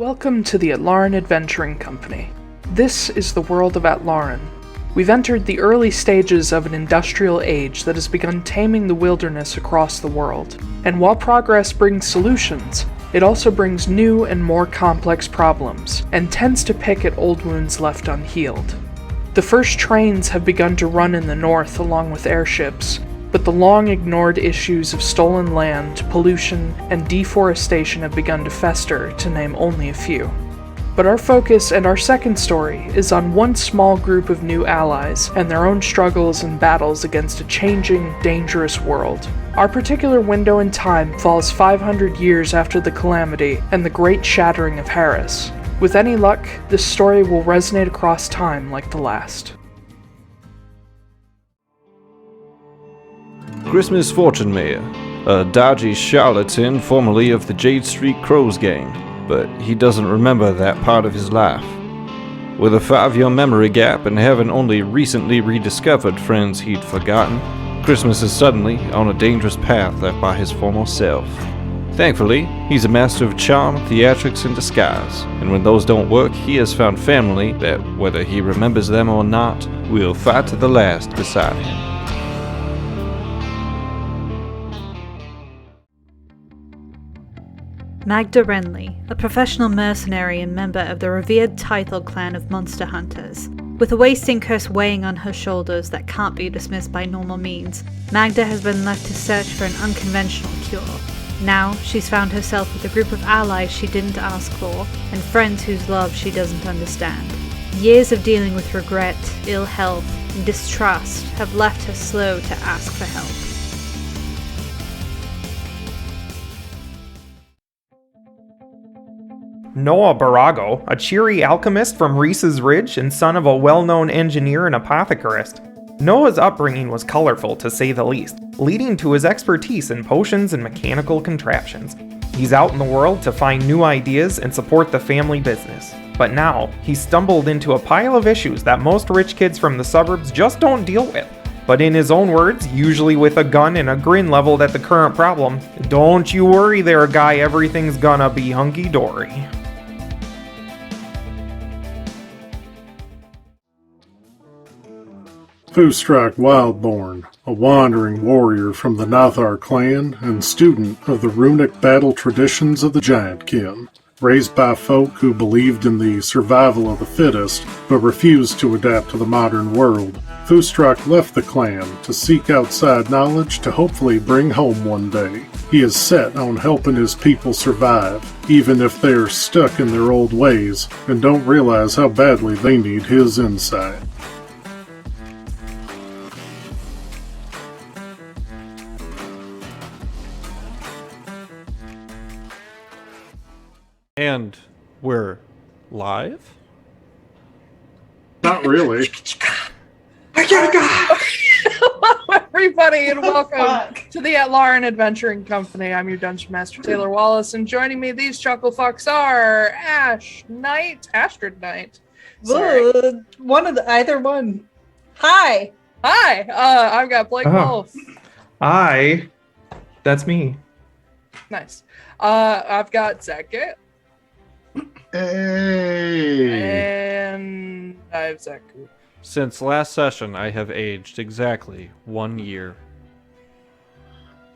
Welcome to the Atlaran Adventuring Company. This is the world of Atlaran. We've entered the early stages of an industrial age that has begun taming the wilderness across the world. And while progress brings solutions, it also brings new and more complex problems, and tends to pick at old wounds left unhealed. The first trains have begun to run in the north along with airships, but the long-ignored issues of stolen land, pollution, and deforestation have begun to fester, to name only a few. But our focus and our second story is on one small group of new allies and their own struggles and battles against a changing, dangerous world. Our particular window in time falls 500 years after the calamity and the great shattering of Harris. With any luck, this story will resonate across time like the last. Christmas Fortunemær, a dodgy charlatan formerly of the Jade Street Crows gang, but he doesn't remember that part of his life. With a 5-year memory gap and having only recently rediscovered friends he'd forgotten, Christmas is suddenly on a dangerous path left by his former self. Thankfully, he's a master of charm, theatrics, and disguise, and when those don't work, he has found family that, whether he remembers them or not, will fight to the last beside him. Magda Wrenly, a professional mercenary and member of the revered Taiylor clan of monster hunters. With a wasting curse weighing on her shoulders that can't be dismissed by normal means, Magda has been left to search for an unconventional cure. Now, she's found herself with a group of allies she didn't ask for, and friends whose love she doesn't understand. Years of dealing with regret, ill health, and distrust have left her slow to ask for help. Noah Borago, a cheery alchemist from Reese's Ridge and son of a well-known engineer and apothecarist. Noah's upbringing was colorful to say the least, leading to his expertise in potions and mechanical contraptions. He's out in the world to find new ideas and support the family business. But now, he's stumbled into a pile of issues that most rich kids from the suburbs just don't deal with. But in his own words, usually with a gun and a grin leveled at the current problem, "Don't you worry there, guy, everything's gonna be hunky-dory." Foostrak Wildborn, a wandering warrior from the Nathar clan and student of the runic battle traditions of the Giantkin. Raised by folk who believed in the survival of the fittest, but refused to adapt to the modern world, Foostrak left the clan to seek outside knowledge to hopefully bring home one day. He is set on helping his people survive, even if they are stuck in their old ways and don't realize how badly they need his insight. And we're live? Not really. I gotta go! Hello, everybody, and welcome to the Atlaran Adventuring Company. I'm your Dungeon Master, Taiylor Wallace, and joining me, these chuckle fucks are Astrid Knight. Sorry. Either one. Hi. I've got Blake Wolfe. Hi. That's me. Nice. I've got Zack. Hey. And I have Zachary. Since last session, I have aged exactly 1 year.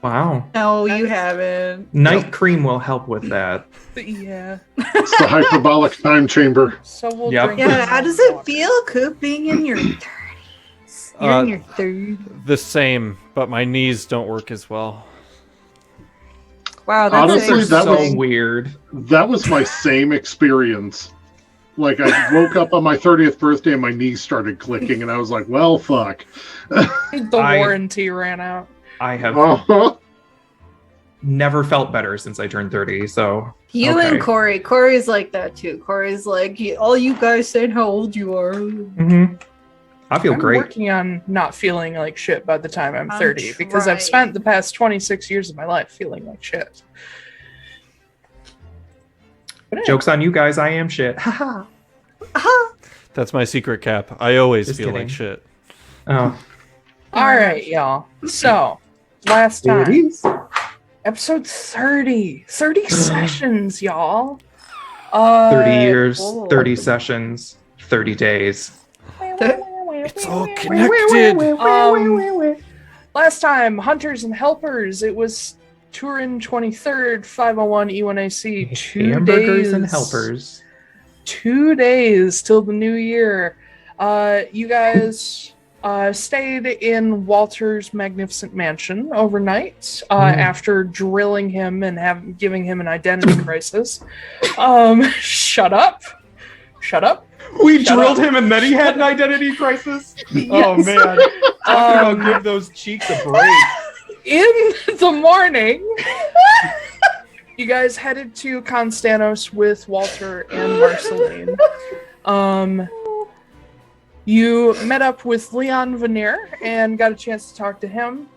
Wow. No, you haven't. Night cream will help with that. But yeah. It's the hyperbolic time chamber. So we'll Yep. drink. Yeah, how does it feel, Koop, being in your 30s? You're in your 30s. The same, but my knees don't work as well. Wow, that's Honestly, that so was weird. That was my same experience. Like, I woke up on my 30th birthday and my knees started clicking, and I was like, well, fuck. The warranty ran out. I have Uh-huh. never felt better since I turned 30, so... You okay. and Corey. Corey's like that, too. Corey's like, all you guys saying how old you are. Mm-hmm. I feel I'm great. working on not feeling like shit by the time I'm I'm 30 because I've spent the past 26 years of my life feeling like shit. But anyway. Joke's on you guys, I am shit. Haha. That's my secret cap. I always Just feel kidding. like shit. Oh. All right, y'all. So, last There it time, is. episode 30. 30 sessions, y'all. 30 years, Oh. 30 sessions, 30 days. It's all connected. Last time, Hunters and Helpers, it was Turin 23rd, 501 E1AC. 2 Hamburgers days. and helpers. 2 days till the new year. You guys stayed in Walter's magnificent mansion overnight after drilling him and giving him an identity crisis. Shut up. We drilled him and then he had an identity crisis? Oh, man. Talking about give those cheeks a break. In the morning, you guys headed to Konstanos with Walter and Marceline. You met up with Leon Veneer and got a chance to talk to him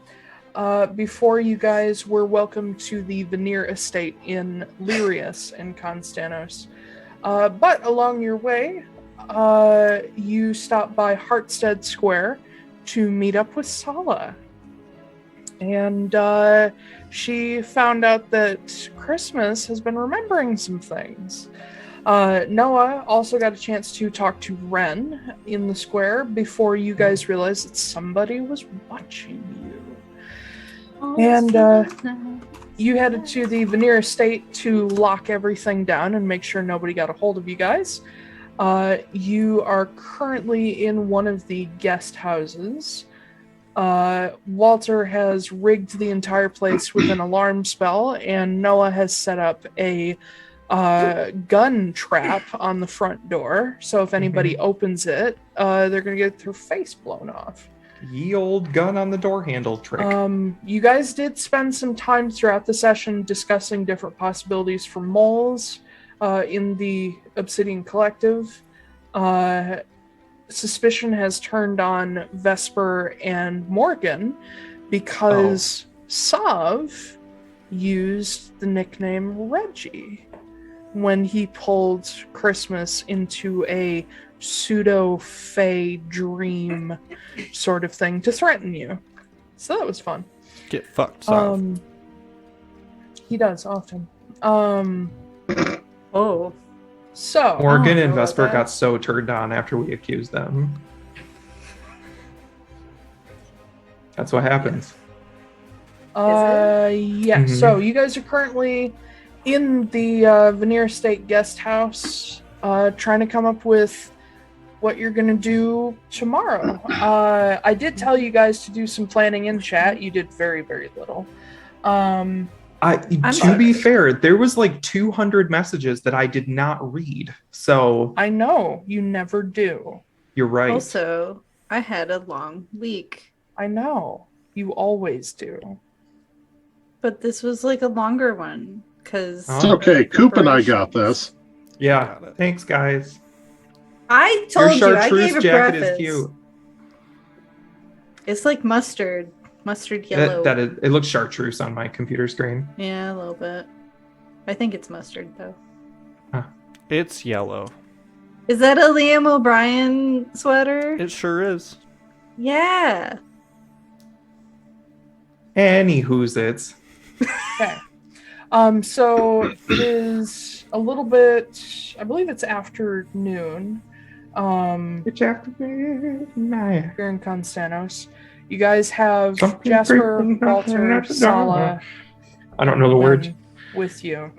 before you guys were welcomed to the Veneer estate in Lyrius in Konstanos. But along your way, you stopped by Hartstead Square to meet up with Sala. And she found out that Christmas has been remembering some things. Noah also got a chance to talk to Ren in the square before you guys realized that somebody was watching you. And you headed to the Veneer estate to lock everything down and make sure nobody got a hold of you guys. You are currently in one of the guest houses. Walter has rigged the entire place with an alarm spell, and Noah has set up a gun trap on the front door. So if anybody opens it, they're going to get their face blown off. Ye old gun on the door handle trick. You guys did spend some time throughout the session discussing different possibilities for moles in the Obsidian Collective. Suspicion has turned on Vesper and Morgan because Sav used the nickname Reggie when he pulled Christmas into a pseudo-fey dream sort of thing to threaten you. So that was fun. Get fucked, Sav. He does often. Oh. So Morgan and Vesper got so turned on after we accused them. That's what happens. Yeah. So you guys are currently in the Veneer State guest house, trying to come up with what you're gonna do tomorrow. I did tell you guys to do some planning in chat. You did very, very little. To be fair, there was like 200 messages that I did not read. So I know you never do. You're right. Also, I had a long week. I know you always do. But this was like a longer one because It's okay. Coop and I got this. Yeah. Thanks, guys. I told Your you, I chartreuse gave a jacket preface. is cute. it's like mustard yellow. That is, it looks chartreuse on my computer screen. Yeah, a little bit. I think it's mustard though. It's yellow. Is that a Liam O'Brien sweater? It sure is. Yeah. Anywho's it's. Okay. So it is a little bit. I believe it's afternoon. It's afternoon. Here in Konstanos. You guys have Jasper, Walter, Sala. I don't know the words. With you.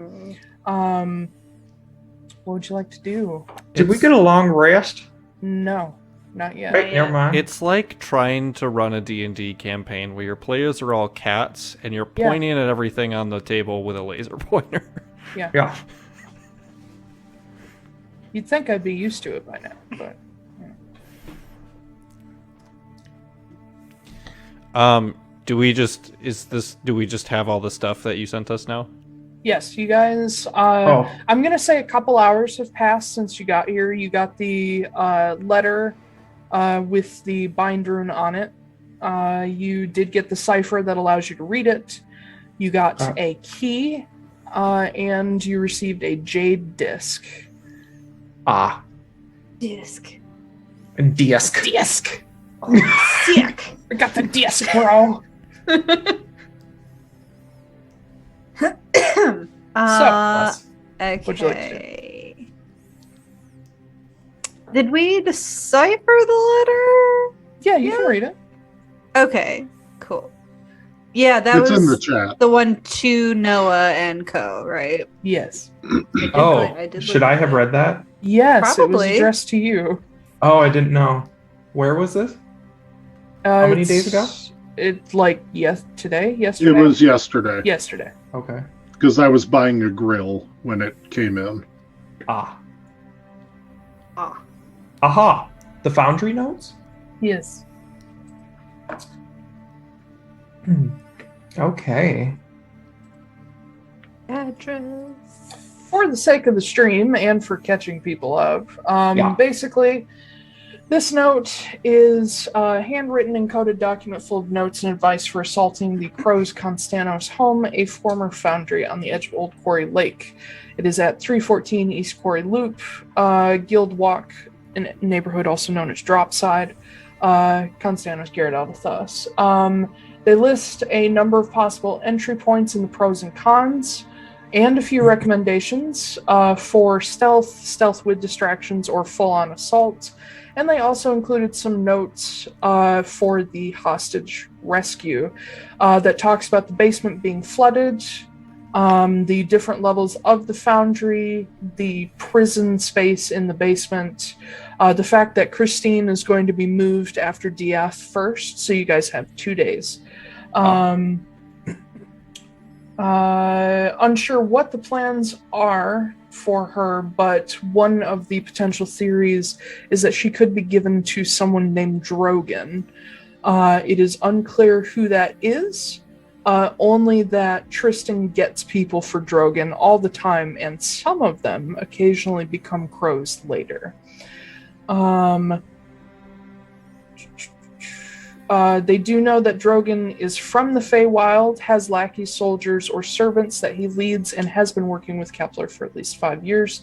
What would you like to do? Did we get a long rest? No, not yet. Right, never mind. It's like trying to run a D&D campaign where your players are all cats and you're pointing at everything on the table with a laser pointer. Yeah. You'd think I'd be used to it by now, but do we just have all the stuff that you sent us now? yes, you guys. I'm gonna say a couple hours have passed since you got here. You got the letter with the bind rune on it. You did get the cipher that allows you to read it. You got a key, and you received a jade disc. Disc. Disc. Disc. Sick. I got the disc, bro. Okay. What'd you like to do? Did we decipher the letter? Yeah, you can read it. Okay, cool. Yeah, that It's was in the chat. the one to Noah and Co, right? Yes. Should I have read that? Yes, it was Probably. addressed to you. Oh, I didn't know. Where was this? How many days ago? It's like yesterday. It was yesterday. Yesterday. Okay. Because I was buying a grill when it came in. Ah. Ah. Aha! The foundry notes? Yes. Okay. Address. For the sake of the stream and for catching people up, basically, this note is a handwritten encoded document full of notes and advice for assaulting the Crow's Konstanos home, a former foundry on the edge of Old Quarry Lake. It is at 314 East Quarry Loop, Guild Walk, a neighborhood also known as Dropside. Konstanos Gyarados. They list a number of possible entry points in the pros and cons, and a few recommendations for stealth with distractions, or full-on assault. And they also included some notes for the hostage rescue that talks about the basement being flooded, the different levels of the foundry, the prison space in the basement, the fact that Christine is going to be moved after DF first, so you guys have 2 days. Unsure what the plans are for her, but one of the potential theories is that she could be given to someone named Drogan. It is unclear who that is, only that Tristan gets people for Drogan all the time, and some of them occasionally become crows later. They do know that Drogan is from the Feywild, has lackey soldiers or servants that he leads, and has been working with Kepler for at least 5 years.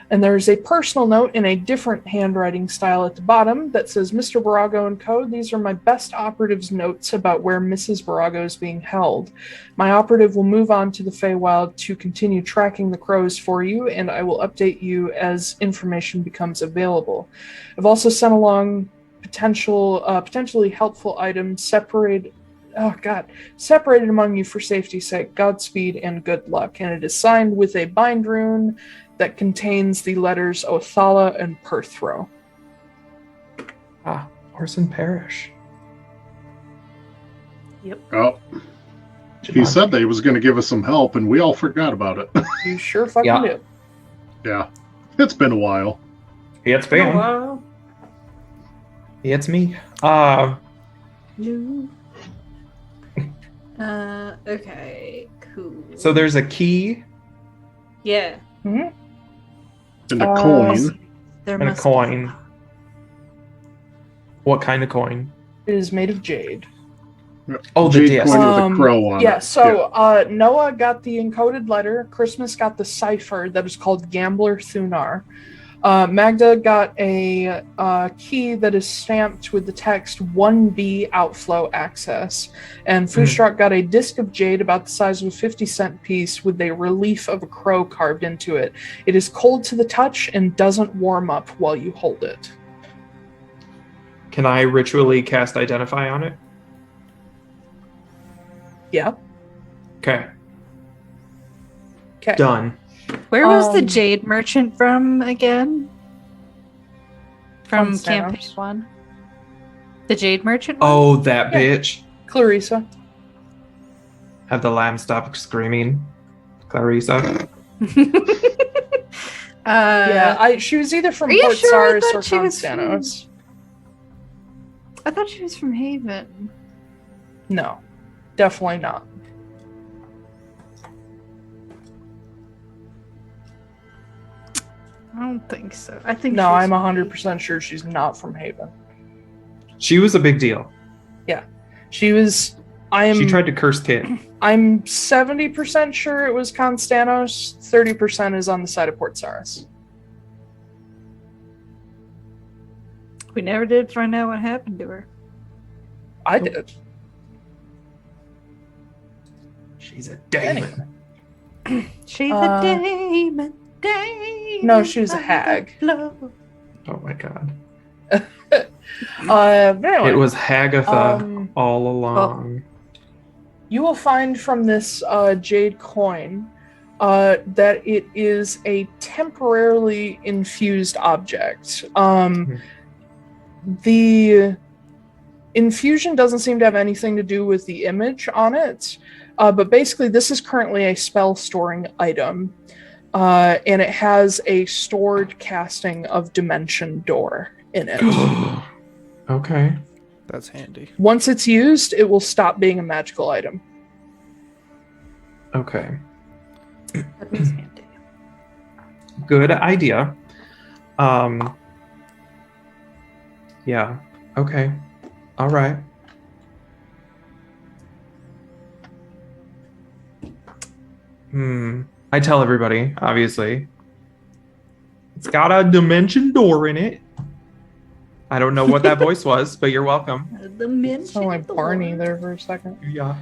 And there's a personal note in a different handwriting style at the bottom that says, Mr. Borago and Co., these are my best operative's notes about where Mrs. Borago is being held. My operative will move on to the Feywild to continue tracking the crows for you, and I will update you as information becomes available. I've also sent along potentially helpful items separated among you for safety's sake. Godspeed and good luck. And it is signed with a bind rune that contains the letters Othala and Perthro. Orson Parish. Yep. Oh. He said that he was going to give us some help, and we all forgot about it. You sure fucking did. Yeah. It's been a while. It's been. Wow. It's me. Okay, cool. So there's a key. Yeah. Mm-hmm. And a coin. There And a must coin. What kind of coin? It is made of jade. Oh, the Jade disc. coin with a crow on it. So Noah got the encoded letter. Christmas got the cipher that is called Gambler Thunar. Magda got a key that is stamped with the text 1B outflow access. And Foostrak got a disc of jade about the size of a 50-cent piece with a relief of a crow carved into it. It is cold to the touch and doesn't warm up while you hold it. Can I ritually cast Identify on it? Yeah. Okay. Okay. Done. Where was the jade merchant from again? From Konstanos. campaign 1? The jade merchant one? Oh, that bitch. Clarissa. Have the lamb stop screaming. Clarissa. She was either from Are you Port sure? I Saris thought or she was Konstanos. I thought she was from Haven. No, definitely not. I don't think so. I think No, she's I'm from 100% sure she's not from Haven. She was a big deal. She was. She tried to curse Kit. I'm 70% sure it was Konstanos. 30% is on the side of Port Saris. We never did find out what happened to her. I did. She's a demon. She's a demon. No, she was a hag. Oh my god. Anyway, It was Hagatha all along. you will find from this jade coin that it is a temporarily infused object. The infusion doesn't seem to have anything to do with the image on it, but basically this is currently a spell storing item, and it has a stored casting of Dimension Door in it. Okay. That's handy. Once it's used, it will stop being a magical item. Okay. That is handy. Good idea. Yeah. Okay. All right. I tell everybody, obviously. It's got a dimension door in it. I don't know what that voice was, but you're welcome. Sound like Barney there for a second. Yeah.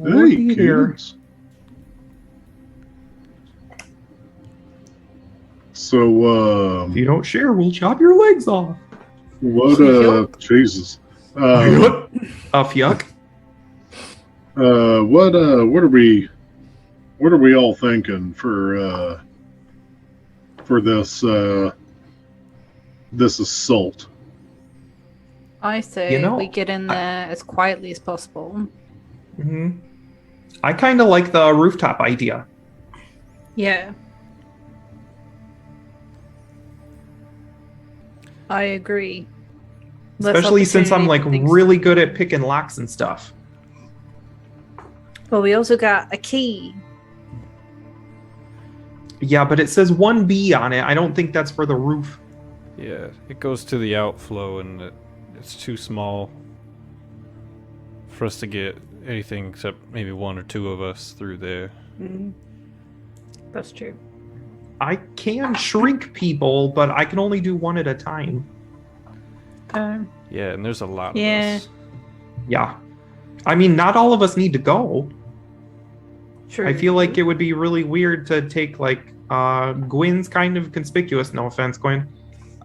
Hey, kids. So, If you don't share, we'll chop your legs off. what, Jesus. Yuck. What are we all thinking for this assault? I say You know, we get in there as quietly as possible. I kind of like the rooftop idea. Yeah. I agree. Less Especially since I'm opportunity like for things- really good at picking locks and stuff. Well, we also got a key. Yeah, but it says 1B on it. I don't think that's for the roof. Yeah, it goes to the outflow, and it's too small for us to get anything except maybe one or two of us through there. That's true. I can shrink people, but I can only do one at a time. Yeah, and there's a lot Yeah. of us. Yeah. I mean, not all of us need to go. True. I feel like it would be really weird to take, like, Gwyn's kind of conspicuous. No offense, Gwyn.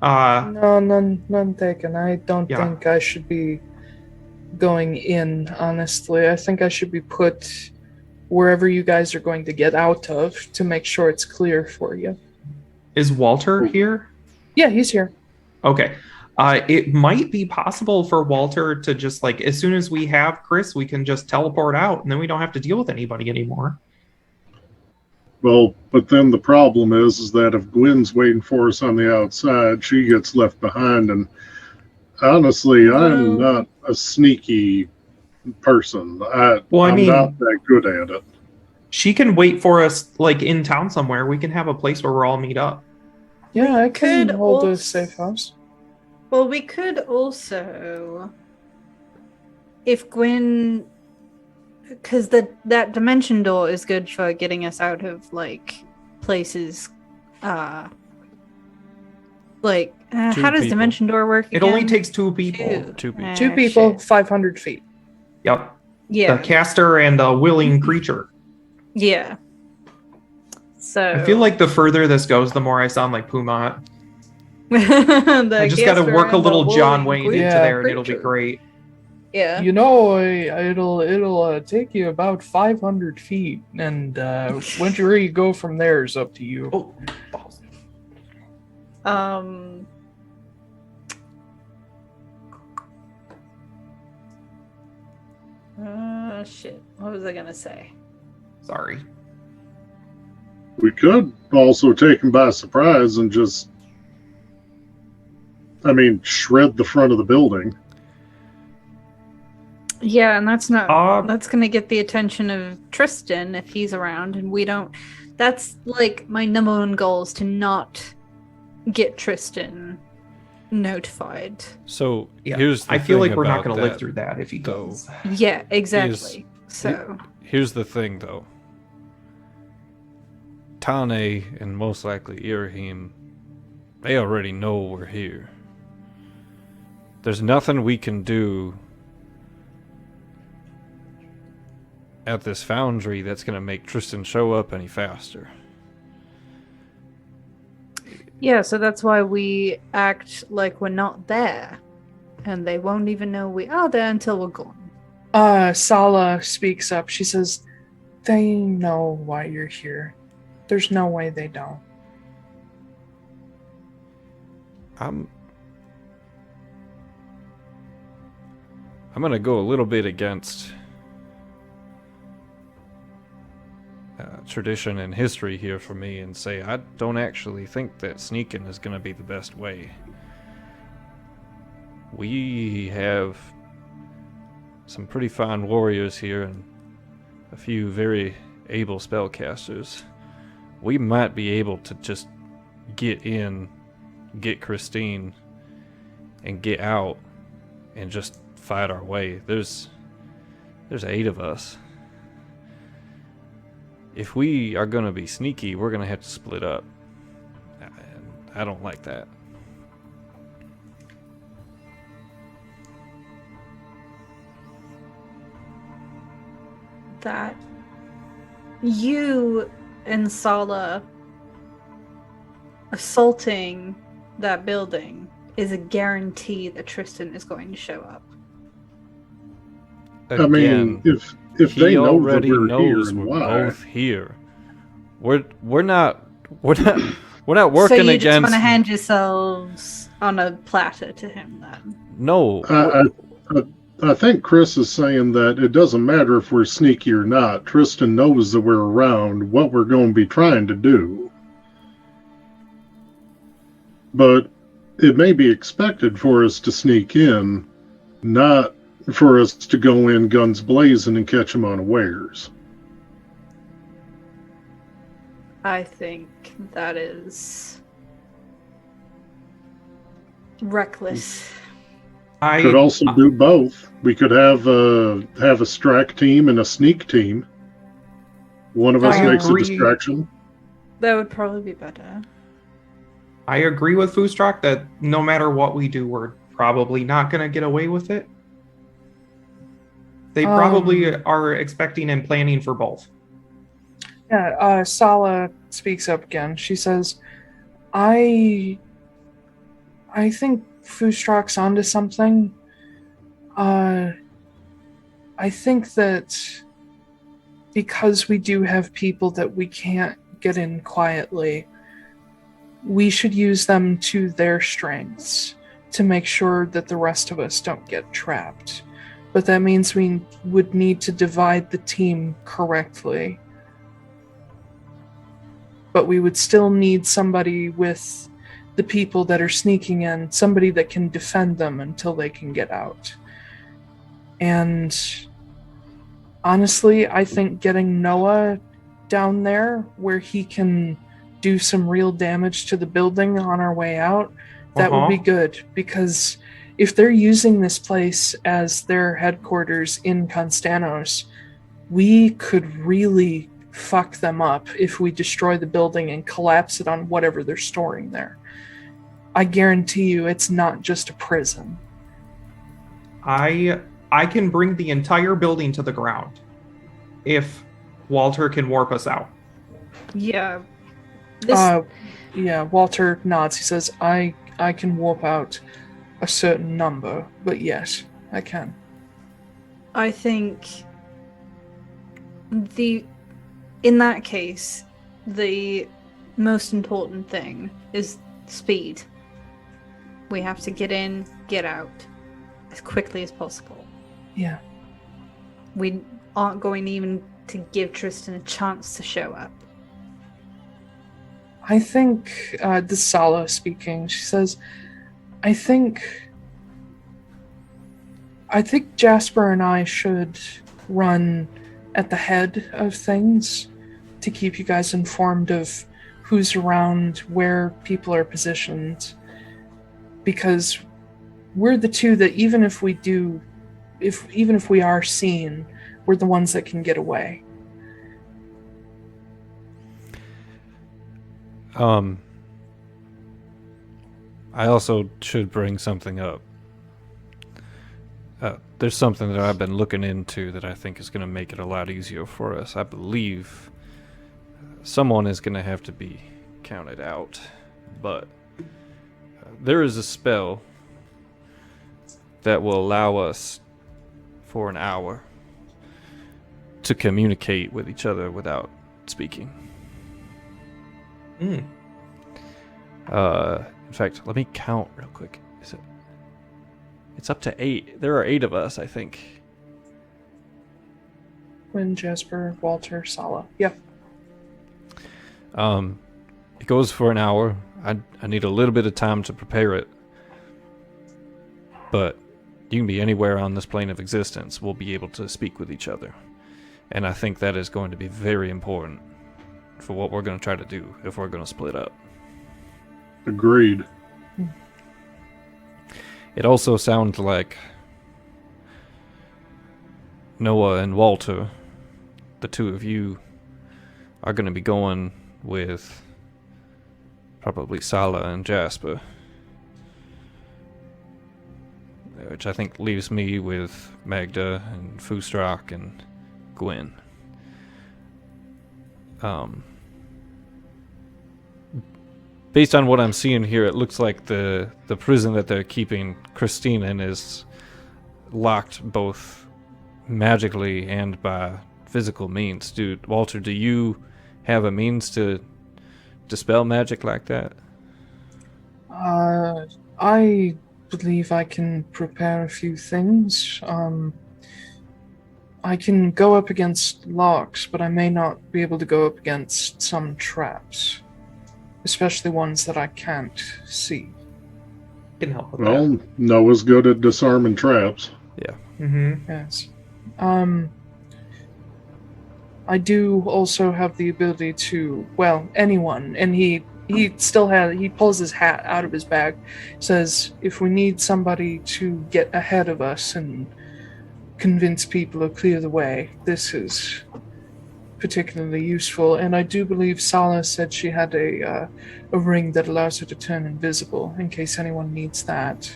No, none taken. I don't Yeah. think I should be going in, honestly. I think I should be put wherever you guys are going to get out of to make sure it's clear for you. Is Walter here? Yeah, he's here. Okay. It might be possible for Walter to just, like, as soon as we have Chris, we can just teleport out, and then we don't have to deal with anybody anymore. Well, but then the problem is that if Gwen's waiting for us on the outside, she gets left behind. And honestly, I'm not a sneaky person. I'm not that good at it. She can wait for us, like, in town somewhere. We can have a place where we're all meet up. Yeah, I can could hold a also- safe house. Well, we could also, if Gwyn, because that dimension door is good for getting us out of like places. Like, how does people. dimension door work? It only again? takes two people. Two people. Two people, Shit. 500 feet. Yep. Yeah, The caster and a willing creature. yeah. So I feel like the further this goes, the more I sound like Pumat. I I just got to work a little John Wayne into Yeah, there, and it'll be creature. great. Yeah. You know, it'll take you about 500 feet, and where you go from there is up to you. Oh, balls. Shit. What was I gonna say? Sorry. We could also take him by surprise and just, shred the front of the building. Yeah, and that's not. Uh, That's gonna get the attention of Tristan if he's around, and we don't. That's like my number one goal is to not get Tristan notified. So Yeah. here's the I feel thing like we're not about going to live that, through that if he though. does. Yeah, exactly. So Here's the thing, though. Tane and most likely Irahim, they already know we're here. There's nothing we can do at this foundry that's going to make Tristan show up any faster. Yeah, so that's why we act like we're not there. And they won't even know we are there until we're gone. Sala speaks up. She says, they know why you're here. There's no way they don't. I'm gonna go a little bit against tradition and history here for me and say I don't actually think that sneaking is gonna be the best way. We have some pretty fine warriors here and a few very able spellcasters. We might be able to just get in, get Christine, and get out and just fight our way. There's 8 of us. If we are gonna be sneaky, we're gonna have to split up. And I don't like that. That you and Sala assaulting that building is a guarantee that Tristan is going to show up. Again, I mean, if he they know that already we're here knows and we're why, both here. We're not working So you against. just want to hand yourselves on a platter to him then? No, I think Chris is saying that it doesn't matter if we're sneaky or not. Tristan knows that we're around, what we're going to be trying to do. But it may be expected for us to sneak in, not for us to go in guns blazing and catch them unawares. I think that is reckless. Could also do both. We could have a strack team and a sneak team. One of us I makes agree. a distraction. That would probably be better. I agree with Foostrak that no matter what we do, we're probably not going to get away with it. They probably are expecting and planning for both. Yeah, Sala speaks up again. She says, I think Foostrak's onto something. I think that because we do have people that we can't get in quietly, we should use them to their strengths to make sure that the rest of us don't get trapped. But that means we would need to divide the team correctly. But we would still need somebody with the people that are sneaking in, somebody that can defend them until they can get out. And honestly, I think getting Noah down there where he can do some real damage to the building on our way out, that would be good. Because if they're using this place as their headquarters in Konstanos, we could really fuck them up if we destroy the building and collapse it on whatever they're storing there. I guarantee you it's not just a prison. I can bring the entire building to the ground if Walter can warp us out. Yeah. Yeah, Walter nods. He says, I can warp out a certain number, but yes, I can. I think in that case, the most important thing is speed. We have to get in, get out as quickly as possible. Yeah. We aren't going even to give Tristan a chance to show up. I think, this is Sala speaking, she says, I think Jasper and I should run at the head of things to keep you guys informed of who's around, where people are positioned, because we're the two that even if we are seen, we're the ones that can get away. I also should bring something up. There's something that I've been looking into that I think is going to make it a lot easier for us. I believe someone is going to have to be counted out but there is a spell that will allow us for an hour to communicate with each other without speaking. In fact, let me count real quick. It's up to 8. There are 8 of us, I think. Quinn, Jasper, Walter, Sala. Yeah. It goes for an hour. I need a little bit of time to prepare it. But you can be anywhere on this plane of existence. We'll be able to speak with each other. And I think that is going to be very important for what we're going to try to do if we're going to split up. Agreed. It also sounds like Noah and Walter, the two of you, are going to be going with probably Sala and Jasper. Which I think leaves me with Magda and Foostrak and Gwen. Based on what I'm seeing here, it looks like the prison that they're keeping Christine in is locked both magically and by physical means. Walter, do you have a means to dispel magic like that? I believe I can prepare a few things. I can go up against locks, but I may not be able to go up against some traps. Especially ones that I can't see. Can help with Well, Noah's good at disarming traps. Yeah. that. Yes. I do also have the ability to, well, anyone, and he pulls his hat out of his bag, says, if we need somebody to get ahead of us and convince people or clear the way, this is particularly useful. And I do believe Sala said she had a ring that allows her to turn invisible in case anyone needs that.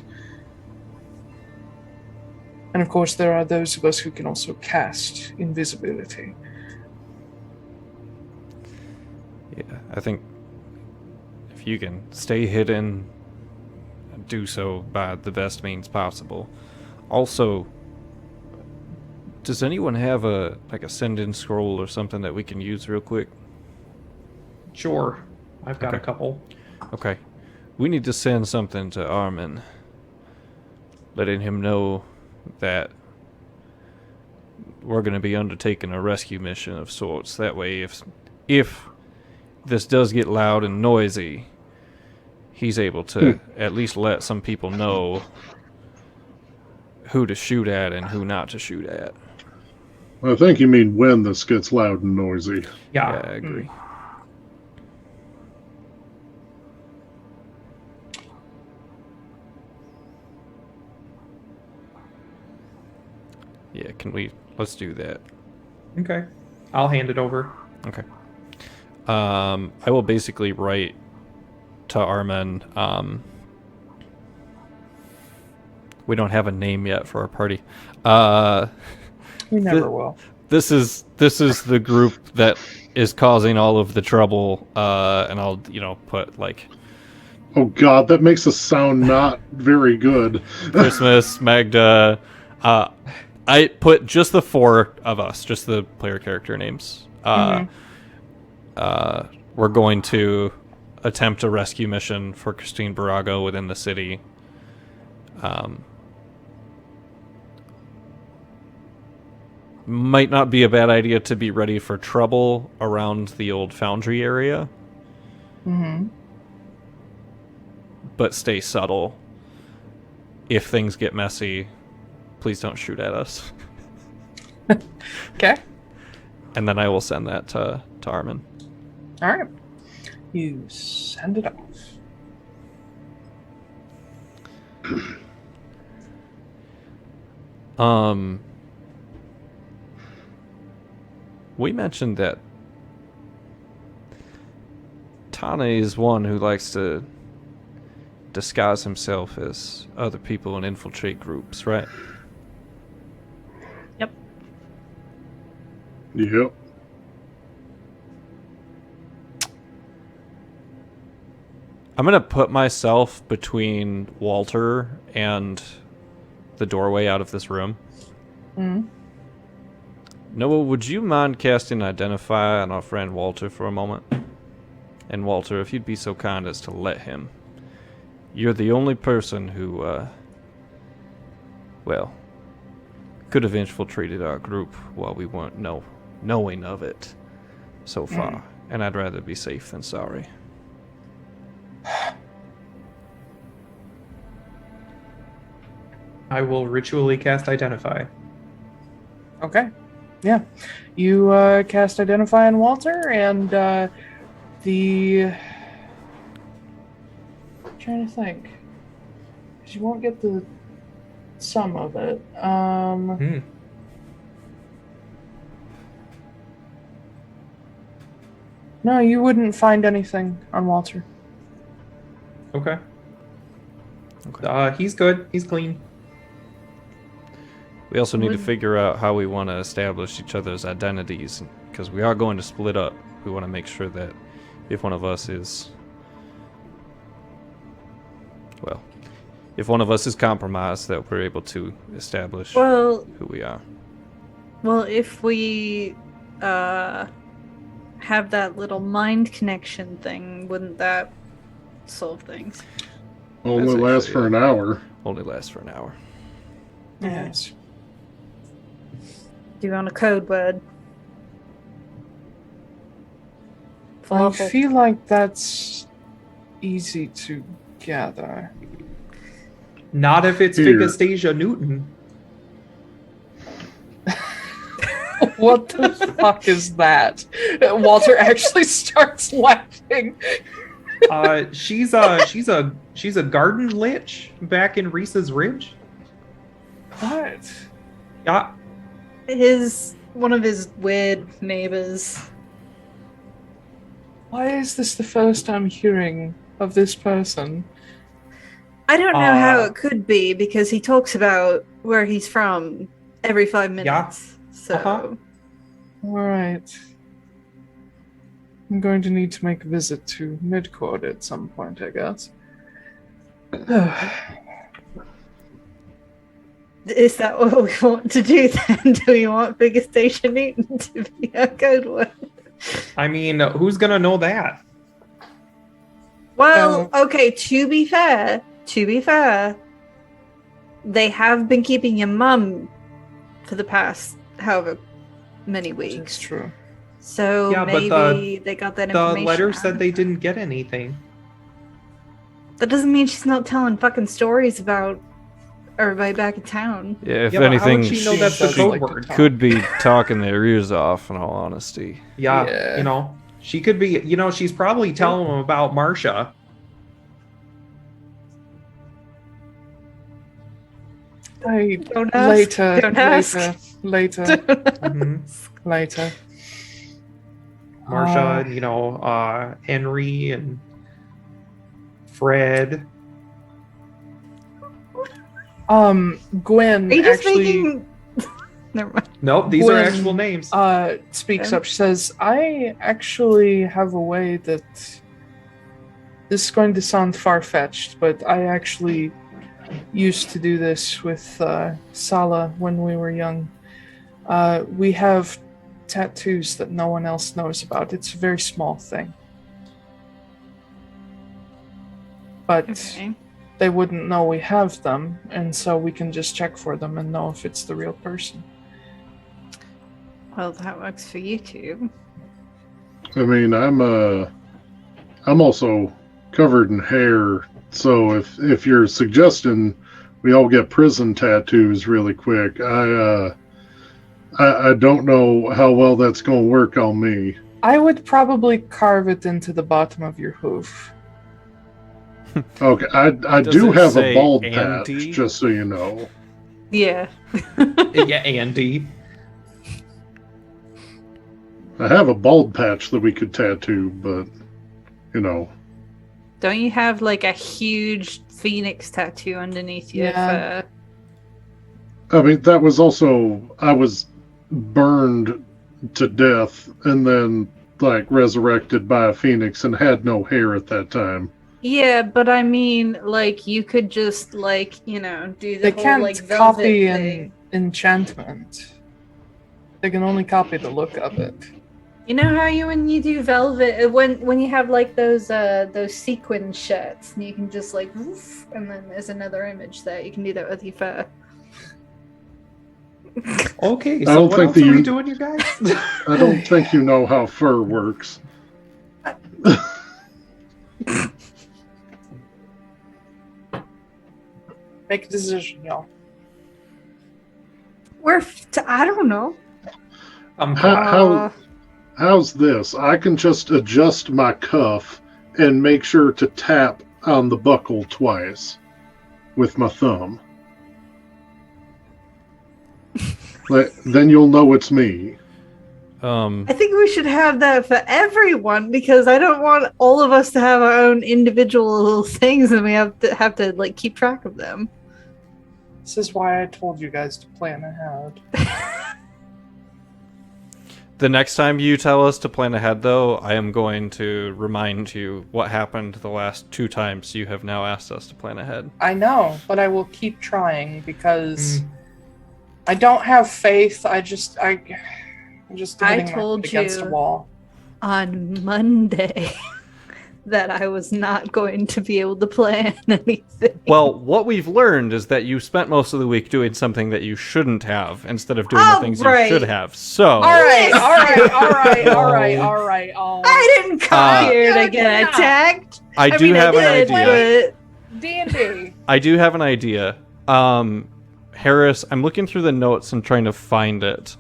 And of course there are those of us who can also cast invisibility. Yeah, I think if you can stay hidden, do so by the best means possible. Also, does anyone have a send-in scroll or something that we can use real quick? Sure. I've got a couple. Okay. We need to send something to Armin, letting him know that we're going to be undertaking a rescue mission of sorts. That way, if this does get loud and noisy, he's able to at least let some people know who to shoot at and who not to shoot at. I think you mean when this gets loud and noisy. Yeah. I agree. Yeah, let's do that. Okay. I'll hand it over. Okay. I will basically write to Armin. We don't have a name yet for our party. We never will. This is the group that is causing all of the trouble, and I'll put like, Oh god, that makes us sound not very good. Christmas, Magda. I put just the 4 of us, just the player character names. We're going to attempt a rescue mission for Christine Borago within the city. Might not be a bad idea to be ready for trouble around the old foundry area. But stay subtle. If things get messy, please don't shoot at us. Okay. And then I will send that to Armin. All right. You send it off. We mentioned that Tane is one who likes to disguise himself as other people and infiltrate groups, right? Yep. I'm gonna put myself between Walter and the doorway out of this room. Mm. Noah, would you mind casting Identify on our friend Walter for a moment? And Walter, if you'd be so kind as to let him. You're the only person who, could have infiltrated our group while we weren't knowing of it so far. And I'd rather be safe than sorry. I will ritually cast Identify. Okay. Yeah. You cast Identify on Walter, and I'm trying to think. 'Cause you won't get the sum of it. No, you wouldn't find anything on Walter. Okay. He's good. He's clean. We also need to figure out how we want to establish each other's identities, because we are going to split up. We want to make sure that if one of us is... if one of us is compromised, that we're able to establish who we are. Well, if we have that little mind connection thing, wouldn't that solve things? Only lasts for an hour. Only lasts for an hour. Yes. Do you want a code word? I feel like that's easy to gather. Not if it's Here. Vigastasia Newton. What the fuck is that? Walter actually starts laughing. She's a garden lich back in Reese's Ridge. What? Yeah. One of his weird neighbors. Why is this the first I'm hearing of this person? I don't know how it could be, because he talks about where he's from every 5 minutes. Yeah. So. Alright. I'm going to need to make a visit to Midcourt at some point, I guess. Is that what we want to do then? Do we want Vigastation Newton to be our code word? I mean, who's gonna know that? Well, okay, to be fair, they have been keeping your mum for the past however many weeks. That's true. So Yeah, maybe but they got that The information. letter said they didn't get anything. That doesn't mean she's not telling fucking stories about everybody back in town. Yeah, if Yeah, but how anything, would she know that's the does code like to word? talk. could be talking their ears off, in all honesty. Yeah, you know, she could be. You know, she's probably telling them about Marcia. Don't ask. Don't ask. Later. Later. Marcia, and, you know, Henry and Fred. Gwen Are you just actually making... Never mind. Nope, these are actual names. speaks up. She says, I actually have a way that... This is going to sound far-fetched, but I actually used to do this with Sala when we were young. We have tattoos that no one else knows about. It's a very small thing. But Okay. they wouldn't know we have them, and so we can just check for them and know if it's the real person. Well, that works for you two. I mean, I'm also covered in hair, so if you're suggesting we all get prison tattoos really quick, I don't know how well that's going to work on me. I would probably carve it into the bottom of your hoof. Okay, I Does do it have a say bald Andy? patch, just so you know. Yeah. Yeah, Andy. I have a bald patch that we could tattoo, but, you know. Don't you have like a huge phoenix tattoo underneath your Yeah. fur? I mean, that was also, I was burned to death and then, like, resurrected by a phoenix and had no hair at that time. Yeah, but I mean, like, you could just, like, do the They whole, can't like, velvet copy thing. an enchantment. They can only copy the look of it. You know how when you do velvet, when you have, like, those sequin shirts, and you can just, like, woof, and then there's another image there. You can do that with your fur. Okay, I so don't what think else that are we you- doing, you guys? I don't think you know how fur works. Make a decision, y'all. I don't know. How's this? I can just adjust my cuff and make sure to tap on the buckle twice with my thumb. Then you'll know it's me. I think we should have that for everyone because I don't want all of us to have our own individual little things and we have to like keep track of them. This is why I told you guys to plan ahead. The next time you tell us to plan ahead, though, I am going to remind you what happened the last 2 times you have now asked us to plan ahead. I know, but I will keep trying because I don't have faith. I'm just hitting my told head against you. a wall. On Monday that I was not going to be able to plan anything. Well, what we've learned is that you spent most of the week doing something that you shouldn't have instead of doing the things you should have. So, All right. I didn't come here to get attacked. I do have an idea. D&D. I do have an idea. Harris, I'm looking through the notes and trying to find it.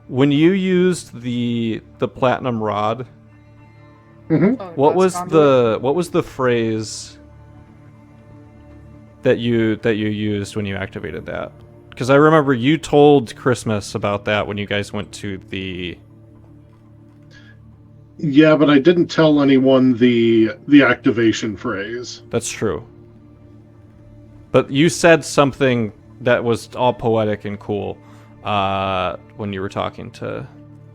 When you used the platinum rod, what was the phrase that you used when you activated that? Because I remember you told Christmas about that when you guys went to the... Yeah, but I didn't tell anyone the activation phrase. That's true. But you said something that was all poetic and cool when you were talking to...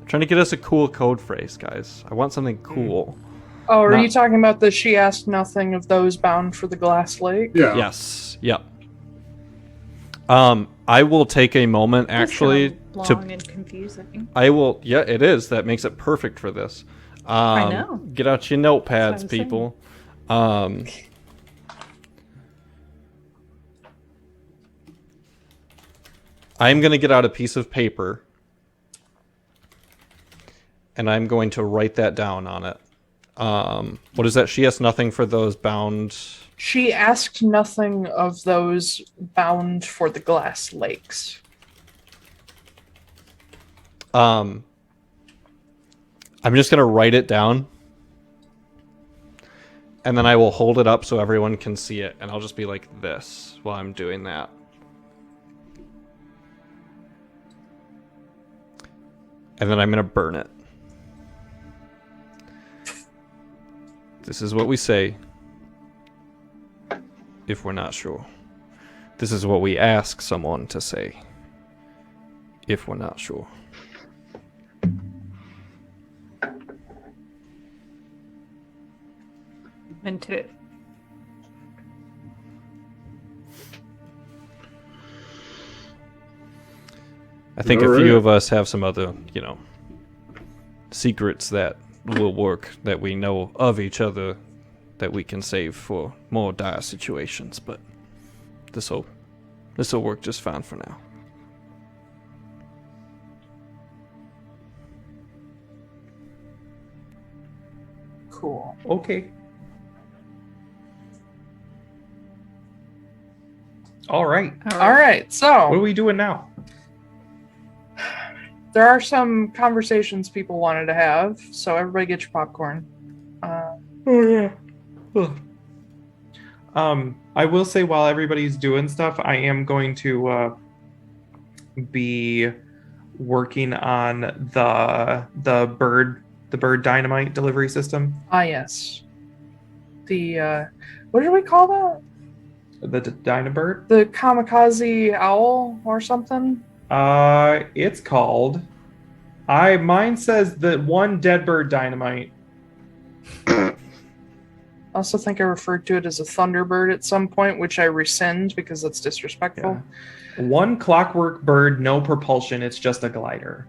Trying to get us a cool code phrase, guys. I want something cool. Oh, are you talking about the she asked nothing of those bound for the Glass Lake? Yeah. Yes. Yep. I will take a moment actually long and confusing. I will. Yeah, it is. That makes it perfect for this. I know. Get out your notepads, people. I'm going to get out a piece of paper and I'm going to write that down on it. What is that? She has nothing for those bound. She asked nothing of those bound for the Glass Lakes. I'm just going to write it down. And then I will hold it up so everyone can see it. And I'll just be like this while I'm doing that. And then I'm going to burn it. This is what we say if we're not sure. This is what we ask someone to say if we're not sure. Into it. I think a few of us have some other, secrets that will work, that we know of each other, that we can save for more dire situations, but this'll work just fine for now. Cool. Okay. All right. All right, so What are we doing now? there are some conversations people wanted to have, so everybody get your popcorn. I will say while everybody's doing stuff, I am going to be working on the bird dynamite delivery system. Ah, yes. The, what did we call that? The Dynabird? The kamikaze owl or something? It's called. Mine says the one dead bird dynamite. I also think I referred to it as a Thunderbird at some point, which I rescind because that's disrespectful. Yeah. One clockwork bird, no propulsion. It's just a glider.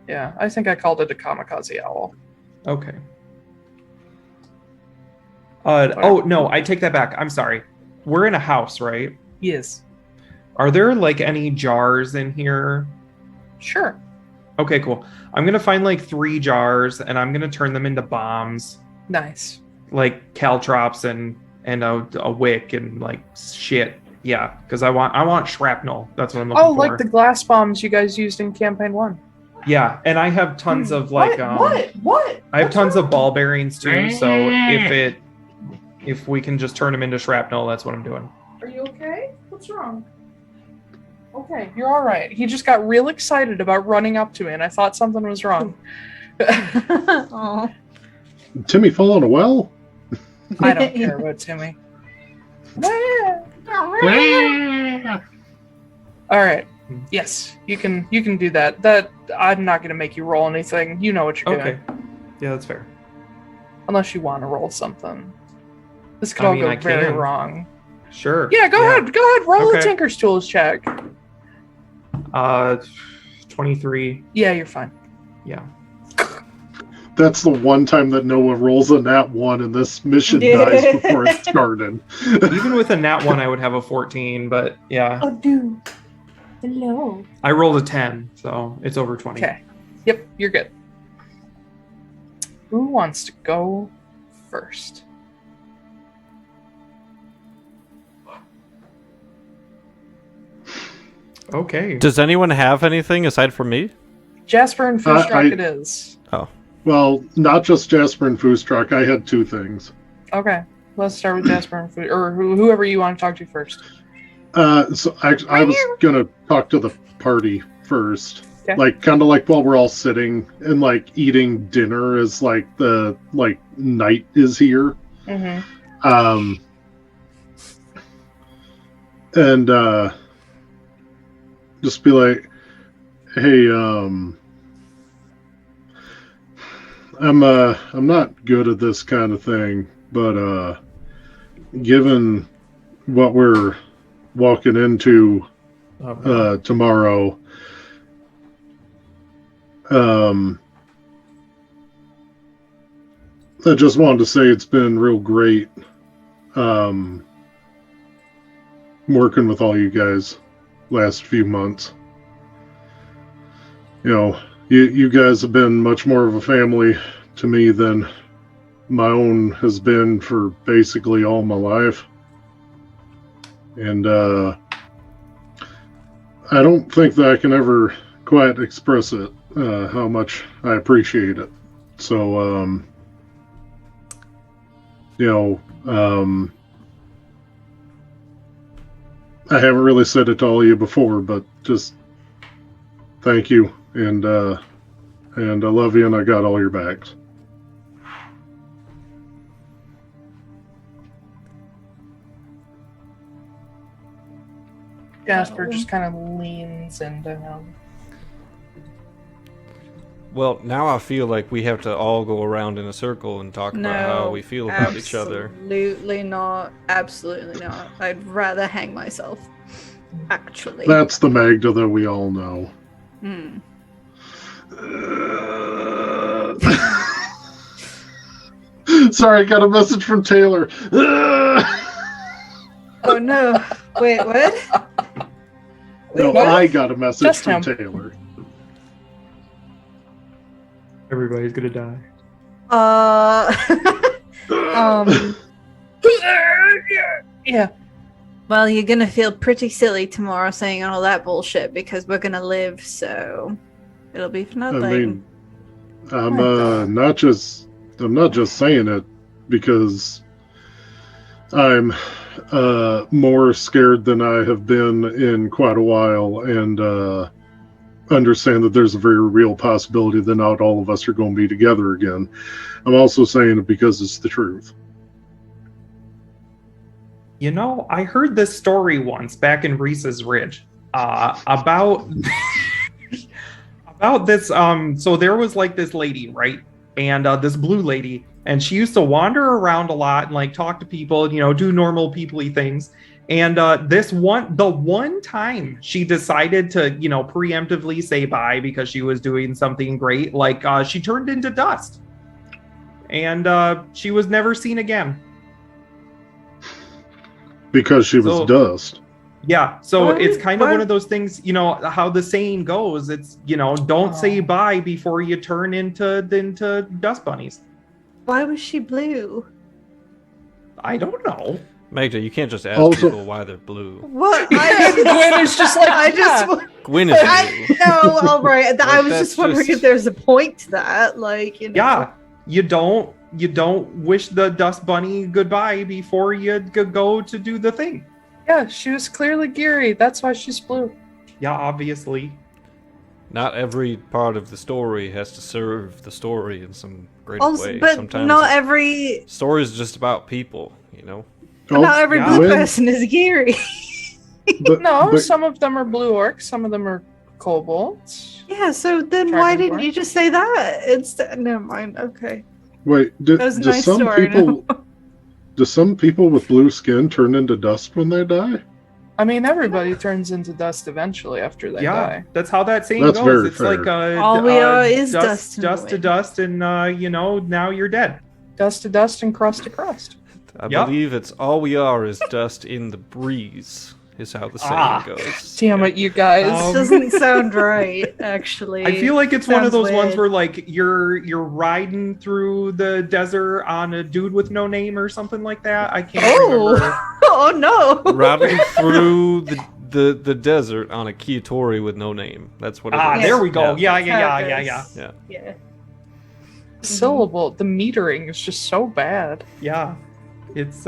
Yeah, I think I called it a kamikaze owl. Okay. Oh, no, I take that back. I'm sorry. We're in a house, right? Yes. Are there, like, any jars in here? Sure. Okay, cool. I'm going to find, like, 3 jars, and I'm going to turn them into bombs. Nice. Like, caltrops and a wick and, like, shit. Yeah, because I want shrapnel. That's what I'm looking for. Oh, like the glass bombs you guys used in Campaign 1. Yeah, and I have tons of, like... What? I have tons of ball bearings, too, so if we can just turn them into shrapnel, that's what I'm doing. Are you okay? What's wrong? Okay, you're all right. He just got real excited about running up to me, and I thought something was wrong. Oh. Timmy fall in a well? I don't care about Timmy. All right. Yes, you can do that. That I'm not going to make you roll anything. You know what you're doing. Okay. Yeah, that's fair. Unless you want to roll something. This could all go very wrong. Sure. Yeah, go ahead. Go ahead. Roll a Tinker's Tools check. 23. Yeah, you're fine. Yeah. That's the one time that Noah rolls a nat 1 and this mission dies before it started. Even with a nat 1, I would have a 14, but yeah. Oh, dude. Hello. I rolled a 10, so it's over 20. Okay. Yep, you're good. Who wants to go first? Okay. Does anyone have anything aside from me? Jasper and Foostrak it is. Oh. Well, not just Jasper and Foostrak. I had 2 things. Okay. Let's start with Jasper and Foostrak, or whoever you want to talk to first. So I was going to talk to the party first. Okay. Like, kind of like while we're all sitting and, like, eating dinner as, like, the, like, night is here. Mm-hmm. And, just be like, hey, I'm not good at this kind of thing, but, given what we're walking into, tomorrow, I just wanted to say it's been real great, working with all you guys last few months. You know, you guys have been much more of a family to me than my own has been for basically all my life. And I don't think that I can ever quite express it, how much I appreciate it. So, you know, I haven't really said it to all of you before, but just thank you, and I love you, and I got all your backs. Jasper just kind of leans into him. Well, now I feel like we have to all go around in a circle and talk about how we feel about each other. Absolutely not. Absolutely not. I'd rather hang myself. Actually. That's the Magda that we all know. Sorry, I got a message from Taiylor. Oh no. Wait, what? No, what? I got a message Just from him. Taiylor. Everybody's gonna die. Yeah. Well, you're gonna feel pretty silly tomorrow saying all that bullshit because we're gonna live, so it'll be for nothing. I mean, I'm not just saying it because I'm more scared than I have been in quite a while, and understand that there's a very real possibility that not all of us are going to be together again. I'm also saying it because it's the truth. You know, I heard this story once back in Reese's Ridge about about this. So there was like this lady, right? And this blue lady And she used to wander around a lot and like talk to people, do normal people-y things. And the one time she decided to, preemptively say bye because she was doing something great, like she turned into dust. And she was never seen again. Because she was dust. Yeah, so it's kind of one of those things, how the saying goes. It's, don't say bye before you turn into dust bunnies. Why was she blue? I don't know. Magda, you can't just ask people why they're blue. What? Gwen is just like, Gwen is blue. No, all right. I was that's just wondering if there's a point to that. Like, Yeah, you don't wish the dust bunny goodbye before you go to do the thing. Yeah, she was clearly Geary. That's why she's blue. Yeah, obviously. Not every part of the story has to serve the story in some great way. But sometimes not every story is just about people, not every blue person is Geary. But some of them are blue orcs, some of them are kobolds. Yeah, so then why didn't you just say that? Never mind. Okay. Wait, do nice some story, people do some people with blue skin turn into dust when they die? I mean, everybody turns into dust eventually after they die. That's how that saying That's goes. very It's fair. like all we are is dust dust to dust, and now you're dead. Dust to dust and crust to crust. I believe it's all we are is dust in the breeze, is how the saying goes. Damn it, you guys. This doesn't sound right, actually. I feel like it's one of those ones weird. where like you're riding through the desert on a dude with no name or something like that. I can't remember. Oh no! Riding through the desert on a Kiatori with no name. That's what it is. There we go. Yeah. Yeah. Syllable, the metering is just so bad. Yeah. It's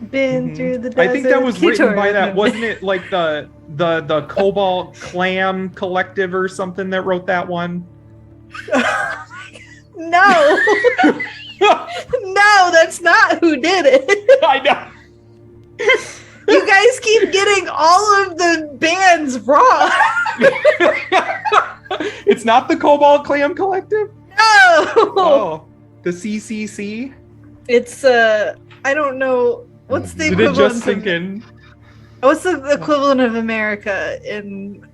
Been through the desert. I think that was written by that, Kitori. wasn't it? Like the Cobalt Clam Collective or something that wrote that one. No. No, that's not who did it. I know. You guys keep getting all of the bands wrong. It's not the Cobalt Clam Collective? No. Oh, the CCC? It's I don't know what's the Did it equivalent just sink in? What's the equivalent of America in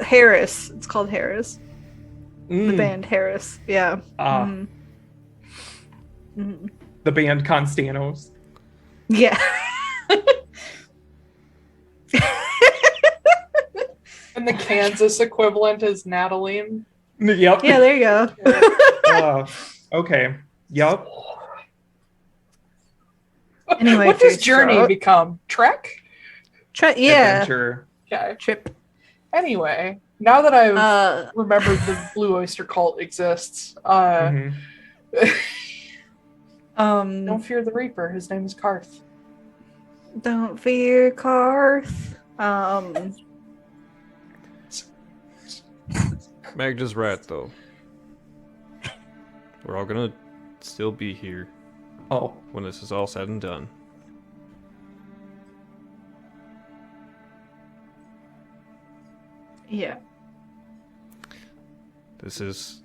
Harris? It's called Harris. The band Harris. Yeah. The band Konstanos. Yeah. And the Kansas equivalent is Natalie. Yep. Yeah, there you go. Okay. Yep. Anyway, What does Journey become? Trek? Yeah. Adventure. Okay. Trip. Anyway, now that I've remembered the Blue Oyster Cult exists, Mhm. don't fear the Reaper. His name is Karth. Don't fear Karth. Magda's right, though. We're all gonna still be here Oh. when this is all said and done. Yeah. This is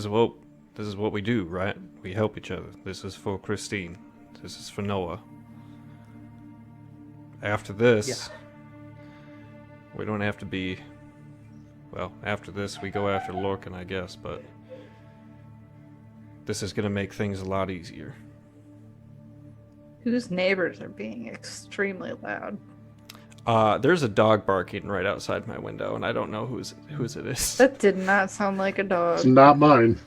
what we do, right? We help each other. This is for Christine. This is for Noah. After this, we don't have to be. Well, after this, we go after Lorcan, I guess, but this is gonna make things a lot easier. Whose neighbors are being extremely loud? There's a dog barking right outside my window, and I don't know whose it is. That did not sound like a dog. It's not mine.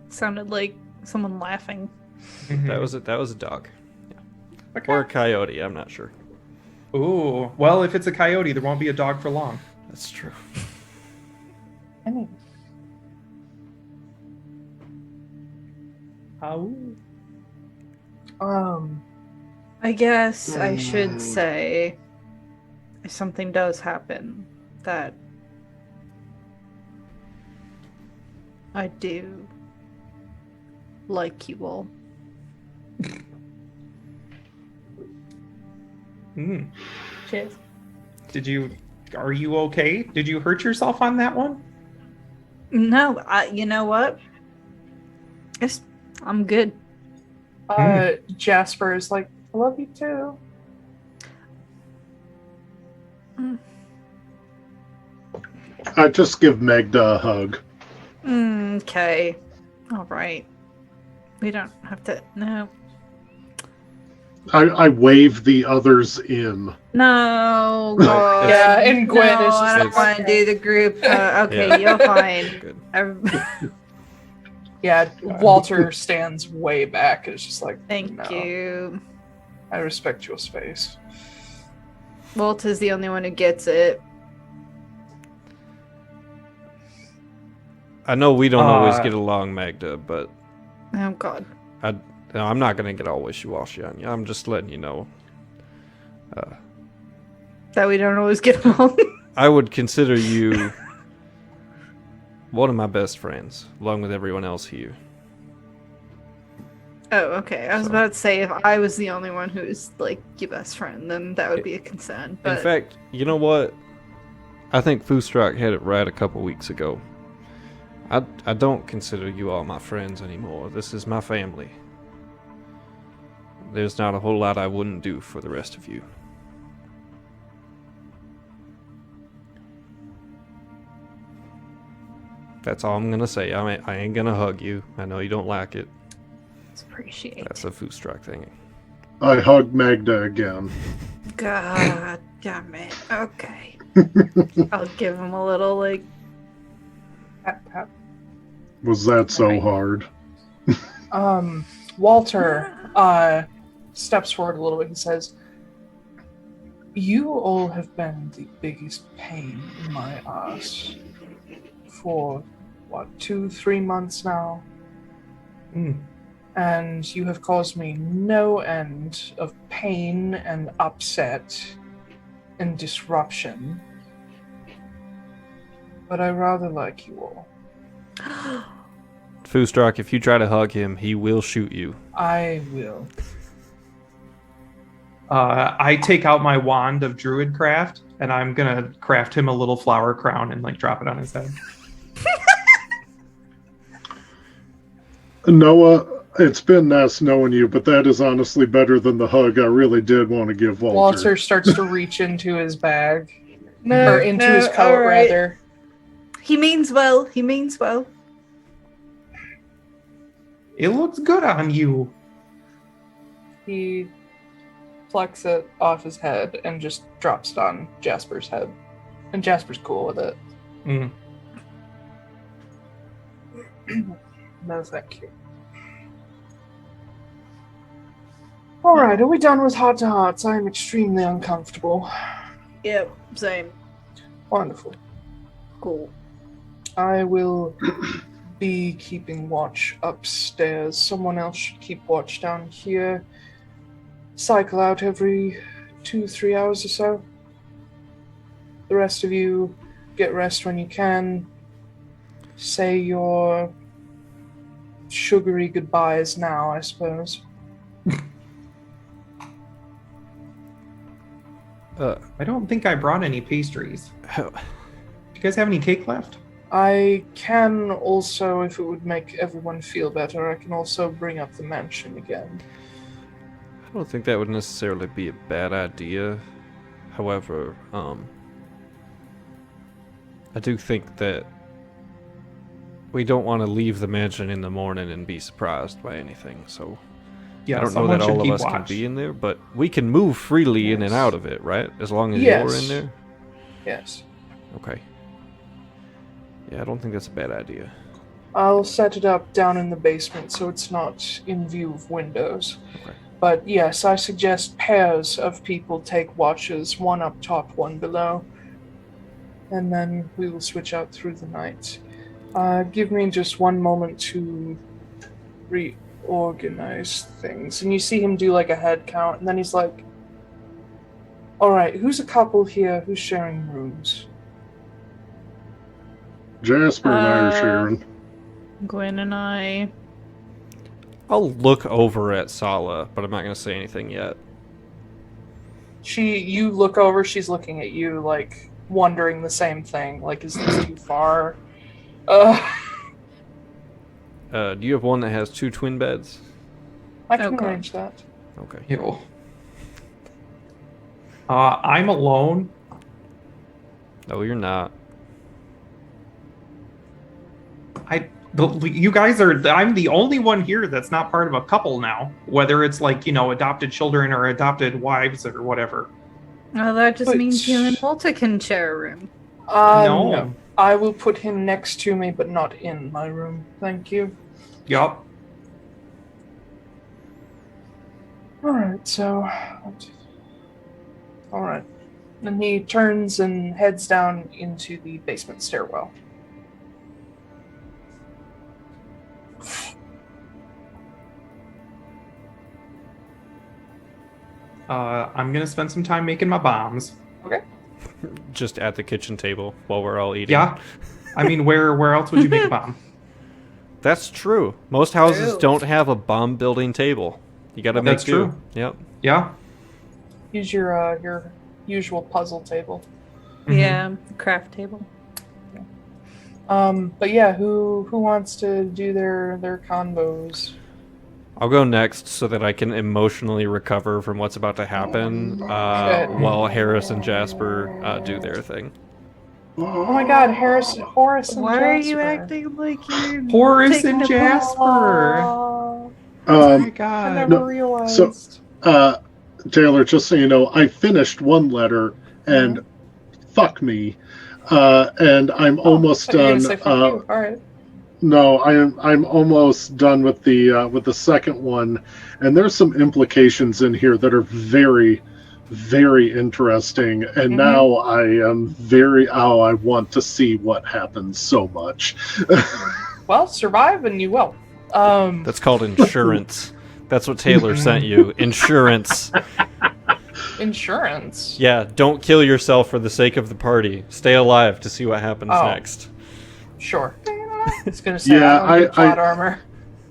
Sounded like someone laughing. That was a dog. Yeah. Or a coyote, I'm not sure. Ooh. Well, if it's a coyote, there won't be a dog for long. That's true. Anyway. How? I guess I should say, if something does happen, that I do like you all. Cheers. Are you okay? Did you hurt yourself on that one? No, you know what? Yes, I'm good. Jasper is like, I love you too. I just give Magda a hug. Okay. All right. We don't have to. No. I wave the others in. No. No, Yeah, and Gwen no, is just I don't like, want to do the group. Okay, Yeah. you're fine. Good. Yeah, Walter stands way back. It's just like, Thank no, you. I respect your space. Walter's the only one who gets it. I know we don't always get along, Magda, but Oh God. I'm not going to get all wishy-washy on you. I'm just letting you know. That we don't always get along. I would consider you one of my best friends, along with everyone else here. Oh, okay. I was about to say if I was the only one who's like your best friend, then that would be a concern. But In fact, you know what? I think Foostrak had it right a couple weeks ago. I don't consider you all my friends anymore. This is my family. There's not a whole lot I wouldn't do for the rest of you. That's all I'm gonna say. I ain't gonna hug you. I know you don't like it. it's appreciated. That's a Foostrak thing. I hug Magda again. God damn it. Okay. I'll give him a little like. Pat, pat. Was that so Right. hard? Walter steps forward a little bit and says, you all have been the biggest pain in my ass for, 2-3 months now? And you have caused me no end of pain and upset and disruption. But I rather like you all. Foostrak, if you try to hug him, he will shoot you. I will. I take out my wand of druid craft, and I'm gonna craft him a little flower crown and like drop it on his head. Noah, it's been nice knowing you, but that is honestly better than the hug I really did want to give Walter. Walter starts to reach into his bag. No, or into no, his coat, all right. rather. He means well. He means well. It looks good on you. He plucks it off his head and just drops it on Jasper's head. And Jasper's cool with it. No, thank you. Alright, are we done with heart to hearts? I am extremely uncomfortable. Yep, same. Wonderful. Cool. I will be keeping watch upstairs. Someone else should keep watch down here. Cycle out every 2-3 hours or so. The rest of you get rest when you can. Say your sugary goodbyes now, I suppose. I don't think I brought any pastries. Do you guys have any cake left? I can also, if it would make everyone feel better, I can also bring up the mansion again. I don't think that would necessarily be a bad idea. However, I do think that we don't want to leave the mansion in the morning and be surprised by anything, so Yeah, I don't know someone that should all of keep us can watch. be in there, but we can move freely in and Yes. out of it, right? As long as Yes. you're in there? Yes. Okay. Yeah, I don't think that's a bad idea. I'll set it up down in the basement so it's not in view of windows. Okay. But yes, I suggest pairs of people take watches, one up top, one below. And then we will switch out through the night. Give me just one moment to reorganize things. And you see him do like a head count, and then he's like, alright, who's a couple here? Who's sharing rooms? Jasper and I are sharing. Gwen and I. I'll look over at Sala, but I'm not going to say anything yet. You look over, she's looking at you, like, wondering the same thing. Like, is this too far? Do you have one that has 2 twin beds? I can Okay. arrange that. Okay. Ew. I'm alone. No, you're not. You guys are. I'm the only one here that's not part of a couple now. Whether it's like, adopted children or adopted wives or whatever. Well, that just But- means you and Walter can share a room. No. I will put him next to me, but not in my room. Thank you. Yup. Alright, so... Alright. And he turns and heads down into the basement stairwell. I'm gonna spend some time making my bombs. Just at the kitchen table while we're all eating. Yeah. I mean, where else would you make a bomb? That's true. Most houses True. don't have a bomb building table. You gotta make That's do. true. Yep. Yeah. Use your usual puzzle table. Mhm. Yeah, craft table. But yeah, who wants to do their combos? I'll go next so that I can emotionally recover from what's about to happen while Harris and Jasper do their thing. Oh my god, Horace and Why are you Jasper. acting like you're Horace taking and a Jasper. Aw, Oh my I god. never no, realized. Taiylor, just so you know, I finished one letter, and fuck me, and I'm almost I thought you were done. gonna say fuck you. Alright. No, I'm almost done with the second one, and there's some implications in here that are very, very interesting. And now I am I want to see what happens so much. Well, survive and you will. That's called insurance. That's what Taiylor sent you. Insurance. Insurance. Yeah, don't kill yourself for the sake of the party. Stay alive to see what happens next. Sure. It's gonna say Yeah, I don't need plot armor.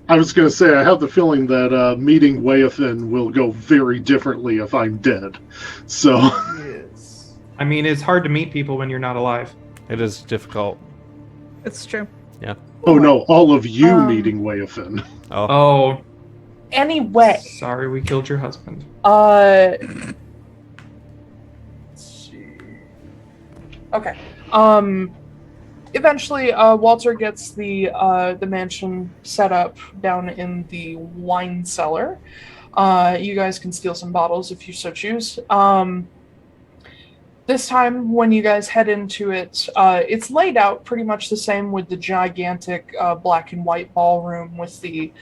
I was going to say, I have the feeling that meeting Waithin will go very differently if I'm dead. So, Yes. I mean, it's hard to meet people when you're not alive. It is difficult. It's true. Yeah. oh no, all of you meeting Waithin. Oh. Oh, Anyway, sorry we killed your husband. let's see. Okay. Eventually, Walter gets the mansion set up down in the wine cellar. You guys can steal some bottles if you so choose. This time, when you guys head into it, it's laid out pretty much the same with the gigantic black and white ballroom with the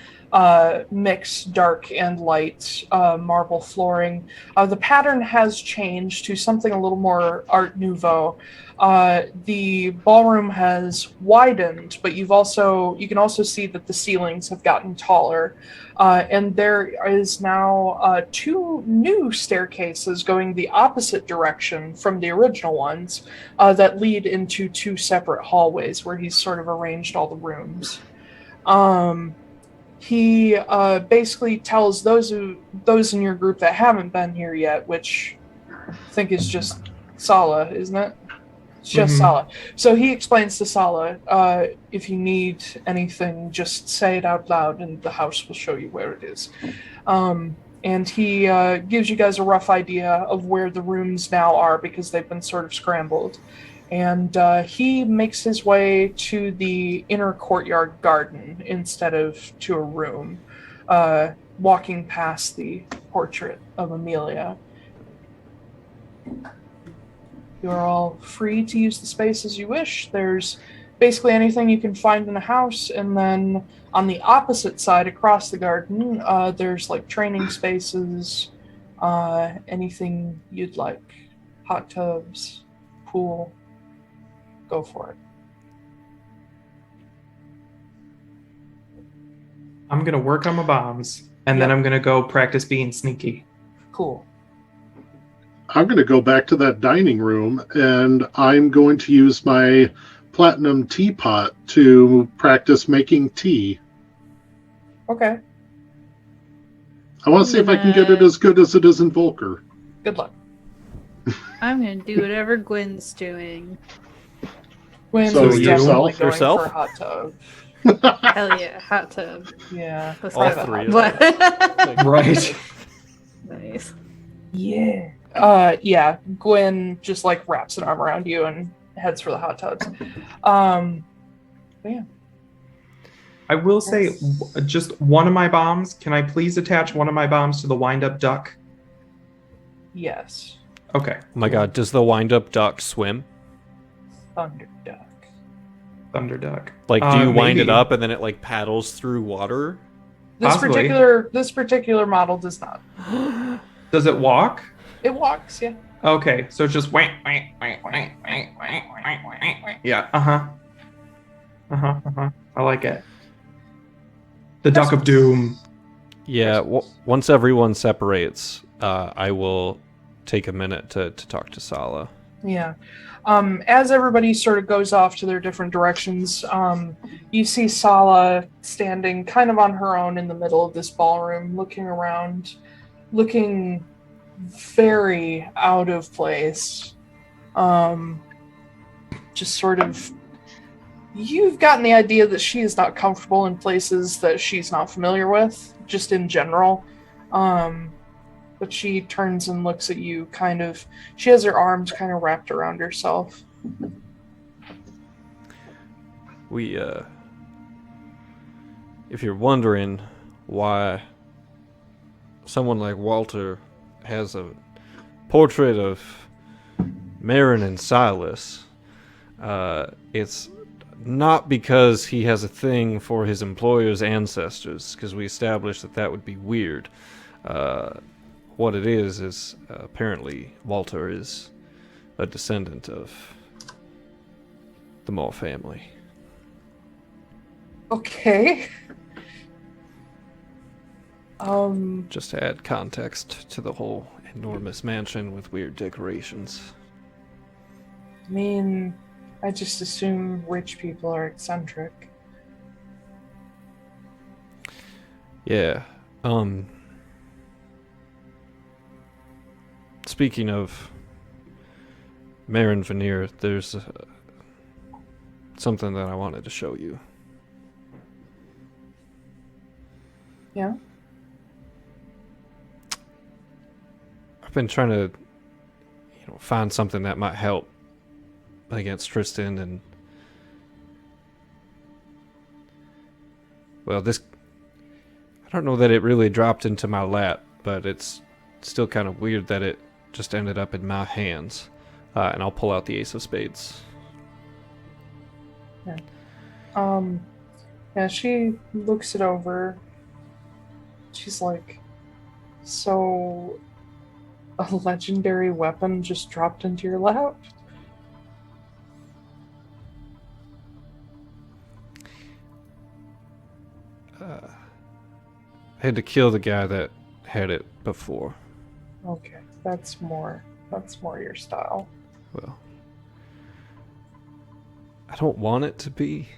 mixed dark and light marble flooring. The pattern has changed to something a little more Art Nouveau. The ballroom has widened, but you can also see that the ceilings have gotten taller. And there is now 2 new staircases going the opposite direction from the original ones that lead into 2 separate hallways where he's sort of arranged all the rooms. He basically tells those in your group that haven't been here yet, which I think is just Sala, isn't it? It's just Sala. So he explains to Sala, if you need anything, just say it out loud and the house will show you where it is. And he gives you guys a rough idea of where the rooms now are because they've been sort of scrambled. And he makes his way to the inner courtyard garden instead of to a room, walking past the portrait of Amelia. You're all free to use the space as you wish. There's basically anything you can find in a house, and then on the opposite side across the garden, there's like training spaces, anything you'd like. Hot tubs, pool. Go for it. I'm gonna work on my bombs, and then I'm gonna go practice being sneaky. Cool. I'm going to go back to that dining room, and I'm going to use my platinum teapot to practice making tea. Okay. I want to see if I can get it as good as it is in Volker. Good luck. I'm gonna do whatever Gwen's doing. Gwen So is you definitely yourself? going Yourself? for a hot tub. Hell yeah, hot tub. Yeah. Let's All have a three hot of tub. Right. Nice. Yeah. Yeah. Gwen just like wraps an arm around you and heads for the hot tubs. Yeah. I will say, Yes. just one of my bombs. Can I please attach one of my bombs to the wind-up duck? Yes. Okay. Oh my god, does the wind-up duck swim? Thunder duck. Thunder duck. Like, do you wind it maybe. up and then it like paddles through water? Possibly. This particular model does not. Does it walk? It walks, yeah. Okay, so it's just yeah. I like it. The duck of doom. Yeah, once everyone separates, I will take a minute to talk to Sala. Yeah. As everybody sort of goes off to their different directions, you see Sala standing kind of on her own in the middle of this ballroom, looking around, looking very out of place. Just sort of, you've gotten the idea that she is not comfortable in places that she's not familiar with, just in general. But she turns and looks at you kind of, she has her arms kind of wrapped around herself. If you're wondering why someone like Walter has a portrait of Marin and Silas, it's not because he has a thing for his employer's ancestors, because we established that would be weird. What it is apparently Walter is a descendant of the Moore family. Okay. Just to add context to the whole enormous mansion with weird decorations. I mean, I just assume rich people are eccentric. Yeah. Speaking of Marin Veneer, there's something that I wanted to show you. Yeah? I've been trying to, find something that might help against Tristan and... Well, this... I don't know that it really dropped into my lap, but it's still kind of weird that it just ended up in my hands. And I'll pull out the Ace of Spades. Yeah. Yeah, she looks it over. She's like, so a legendary weapon just dropped into your lap? I had to kill the guy that had it before. Okay, that's more your style. Well, I don't want it to be.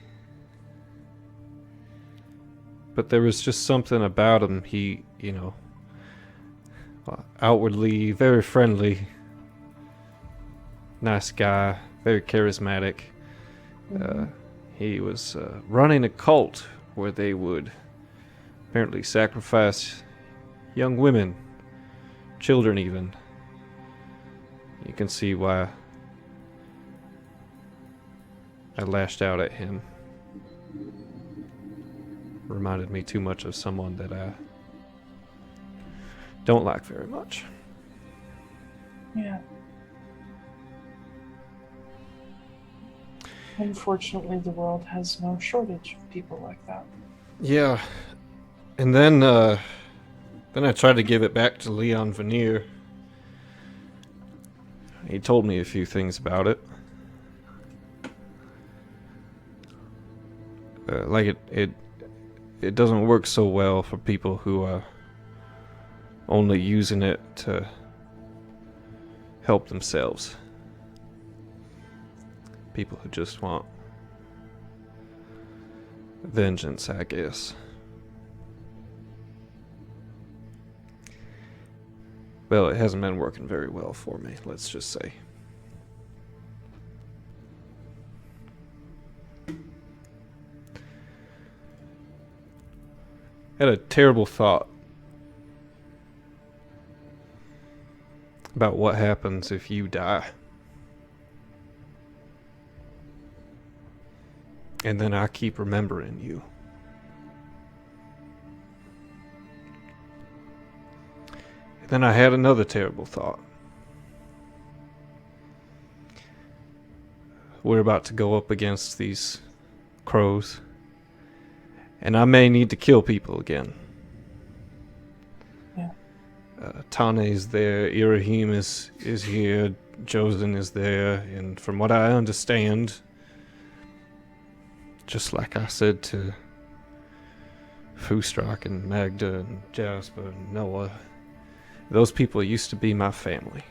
But there was just something about him. He, outwardly very friendly. Nice guy, very charismatic. He was running a cult where they would apparently sacrifice young women, children even. You can see why I lashed out at him. Reminded me too much of someone that I don't like very much. Yeah. Unfortunately, the world has no shortage of people like that. Yeah. And then I tried to give it back to Leon Veneer. He told me a few things about it. Like it doesn't work so well for people who are only using it to help themselves. People who just want vengeance, I guess. Well, it hasn't been working very well for me, let's just say. had a terrible thought about what happens if you die. And then I keep remembering you. And then I had another terrible thought. We're about to go up against these crows. And I may need to kill people again. Yeah. Tane's there, Irahim is here, Josen is there, and from what I understand, just like I said to Foostrak and Magda and Jasper and Noah, those people used to be my family.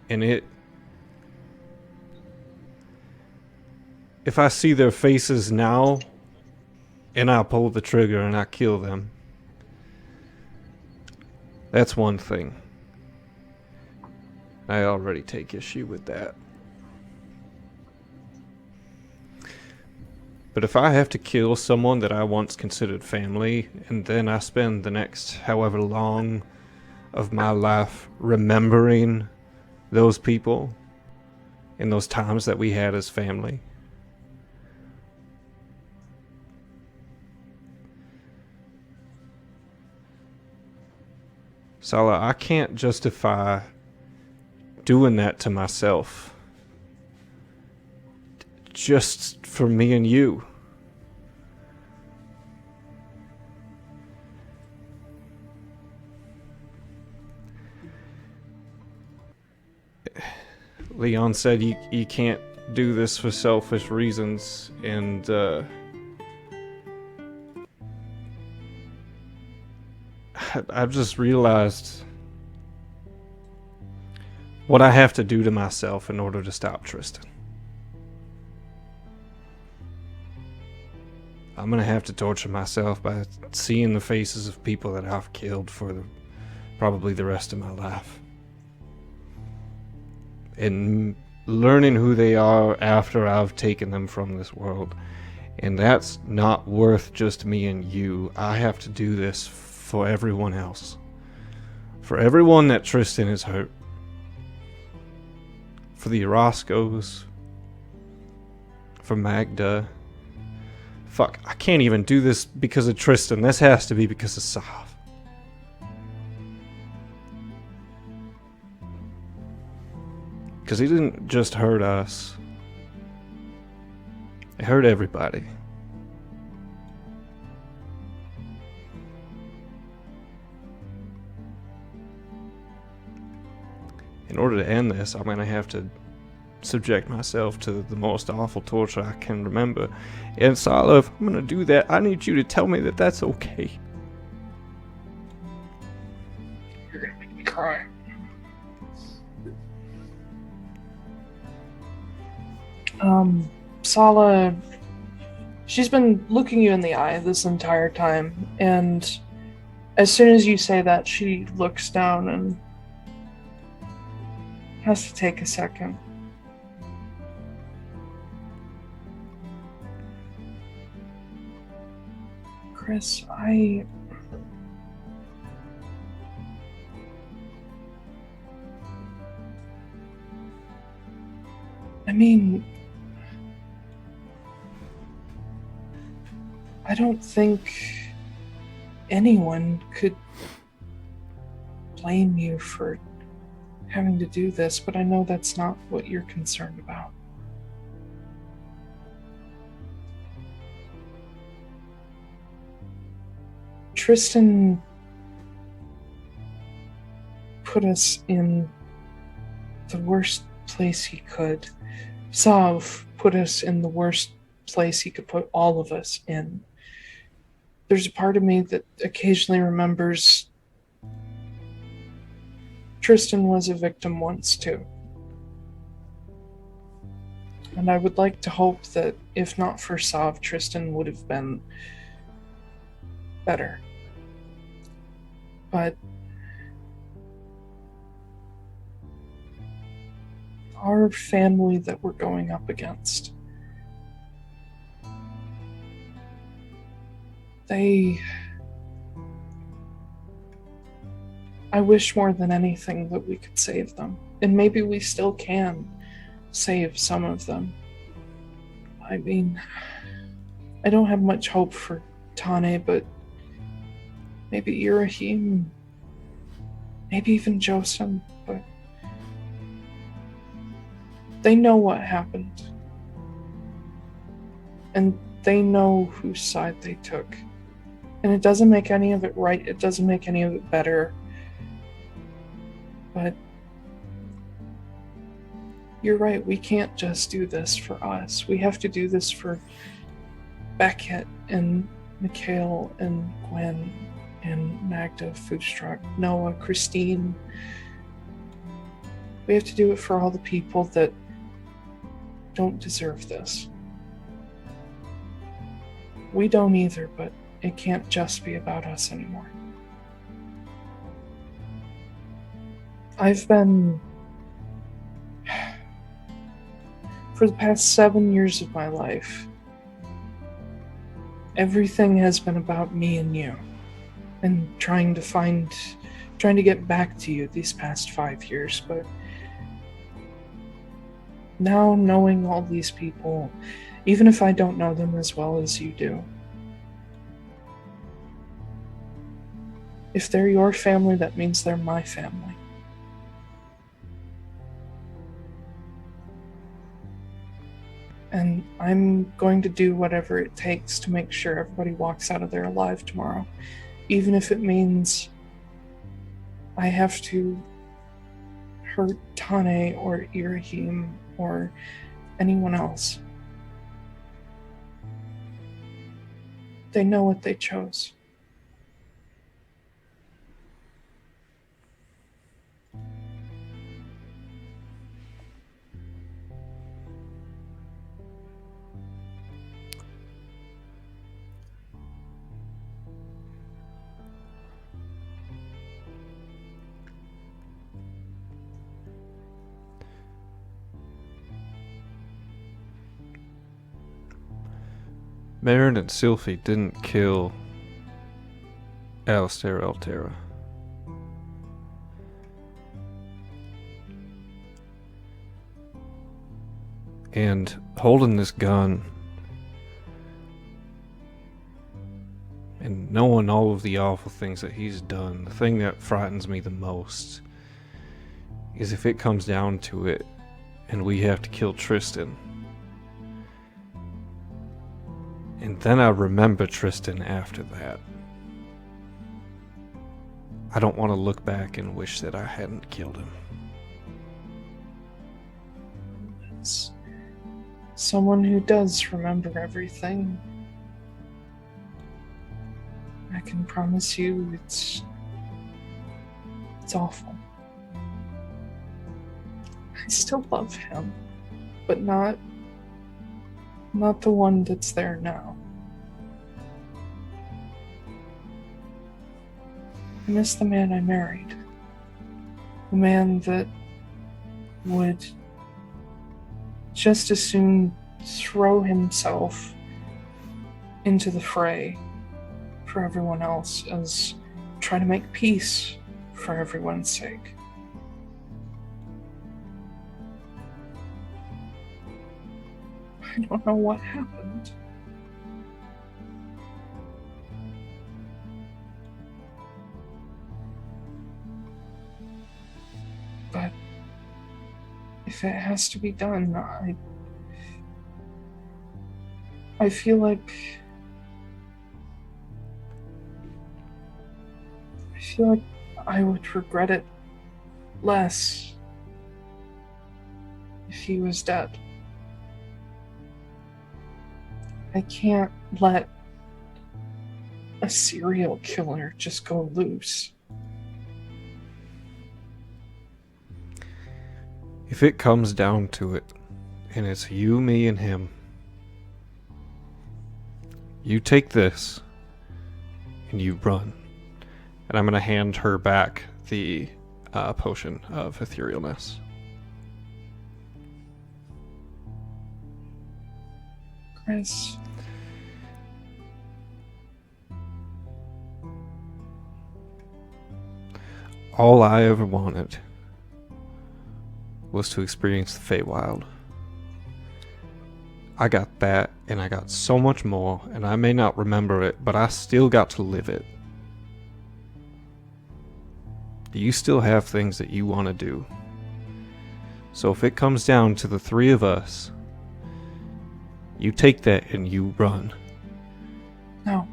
And if I see their faces now, and I pull the trigger and I kill them, that's one thing. I already take issue with that. But if I have to kill someone that I once considered family, and then I spend the next however long of my life remembering those people and those times that we had as family, Sala, I can't justify doing that to myself. Just for me and you. Leon said you can't do this for selfish reasons, and I've just realized what I have to do to myself in order to stop Tristan. I'm gonna have to torture myself by seeing the faces of people that I've killed for probably the rest of my life. And learning who they are after I've taken them from this world. And that's not worth just me and you. I have to do this for everyone else. For everyone that Tristan has hurt. For the Orozcos. For Magda. Fuck, I can't even do this because of Tristan. This has to be because of Sav. Because he didn't just hurt us. He hurt everybody. In order to end this, I'm going to have to subject myself to the most awful torture I can remember. And Sala, if I'm going to do that, I need you to tell me that that's okay. You're gonna make me cry. Sala, she's been looking you in the eye this entire time, and as soon as you say that, she looks down and has to take a second. Chris, I mean, I don't think anyone could blame you for having to do this, but I know that's not what you're concerned about. Tristan put us in the worst place he could. Sav put us in the worst place he could put all of us in. There's a part of me that occasionally remembers Tristan was a victim once too. And I would like to hope that if not for Sav, Tristan would have been better. But our family that we're going up against, I wish more than anything that we could save them. And maybe we still can save some of them. I mean, I don't have much hope for Tane, but maybe Irahim, maybe even Josem, but they know what happened. And they know whose side they took. And it doesn't make any of it right, it doesn't make any of it better. But you're right, we can't just do this for us. We have to do this for Beckett and Mikhail and Gwen and Magda, Foostrak, Noah, Christine. We have to do it for all the people that don't deserve this. We don't either, but it can't just be about us anymore. I've been, for the past 7 years of my life, everything has been about me and you, and trying to get back to you these past 5 years, but now knowing all these people, even if I don't know them as well as you do, if they're your family, that means they're my family. And I'm going to do whatever it takes to make sure everybody walks out of there alive tomorrow. Even if it means I have to hurt Tane or Irahim or anyone else. They know what they chose. Marin and Sylphie didn't kill Alistair Altera. And holding this gun and knowing all of the awful things that he's done, the thing that frightens me the most is if it comes down to it and we have to kill Tristan. And then I remember Tristan after that. I don't want to look back and wish that I hadn't killed him. It's someone who does remember everything. I can promise you it's awful. I still love him, but not the one that's there now. I miss the man I married. The man that would just as soon throw himself into the fray for everyone else as try to make peace for everyone's sake. I don't know what happened. But if it has to be done, I feel like I would regret it less if he was dead. I can't let a serial killer just go loose. If it comes down to it, and it's you, me, and him, you take this, and you run. And I'm going to hand her back the potion of etherealness. Chris, All I ever wanted was to experience the Feywild. I got that, and I got so much more, and I may not remember it, but I still got to live it. You still have things that you want to do. So if it comes down to the three of us, you take that and you run. No.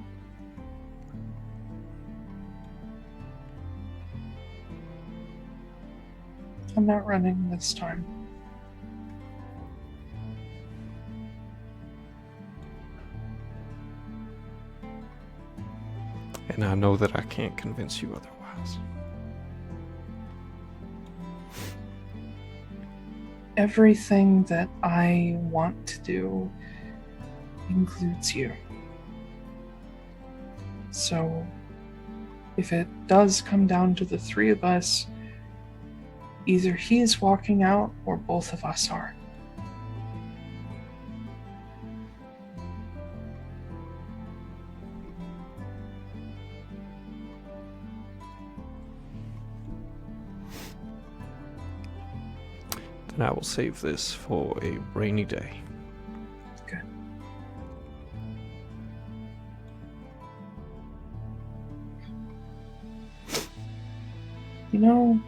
I'm not running this time. And I know that I can't convince you otherwise. Everything that I want to do includes you. So, if it does come down to the three of us, either he's walking out or both of us are. Then I will save this for a rainy day. Good. You know,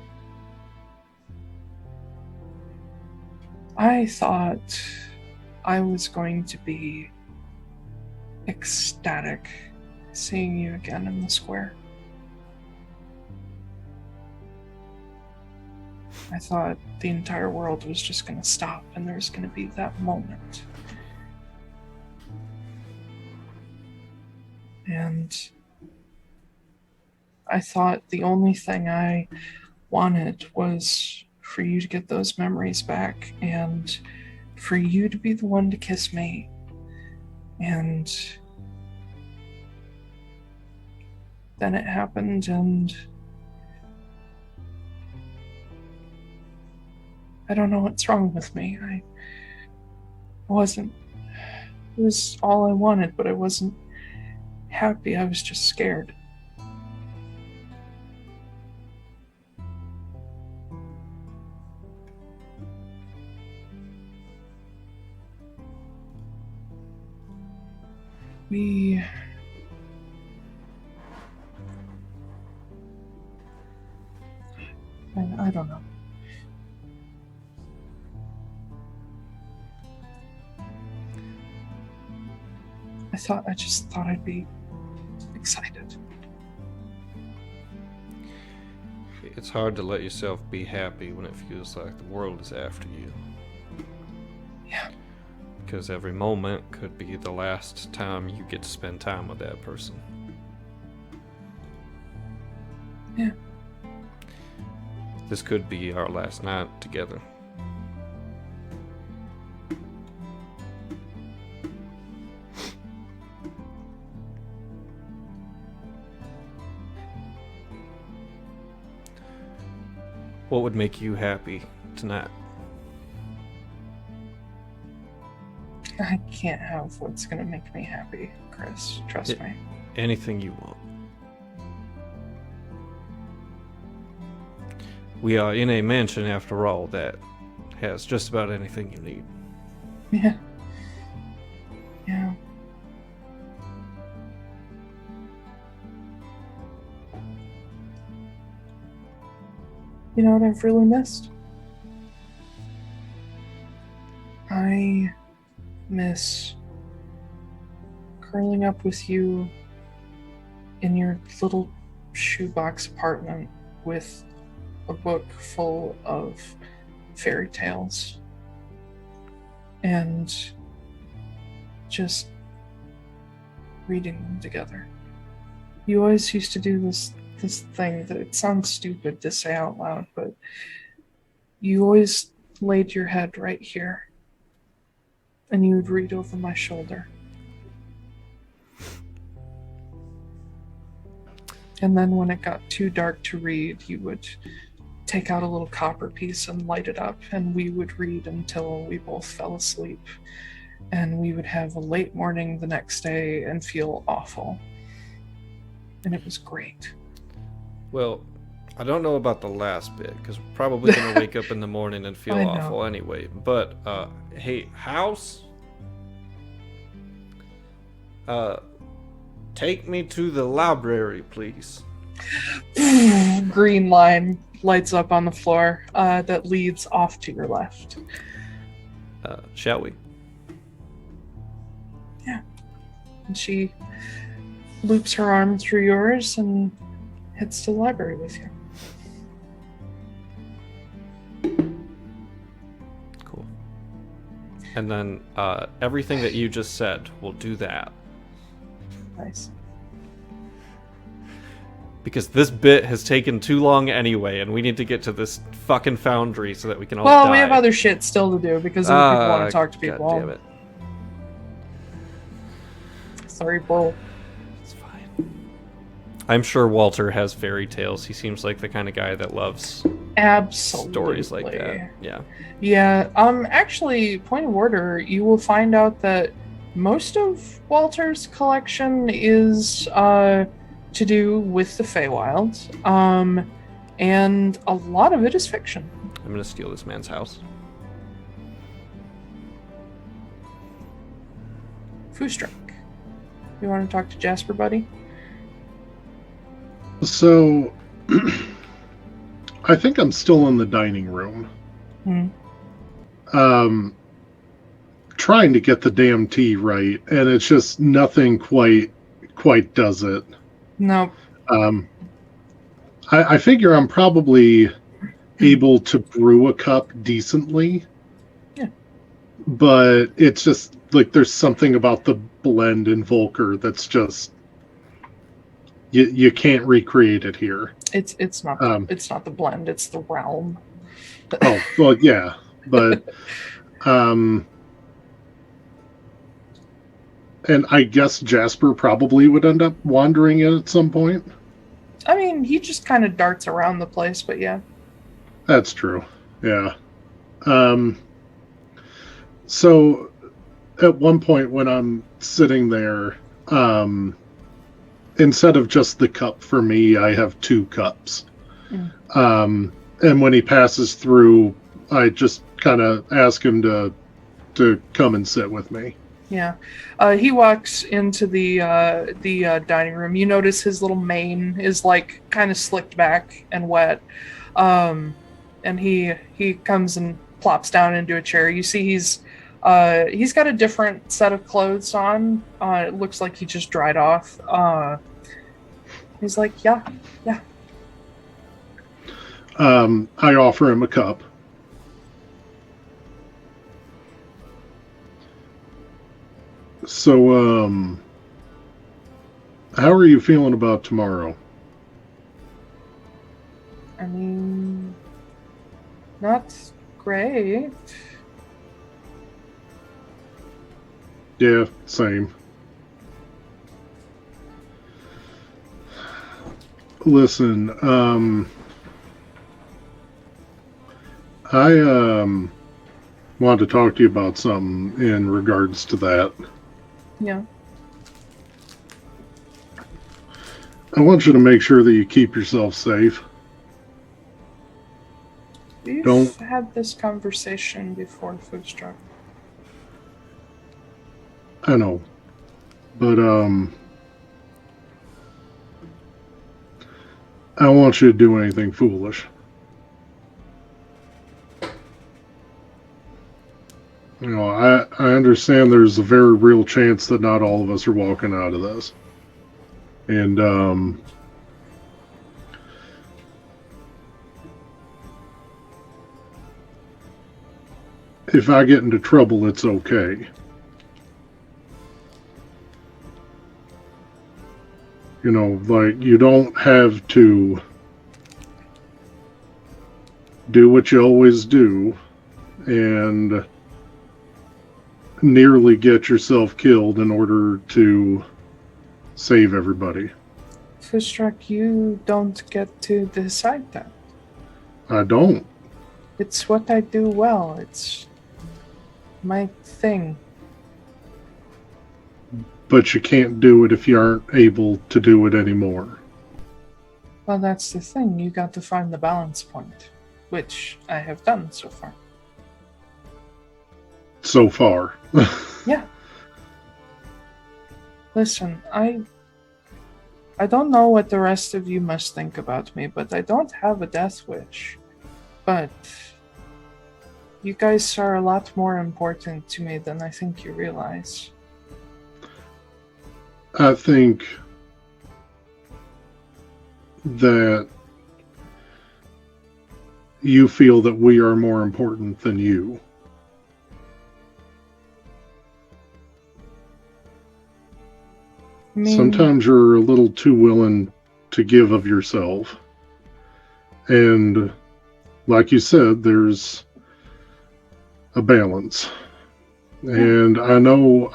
I thought I was going to be ecstatic seeing you again in the square. I thought the entire world was just going to stop and there was going to be that moment. And I thought the only thing I wanted was for you to get those memories back and for you to be the one to kiss me. And then it happened, and I don't know what's wrong with me. It was all I wanted, but I wasn't happy. I was just scared. I don't know. I just thought I'd be excited. It's hard to let yourself be happy when it feels like the world is after you. Yeah. Because every moment could be the last time you get to spend time with that person. Yeah. This could be our last night together. What would make you happy tonight? I can't have what's gonna make me happy, Chris. Trust me. Anything you want. We are in a mansion, after all, that has just about anything you need. Yeah. Yeah. You know what I've really missed? I miss curling up with you in your little shoebox apartment with a book full of fairy tales and just reading them together. You always used to do this thing that it sounds stupid to say out loud, but you always laid your head right here and you would read over my shoulder. And then when it got too dark to read, you would take out a little copper piece and light it up, and we would read until we both fell asleep. And we would have a late morning the next day and feel awful. And it was great. Well, I don't know about the last bit, because we're probably going to wake up in the morning and feel I know. awful anyway. But, hey, house? Take me to the library, please. Green line lights up on the floor that leads off to your left. Shall we? Yeah. And she loops her arm through yours and heads to the library with you. Cool. And then everything that you just said, we'll do that. Nice. Because this bit has taken too long anyway, and we need to get to this fucking foundry so that we can all Well, die. we have other shit still to do because other people want to talk to people. God damn it. Sorry, bro. It's fine. I'm sure Walter has fairy tales. He seems like the kind of guy that loves Absolutely. stories like that. Yeah. Yeah. Actually, point of order, you will find out that most of Walter's collection is to do with the Feywild, and a lot of it is fiction. I'm gonna steal this man's house. Foostrak, you want to talk to Jasper, buddy? So, I think I'm still in the dining room. Trying to get the damn tea right, and it's just nothing quite does it. No. I figure I'm probably able to brew a cup decently. Yeah. But it's just like there's something about the blend in Volker that's just you can't recreate it here. It's not it's not the blend, it's the realm. Oh, well, yeah, but and I guess Jasper probably would end up wandering in at some point. I mean, he just kind of darts around the place, but yeah. That's true. Yeah. So at one point when I'm sitting there, instead of just the cup for me, I have two cups. And when he passes through, I just kind of ask him to come and sit with me. Yeah. He walks into the dining room. You notice his little mane is like kind of slicked back and wet. And he comes and plops down into a chair. You see he's got a different set of clothes on. It looks like he just dried off. He's like, yeah. I offer him a cup. So, how are you feeling about tomorrow? I mean, not great. Yeah, same. Listen, I wanted to talk to you about something in regards to that. Yeah. I want you to make sure that you keep yourself safe. We've had this conversation before, Foostrak. I know. But, I don't want you to do anything foolish. You know, I understand there's a very real chance that not all of us are walking out of this. And, if I get into trouble, it's okay. You know, like, you don't have to do what you always do and nearly get yourself killed in order to save everybody. Foostrak, you don't get to decide that. I don't. It's what I do well. It's my thing. But you can't do it if you aren't able to do it anymore. Well, that's the thing. You got to find the balance point, which I have done so far. So far. Yeah. Listen, I don't know what the rest of you must think about me, but I don't have a death wish. But you guys are a lot more important to me than I think you realize. I think that you feel that we are more important than you. I mean, Sometimes you're a little too willing to give of yourself. And like you said, there's a balance. And I know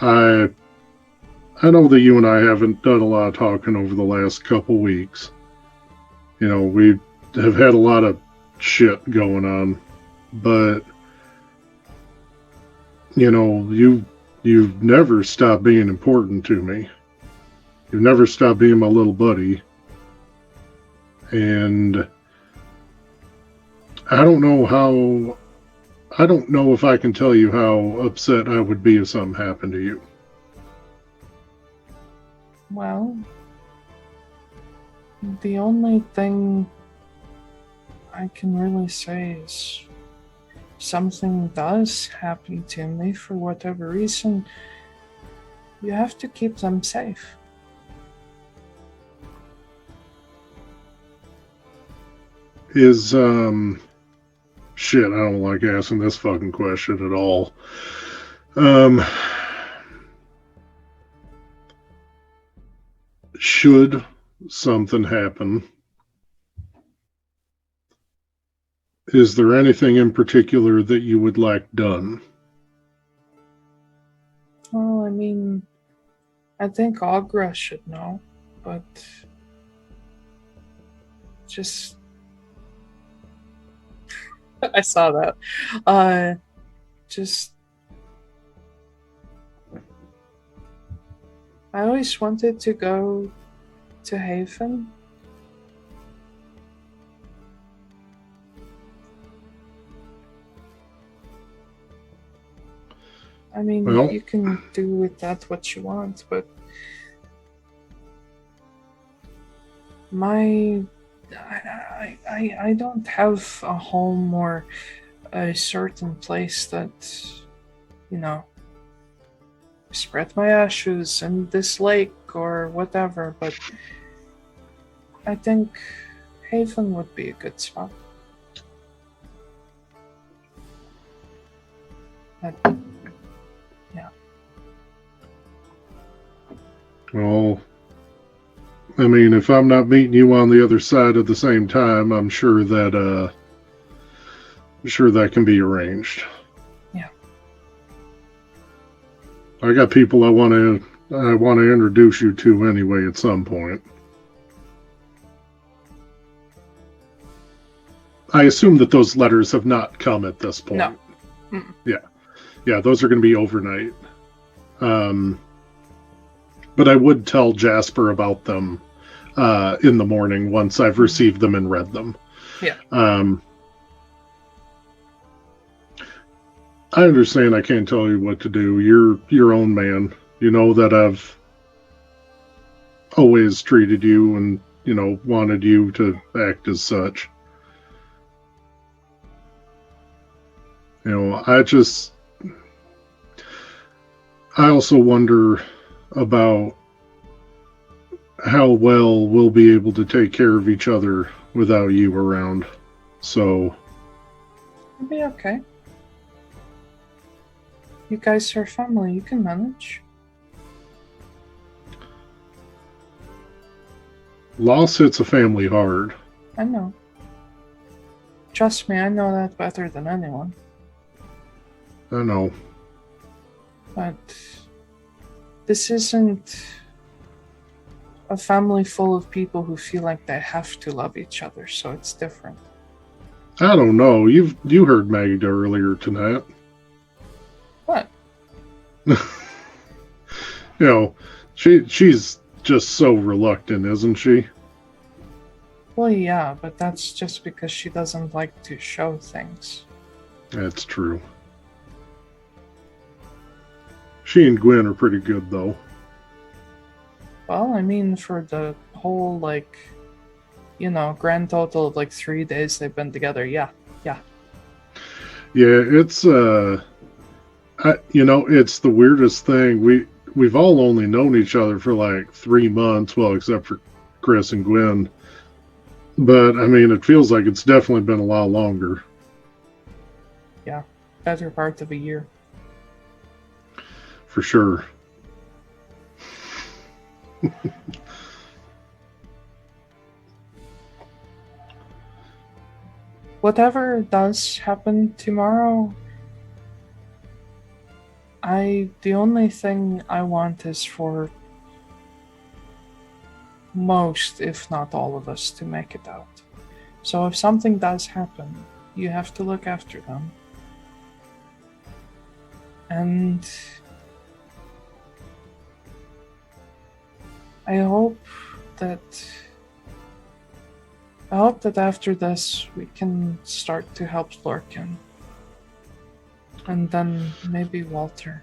that you and I haven't done a lot of talking over the last couple weeks. You know, we have had a lot of shit going on, but you know, you've never stopped being important to me. You've never stopped being my little buddy. And I don't know if I can tell you how upset I would be if something happened to you. well, the only thing I can really say is something does happen to me for whatever reason, you have to keep them safe. Is, shit, I don't like asking this fucking question at all. Should something happen, is there anything in particular that you would like done? Well, I mean, I think Agra should know, but just I saw that. Just I always wanted to go to Haven. I mean, Well, you can do with that what you want, but I don't have a home or a certain place that, you know, spread my ashes in this lake or whatever, but I think Haven would be a good spot. Yeah. well, I mean, if I'm not meeting you on the other side at the same time, I'm sure that can be arranged. Yeah. I got people I want to introduce you to anyway at some point. I assume that those letters have not come at this point. No. Mm-mm. Yeah, those are going to be overnight. But I would tell Jasper about them in the morning once I've received them and read them. Yeah. I understand I can't tell you what to do. You're your own man. You know that I've always treated you and, you know, wanted you to act as such. You know, I also wonder about how well we'll be able to take care of each other without you around. So, It'll be okay. You guys are family, you can manage. loss hits a family hard. I know. Trust me, I know that better than anyone. I know. But this isn't a family full of people who feel like they have to love each other, so it's different. I don't know. You heard Magda earlier tonight. What? You know, she's just so reluctant, isn't she? Well, yeah, but that's just because she doesn't like to show things. That's true. She and Gwen are pretty good, though. Well, I mean, for the whole, like, grand total of, 3 days they've been together, yeah. Yeah, it's, it's the weirdest thing. We've all only known each other for, 3 months, well, except for Chris and Gwen. But, I mean, it feels like it's definitely been a lot longer. Yeah, better part of a year. For sure. Whatever does happen tomorrow, the only thing I want is for most, if not all of us, to make it out. So if something does happen, you have to look after them. And I hope that after this we can start to help Lorcan. And then maybe Walter.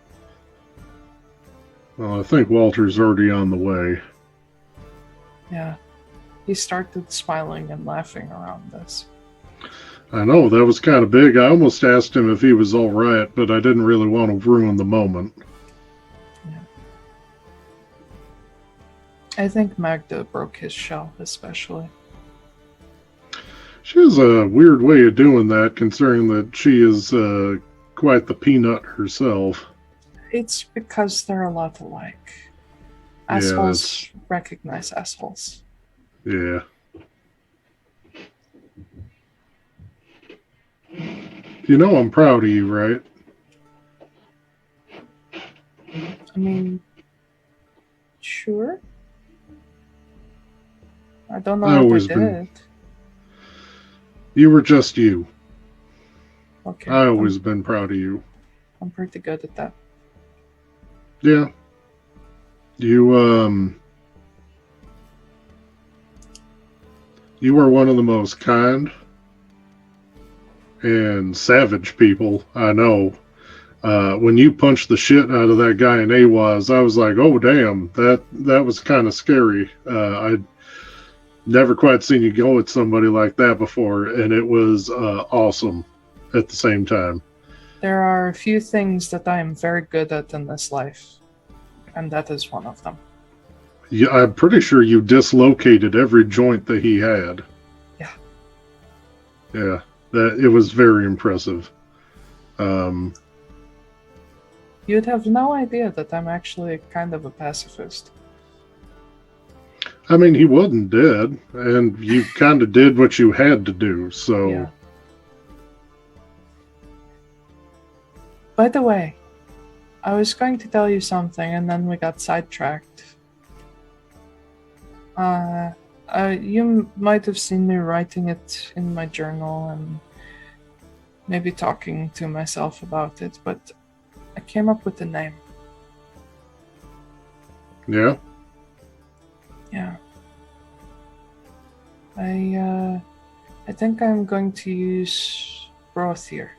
Well, I think Walter's already on the way. Yeah. He started smiling and laughing around this. I know, that was kind of big. I almost asked him if he was all right, but I didn't really want to ruin the moment. Yeah. I think Magda broke his shell, especially. She has a weird way of doing that, considering that she is quite the peanut herself. It's because they're a lot alike. Assholes recognize assholes. Yeah. You know I'm proud of you, right? I mean, sure. I don't know what I did. You were just you. Okay. I always been proud of you. I'm pretty good at that. Yeah. You are one of the most kind and savage people I know. When you punched the shit out of that guy in AWAS, I was like, oh damn, that was kind of scary. I'd never quite seen you go at somebody like that before, and it was awesome at the same time. There are a few things that I am very good at in this life, and that is one of them. Yeah, I'm pretty sure you dislocated every joint that he had. Yeah. Yeah, it was very impressive. You'd have no idea that I'm actually kind of a pacifist. I mean, he wasn't dead, and you kind of did what you had to do, so... Yeah. By the way, I was going to tell you something, and then we got sidetracked. You might have seen me writing it in my journal and maybe talking to myself about it, but I came up with a name. Yeah? Yeah. I think I'm going to use Brothier.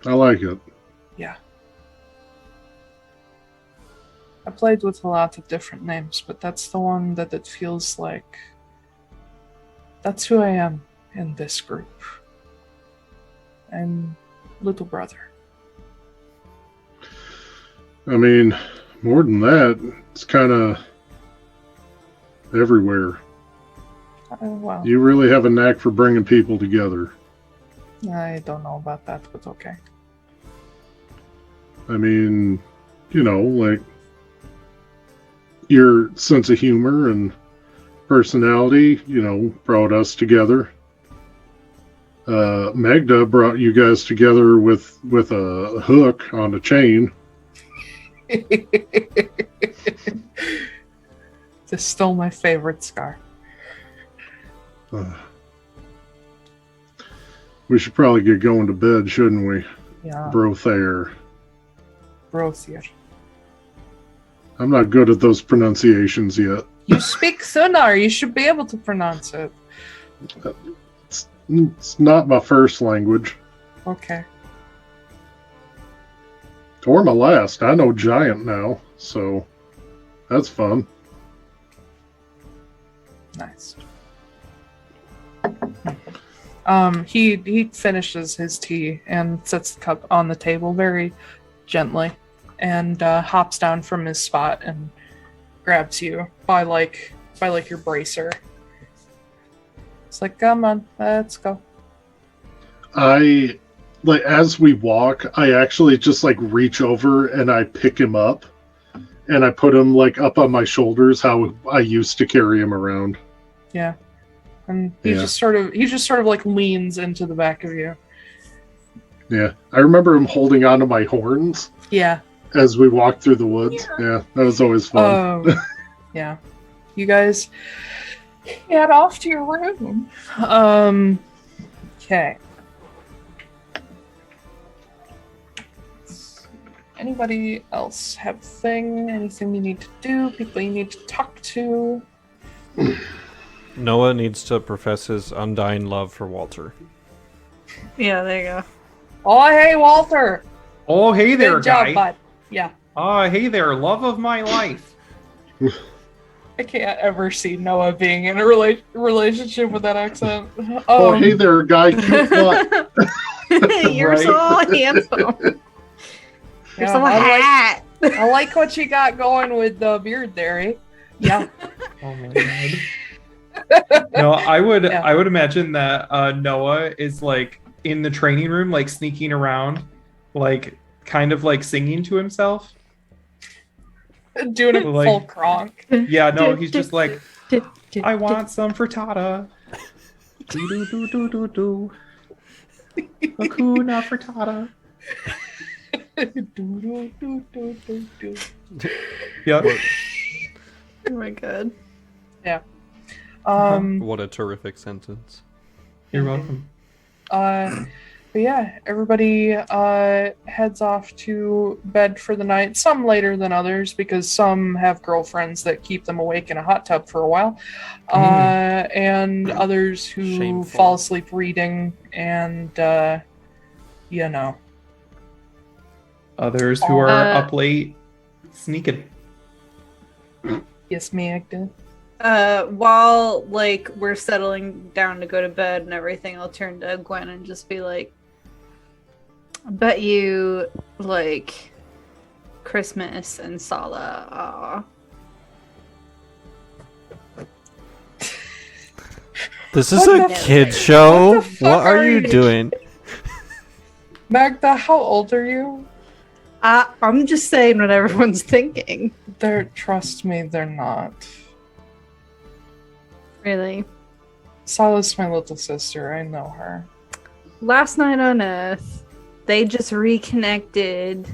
I like it. Yeah. I played with a lot of different names, but that's the one that it feels like that's who I am in this group. I'm little brother. I mean, more than that, it's kind of everywhere. Well, You really have a knack for bringing people together. I don't know about that, but okay. I mean, like your sense of humor and personality, brought us together. Magda brought you guys together with a hook on a chain. This is still my favorite scar. We should probably get going to bed, shouldn't we? Yeah. Brothier. Brothier. I'm not good at those pronunciations yet. You speak Thunar. You should be able to pronounce it. It's not my first language. Okay. Or my last. I know giant now, so that's fun. Nice. He finishes his tea and sets the cup on the table very gently, and hops down from his spot and grabs you by your bracer. It's like, come on, let's go. As we walk, I actually just reach over and I pick him up, and I put him up on my shoulders, how I used to carry him around. Yeah. And he just sort of leans into the back of you. Yeah. I remember him holding onto my horns. Yeah. As we walked through the woods. Yeah, that was always fun. Yeah. You guys head off to your room. Okay. Anybody else have anything you need to do? People you need to talk to? Noah needs to profess his undying love for Walter. Yeah, there you go. Oh, hey, Walter! Oh, hey there, Good job, guy. bud. Yeah. Oh, hey there, love of my life. I can't ever see Noah being in a relationship with that accent. Oh, hey there, guy. Cute butt. You're so handsome. You're so hot. I like what you got going with the beard there, eh? Yeah. Oh my god. No, I would imagine that Noah is in the training room, sneaking around, kind of singing to himself. Doing a full cronk. Yeah, no, he's just I want some frittata. Do do do do do. Hakuna frittata. Yep. Oh my god. Yeah. What a terrific sentence. You're welcome. But yeah, everybody heads off to bed for the night. Some later than others, because some have girlfriends that keep them awake in a hot tub for a while. And others who Shameful. fall asleep reading and, Others who are up late sneaking. Yes, Magda. While we're settling down to go to bed and everything, I'll turn to Gwen and just be like, I bet you Christmas and Sala. This is a kid's show. What the fuck What are are you you- doing? Magda, how old are you? I'm just saying what everyone's thinking. Trust me, they're not. Really. Sala's my little sister. I know her. Last night on Earth, they just reconnected.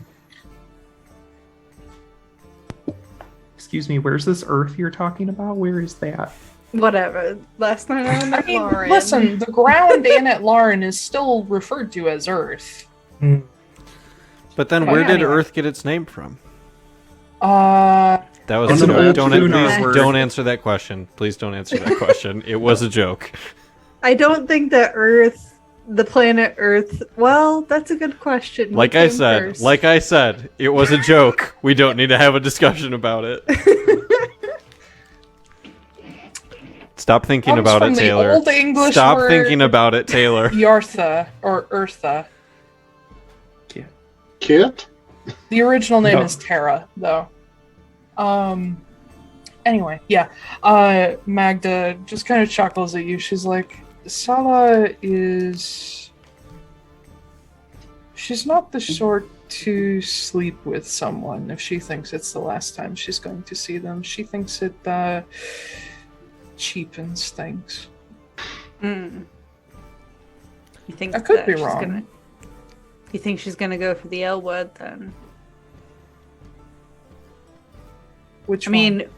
Excuse me, where's this Earth you're talking about? Where is that? Whatever. Last night on I mean, Atlaran. listen, the ground in Atlaran is still referred to as Earth. But then where did Earth get its name from? Uh, That was An old please don't answer that question. Please don't answer that question. It was a joke. I don't think that Earth, the planet Earth. Well, that's a good question. Like I said, it was a joke. We don't need to have a discussion about it. Stop thinking comes about from it, the Taylor. Old English Stop word thinking about it, Taylor. Yartha or Eartha. Kit? The original name No. is Terra, though. Anyway, yeah. Magda just kind of chuckles at you. She's like, Sala is... She's not the sort to sleep with someone if she thinks it's the last time she's going to see them. She thinks it, cheapens things. You think I could that be she's wrong. You think she's gonna go for the L word then? Which I mean,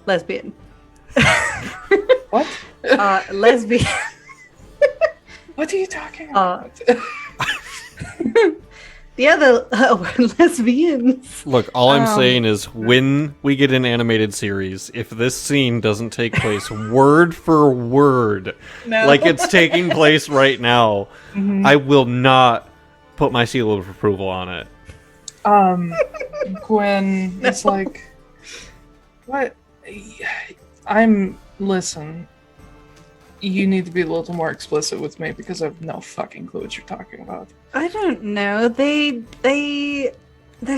lesbian. what? Lesbian. What are you talking about? The other were lesbians. Look, all I'm saying is when we get an animated series, if this scene doesn't take place word for word, like it's taking place right now, I will not put my seal of approval on it. Gwen is like, what? Listen, you need to be a little more explicit with me because I have no fucking clue what you're talking about. I don't know. They're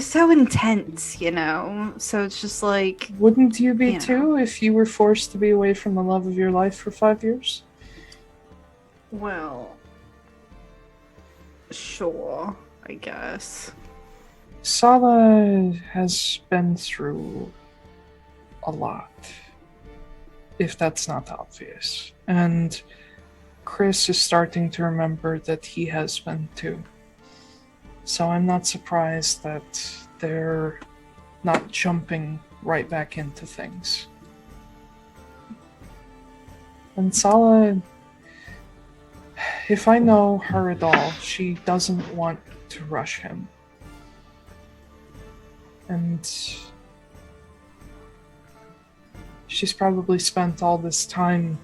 so intense, you know? So it's just like... Wouldn't you be too if you were forced to be away from the love of your life for 5 years? Well... Sure, I guess. Sala has been through a lot, if that's not obvious. And Chris is starting to remember that he has been too. So I'm not surprised that they're not jumping right back into things. And Sala, if I know her at all, she doesn't want to rush him. And she's probably spent all this time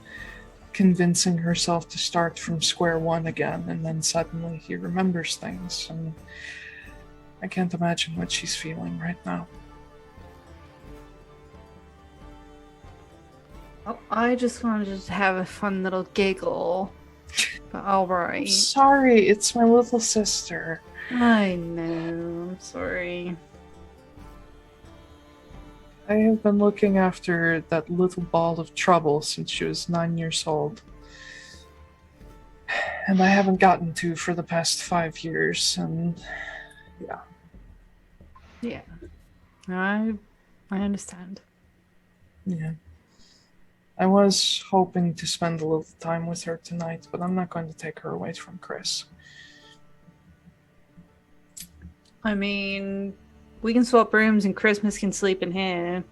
convincing herself to start from square one again, and then suddenly he remembers things, and I can't imagine what she's feeling right now. Oh, I just wanted to have a fun little giggle. But alright. Sorry, it's my little sister. I know, I'm sorry. I have been looking after that little ball of trouble since she was 9 years old. And I haven't gotten to for the past 5 years, and yeah. Yeah. I understand. Yeah. I was hoping to spend a little time with her tonight, but I'm not going to take her away from Chris. I mean, we can swap rooms and Christmas can sleep in here.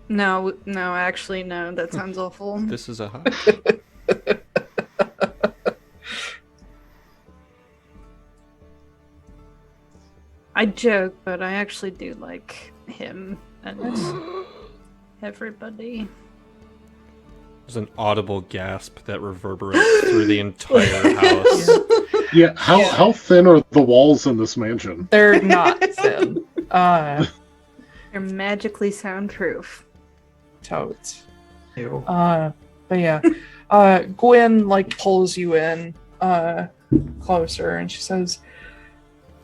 No, actually, no, that sounds awful. This is a hut. I joke, but I actually do like him and everybody. There's an audible gasp that reverberates through the entire house. Yeah, how thin are the walls in this mansion? They're not thin. They're magically soundproof. Totes. Ew. But yeah. Gwen, like, pulls you in closer, and she says,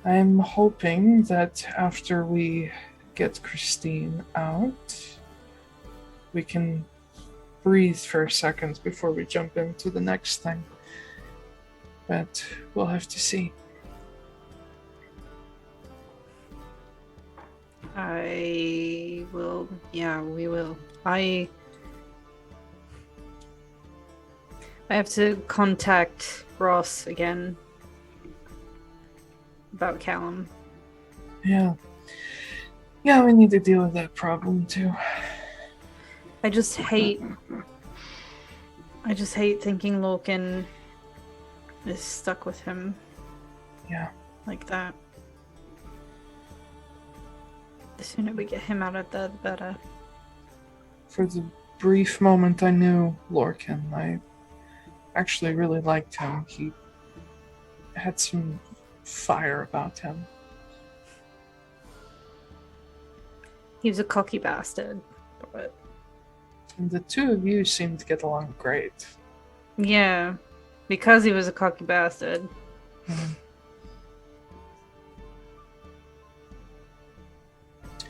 I'm hoping that after we get Christine out, we can breathe for a second before we jump into the next thing. But we'll have to see. I will. Yeah, we will. I have to contact Ross again about Callum. Yeah. Yeah, we need to deal with that problem too. I just hate thinking Lorcan is stuck with him. Yeah. Like that. The sooner we get him out of there, the better. For the brief moment I knew Lorcan, I actually really liked him. He had some fire about him. He was a cocky bastard, but... And the two of you seem to get along great. Yeah, because he was a cocky bastard.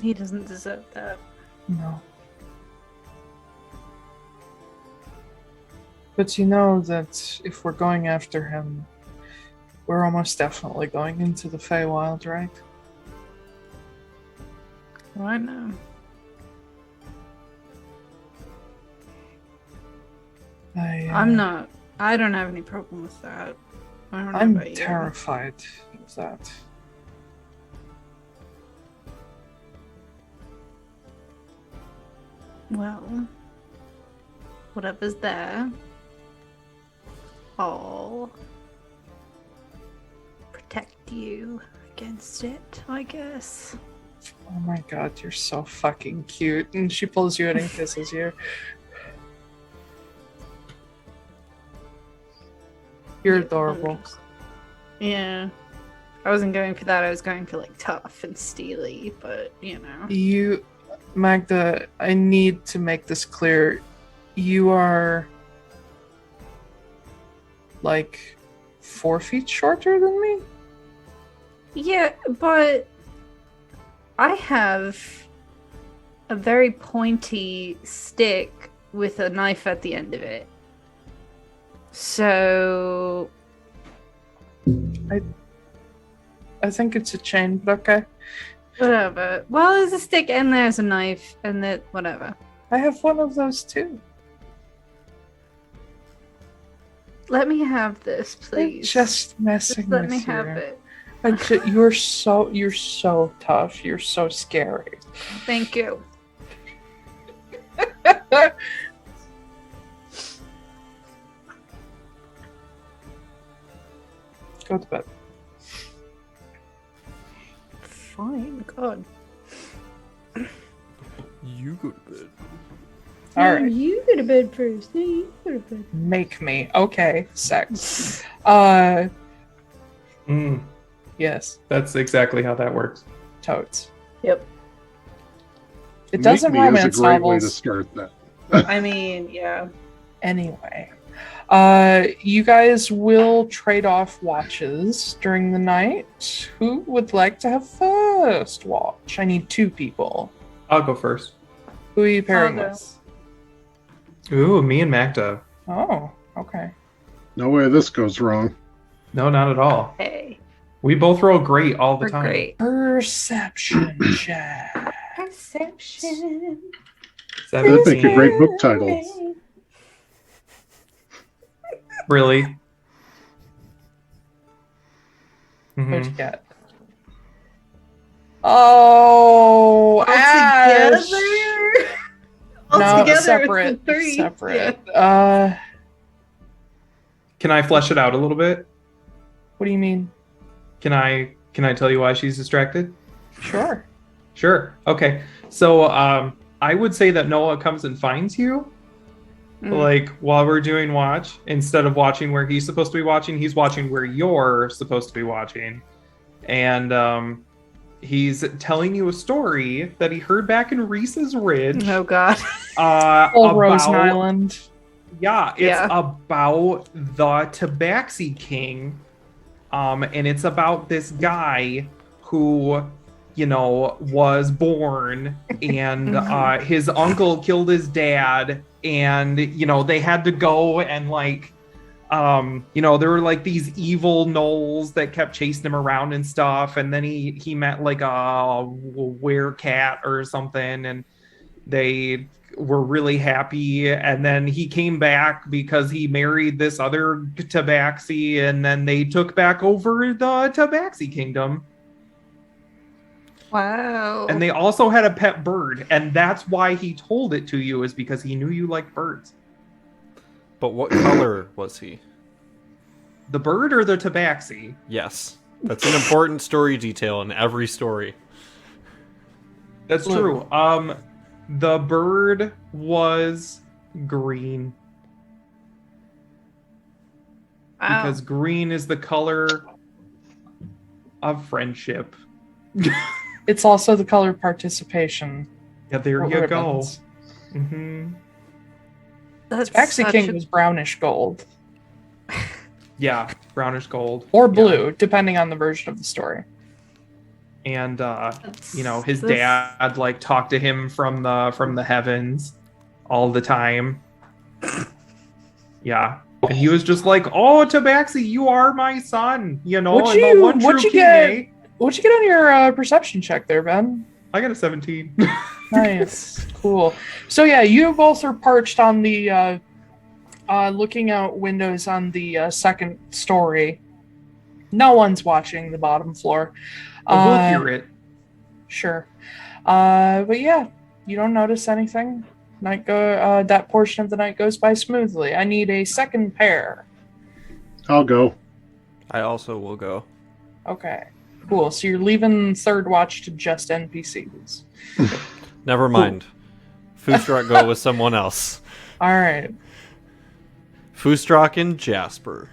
He doesn't deserve that. No. But you know that if we're going after him, we're almost definitely going into the Feywild, right? I know. I don't have any problem with that. I don't know I'm about you. terrified of that. Well, whatever's there, I'll protect. you against it, I guess. Oh my god, you're so fucking cute. And she pulls you in and kisses you. You're adorable. Yeah. I wasn't going for that. I was going for, like, tough and steely, but, you know. Magda, I need to make this clear. You are, like, 4 feet shorter than me? Yeah, but I have a very pointy stick with a knife at the end of it. So I think it's a chain, but okay. whatever. Well, there's a stick and there's a knife and that whatever. I have one of those too. Let me have this, please. I'm just messing Just let with me you. have it. You're so tough. You're so scary. Thank you. Go to bed. Fine, God. You go to bed. All right. You go to bed first. No, you go to bed. Make me. Okay, sex. Yes, That's exactly how that works. totes. Yep. It doesn't Make me is a romance great way to novels. start that. I mean, yeah. Anyway, you guys will trade off watches during the night. Who would like to have first watch? I need 2 people. I'll go first. Who are you pairing I'll go. with? Ooh, me and Magda. Oh, okay. No way this goes wrong. No, not at all. Hey. We both roll great all the We're time. great. Perception check. Perception. That'd make a 17. great book title. Really? What'd you Mhm. get? Oh, Ash! No, Altogether, separate. it's a 3. Separate. Can I flesh it out a little bit? What do you mean? Can I tell you why she's distracted? Sure. Sure. Okay. So I would say that Noah comes and finds you. Like while we're doing watch, instead of watching where he's supposed to be watching, he's watching where you're supposed to be watching. And he's telling you a story that he heard back in Reese's Ridge. Oh, God. Old Rose about- Island. Yeah, it's Yeah. about the Tabaxi King. And it's about this guy who, you know, was born and his uncle killed his dad, and, you know, they had to go and, like, you know, there were like these evil gnolls that kept chasing him around and stuff, and then he met like a werecat or something, and they were really happy, and then he came back because he married this other Tabaxi, and then they took back over the Tabaxi kingdom. Wow. And they also had a pet bird, and that's why he told it to you, is because he knew you liked birds. But what color was he? The bird or the Tabaxi? Yes. That's an important story detail in every story. That's true. The bird was green. Wow. Because green is the color of friendship. It's also the color of participation. Yeah, there for you go. ribbons. Hmm. That's Tabaxi such King a- was brownish gold. Yeah, brownish gold. Or Yeah. blue, depending on the version of the story. And you know, his This- dad like talked to him from the heavens all the time. Yeah. And he was just like, "Oh, Tabaxi, you are my son." You know, What'd and the you- one what'd true you king, get? eh? What'd you get on your perception check there, Ben? I got a 17. Nice. Cool. So yeah, you both are perched on the looking out windows on the second story. No one's watching the bottom floor. We'll hear it. Sure. But yeah, you don't notice anything. That portion of the night goes by smoothly. I need a second pair. I'll go. I also will go. Okay. Cool. So you're leaving third watch to just NPCs. Never mind. Foostrak go with someone else. All right. Foostrak and Jasper.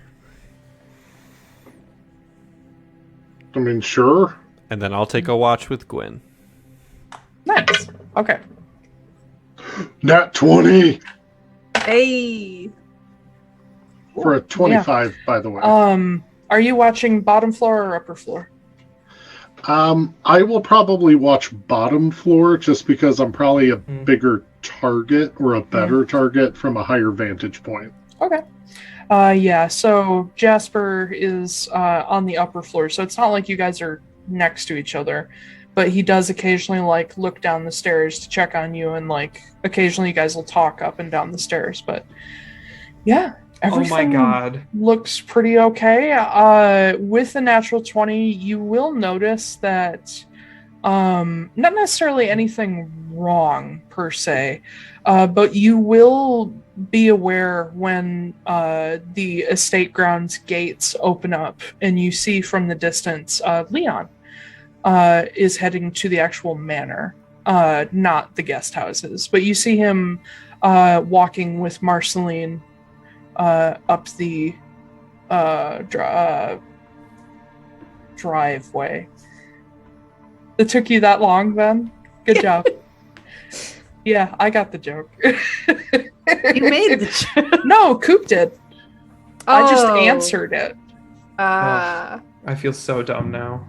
I mean, sure. And then I'll take a watch with Gwen. Nice. Okay. Nat 20 Hey. for a 25, by the way. Are you watching bottom floor or upper floor? I will probably watch bottom floor just because I'm probably a bigger target or a better target from a higher vantage point. Okay. Yeah, so Jasper is on the upper floor, so it's not like you guys are next to each other, but he does occasionally like look down the stairs to check on you, and like occasionally you guys will talk up and down the stairs, but yeah, everything looks pretty okay. With the natural 20, you will notice that not necessarily anything wrong per se, but you will be aware when the estate grounds gates open up and you see from the distance Leon is heading to the actual manor, not the guest houses, but you see him walking with Marceline up the driveway. It took you that long, then? Good job. Yeah, I got the joke. You made the joke. No, Koop did. I just answered it. I feel so dumb now.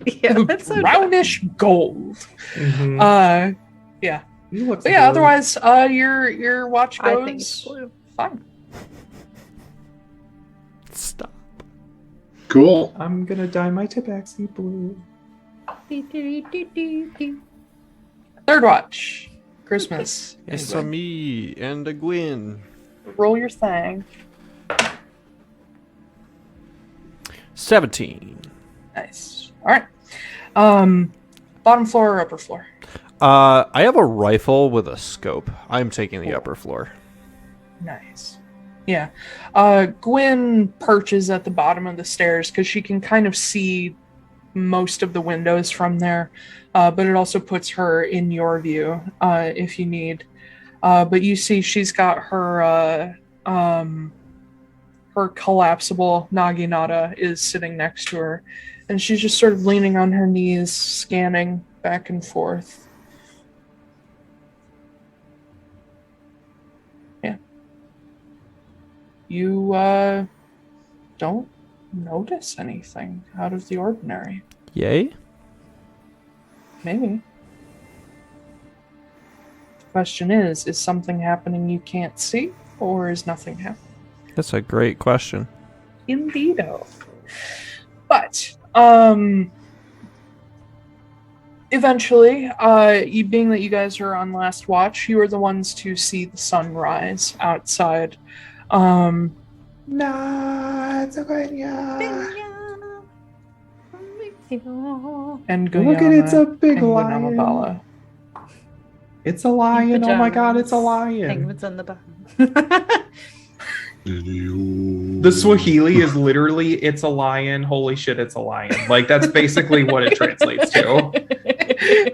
Yeah, that's so brownish gold. Mm-hmm. Yeah. You look But yeah, otherwise, your watch I think it's goes blue. fine. Stop. Cool. I'm gonna dye my tabaxi blue. Third watch. Christmas. It's Anyway. a me and a Gwen. Roll your thing. 17. Nice. All right. Bottom floor or upper floor? I have a rifle with a scope. I'm taking the upper floor. Nice. Yeah. Gwen perches at the bottom of the stairs because she can kind of see most of the windows from there, but it also puts her in your view if you need. But you see she's got her her collapsible naginata is sitting next to her, and she's just sort of leaning on her knees, scanning back and forth. Yeah. You don't notice anything out of the ordinary. Yay? Maybe. The question is something happening you can't see, or is nothing happening? That's a great question. Indeedo. But, eventually, you, being that you guys are on last watch, you are the ones to see the sunrise outside. Nah, it's okay. And Look at it's a big and lion. Guanamabala. It's a lion. Oh my god, it's a lion. Penguins on the bottom. The Swahili is literally, it's a lion. Holy shit, it's a lion. Like, that's basically what it translates to.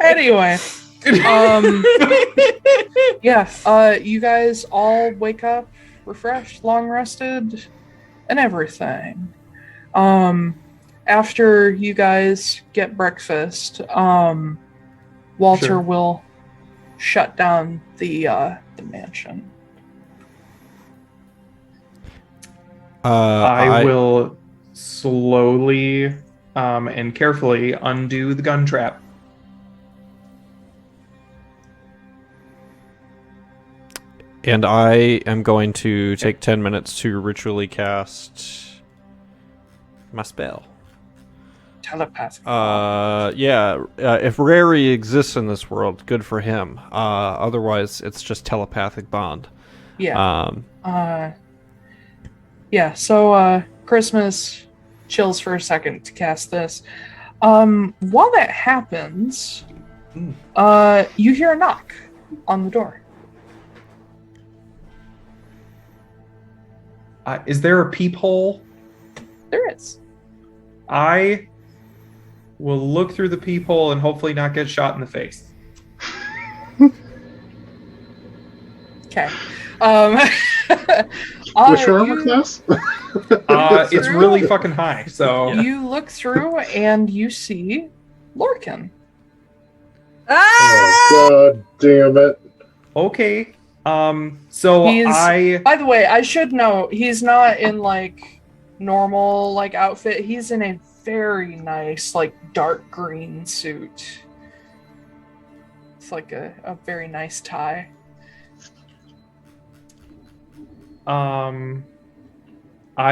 Anyway. You guys all wake up refreshed, long rested, and everything. After you guys get breakfast, Walter will shut down the mansion. I will slowly and carefully undo the gun trap. And I am going to take 10 minutes to ritually cast my spell. Telepathic. If Rary exists in this world, good for him. Otherwise, it's just telepathic bond. Yeah. So Christmas chills for a second to cast this. While that happens, you hear a knock on the door. Is there a peephole? There is. I will look through the peephole and hopefully not get shot in the face. Okay. Which armor class? It's really fucking high, so... You look through and you see Lorcan. Oh, God damn it. Okay. By the way, I should know, he's not in, like, normal, like, outfit. He's in a very nice, like, dark green suit. It's like a very nice tie. I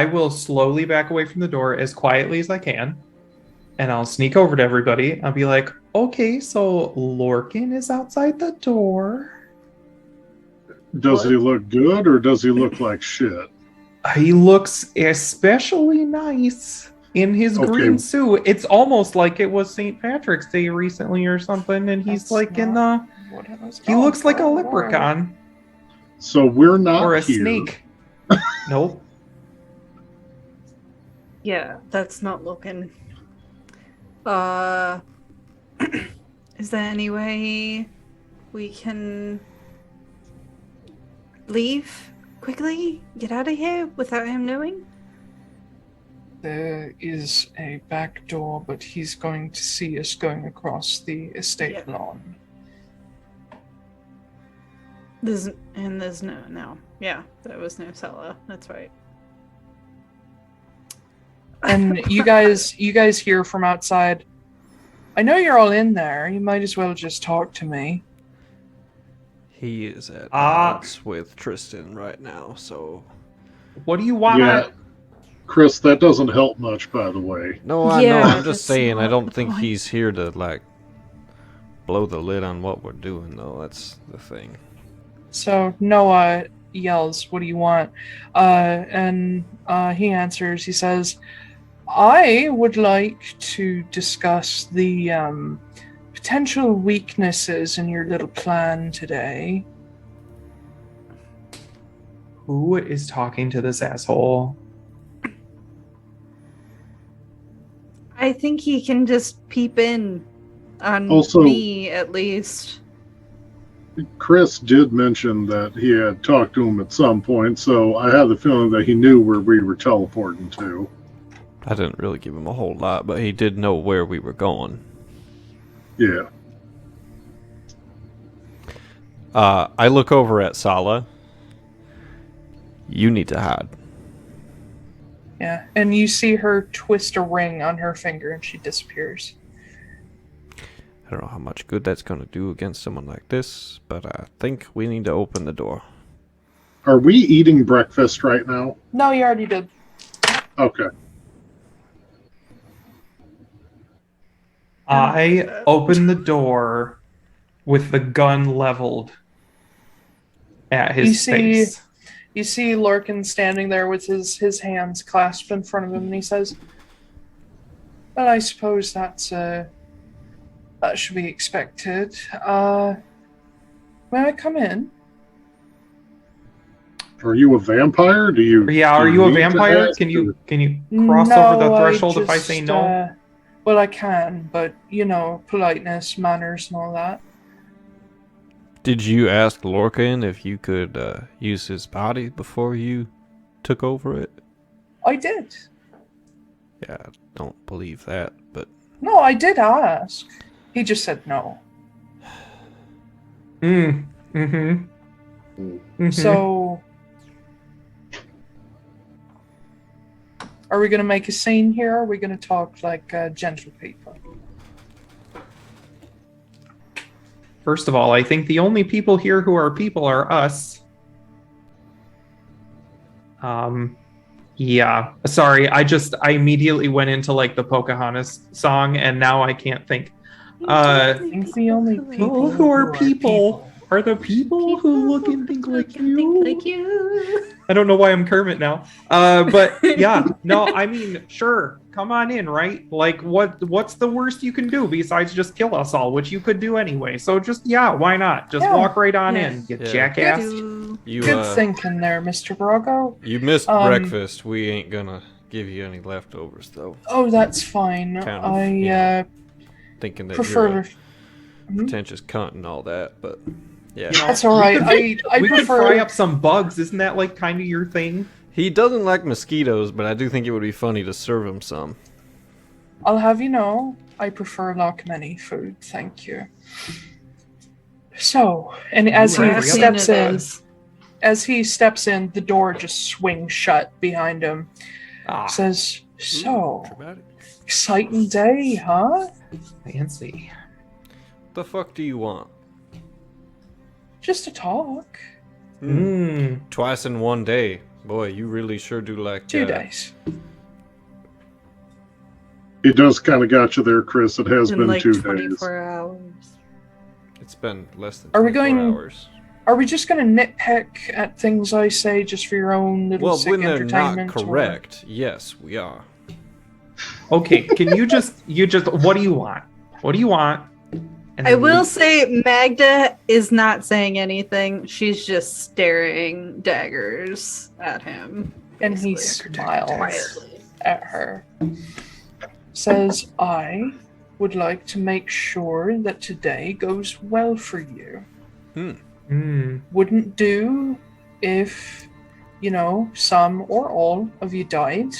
will slowly back away from the door as quietly as I can, and I'll sneak over to everybody. I'll be like, okay, so Lorcan is outside the door. Does he look good, or does he look like shit? He looks especially nice in his green suit. It's almost like it was St. Patrick's Day recently or something, and he's he looks like a leprechaun. So we're not or a here. snake. Nope. Yeah, that's not looking. Is there any way we can leave quickly? Get out of here without him knowing? There is a back door, but he's going to see us going across the estate lawn. There's no. Yeah, there was no cellar. That's right. And you guys hear from outside, I know you're all in there. You might as well just talk to me. He is at odds with Tristan right now, so... What do you want? Yeah. Chris, that doesn't help much, by the way. No, I know. I'm just saying, I don't think he's here to, like, blow the lid on what we're doing, though. That's the thing. So Noah yells, what do you want? And he answers, he says, I would like to discuss the potential weaknesses in your little plan today. Who is talking to this asshole? I think he can just peep in on me, at least. Chris did mention that he had talked to him at some point, so I have the feeling that he knew where we were teleporting to. I didn't really give him a whole lot, but he did know where we were going. Yeah. I look over at Sala. You need to hide. Yeah, and you see her twist a ring on her finger and she disappears. I don't know how much good that's going to do against someone like this, but I think we need to open the door. Are we eating breakfast right now? No, you already did. Okay. I open the door with the gun leveled at his face. You see Lorcan standing there with his hands clasped in front of him, and he says, well, I suppose that should be expected. May I come in? Are you a vampire? Are you a vampire? Can you cross over the threshold if I say no? Well, I can, but, politeness, manners, and all that. Did you ask Lorcan if you could use his body before you took over it? I did. Yeah, I don't believe that, but... No, I did ask. He just said no. So... Are we going to make a scene here, or are we going to talk like gentle people? First of all, I think the only people here who are people are us. Yeah. Sorry, I immediately went into like the Pocahontas song, and now I can't think. I think the only people who are people are the people who look and think like you. I don't know why I'm Kermit now. But yeah, no, I mean, sure, come on in, right? Like, what's the worst you can do besides just kill us all, which you could do anyway? So just, why not? Just walk right on in, you jackass. Good thinking there, Mr. Borago. You missed breakfast. We ain't gonna give you any leftovers, though. Oh, that's fine. Kind of, I you know, thinking that prefer. you're a pretentious cunt and all that, but yeah. You know, That's all right. I we could prefer. fry up some bugs. Isn't that like kind of your thing? He doesn't like mosquitoes, but I do think it would be funny to serve him some. I'll have you know, I prefer Lochmany food, thank you. So, and as Right. he steps in, the door just swings shut behind him. Says, "So, Dramatic. exciting day, huh?" Fancy. The fuck do you want? Just to talk. Twice in one day. Boy, you really sure do like 2 days. He does kind of got you there, Chris. It has In been like 2 days. 24 hours. It's been less than Are we 24 going- hours. Are we just going to nitpick at things I say just for your own little Well, sick when they're entertainment? not correct, yes, we are. Okay, can you just what do you want? What do you want? And I then will say Magda is not saying anything. She's just staring daggers at him. And he basically. smiles Quietly. at her. Says, "I would like to make sure that today goes well for you. Wouldn't do if, you know, some or all of you died."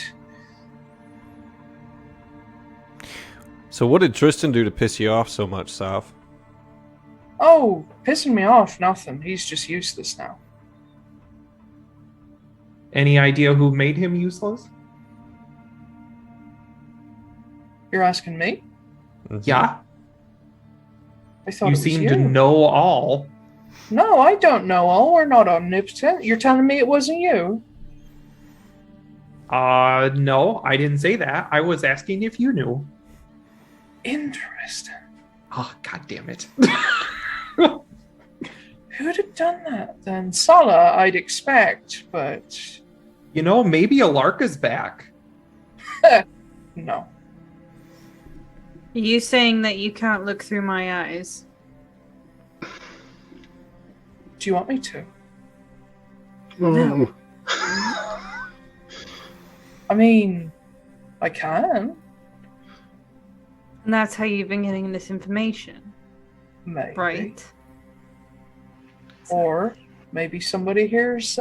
So what did Tristan do to piss you off so much, Soph? Oh, pissing me off, nothing. He's just useless now. Any idea who made him useless? You're asking me? Yeah, I thought you it was seem you. to know all. No, I don't know all. We're not omnipotent. You're telling me it wasn't you? No, I didn't say that. I was asking if you knew. Interesting. Oh, god damn it. Who'd have done that then? Sala, I'd expect, but You know, maybe Alarka's back. no. Are you saying that you can't look through my eyes? Do you want me to? Oh, I mean, I can. And that's how you've been getting this information, Maybe. right? Or maybe somebody here's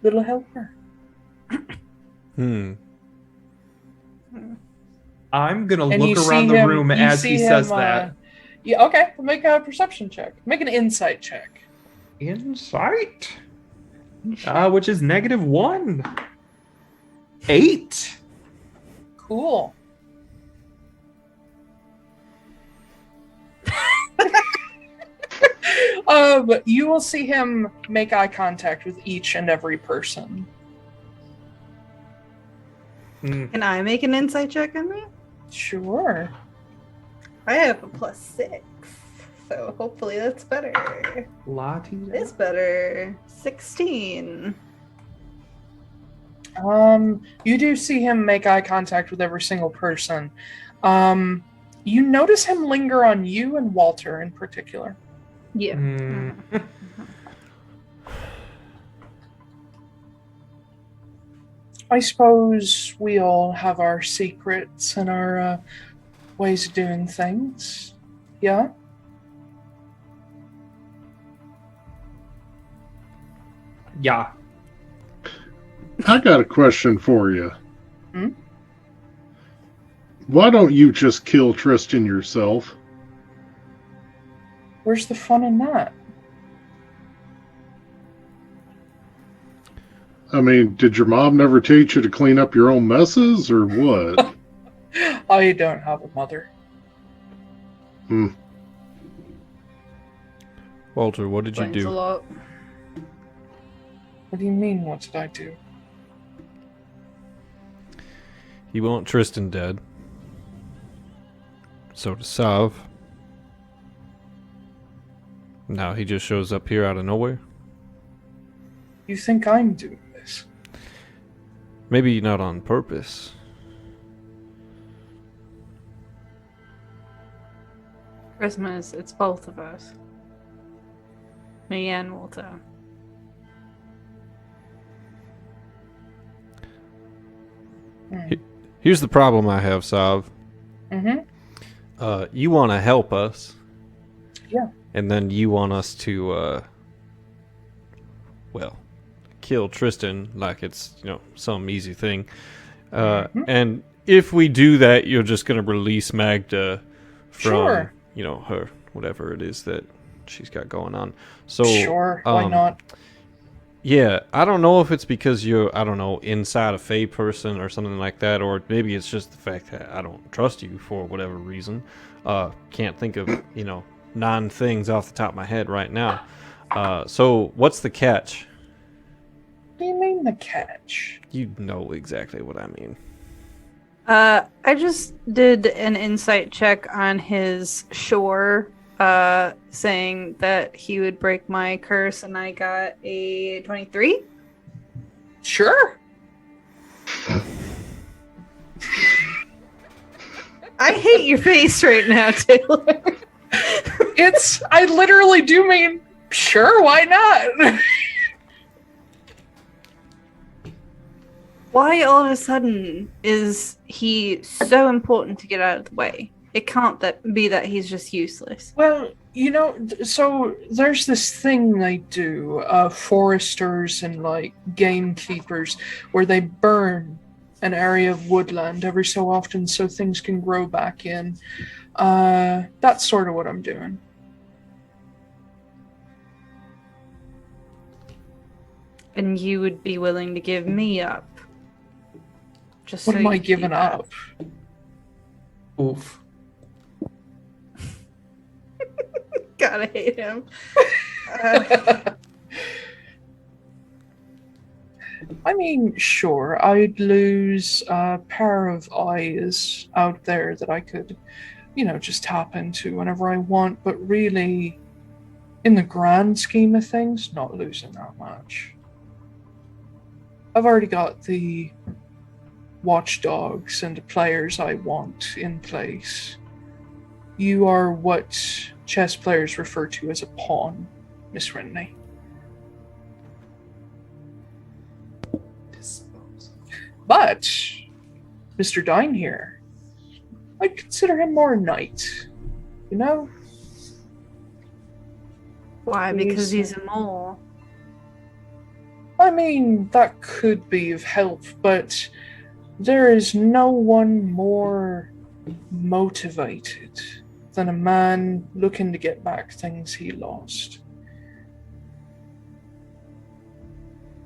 little helper. I'm gonna And you look see around the him- room you as see he him, says that. Yeah, okay. Make a perception check. Make an insight check. Insight? Which is -1. 8. Cool. You will see him make eye contact with each and every person. Can I make an insight check on that? Sure. I have a +6, so hopefully that's better. It's better. 16. You do see him make eye contact with every single person. You notice him linger on you and Walter in particular. Yeah. I suppose we all have our secrets and our ways of doing things. Yeah? Yeah. I got a question for you. Hmm? Why don't you just kill Tristan yourself? Where's the fun in that? I mean, did your mom never teach you to clean up your own messes, or what? I don't have a mother. Walter, what did you Explains a do? lot. What do you mean, what did I do? You want Tristan dead. So does Sav. Now he just shows up here out of nowhere. You think I'm doing this? Maybe not on purpose. Christmas, it's both of us. Me and Walter. Here's the problem I have, Sav. Mm-hmm. You want to help us. Yeah. And then you want us to, kill Tristan like it's, some easy thing. And if we do that, you're just going to release Magda from, her, whatever it is that she's got going on. So, sure, why not? Yeah, I don't know if it's because you're, inside a Fae person or something like that, or maybe it's just the fact that I don't trust you for whatever reason. Can't think of, 9 things off the top of my head right now. So what's the catch? What do you mean the catch? You know exactly what I mean. I just did an insight check on his shore, saying that he would break my curse, and I got a 23. Sure. I hate your face right now, Taiylor. I literally do mean, sure, why not? Why all of a sudden is he so important to get out of the way? It can't be that he's just useless. Well, so there's this thing they do, foresters and gamekeepers, where they burn an area of woodland every so often so things can grow back in. That's sort of what I'm doing. And you would be willing to give me up? Just What so am I you could giving do that? up? Oof. Gotta hate him. I mean, sure, I'd lose a pair of eyes out there that I could, just tap into whenever I want, but really, in the grand scheme of things, not losing that much. I've already got the watchdogs and the players I want in place. You are what chess players refer to as a pawn, Miss Wrenly. But Mr. Dine here, I'd consider him more a knight. Why? Because he's a mole. I mean, that could be of help, but there is no one more motivated than a man looking to get back things he lost.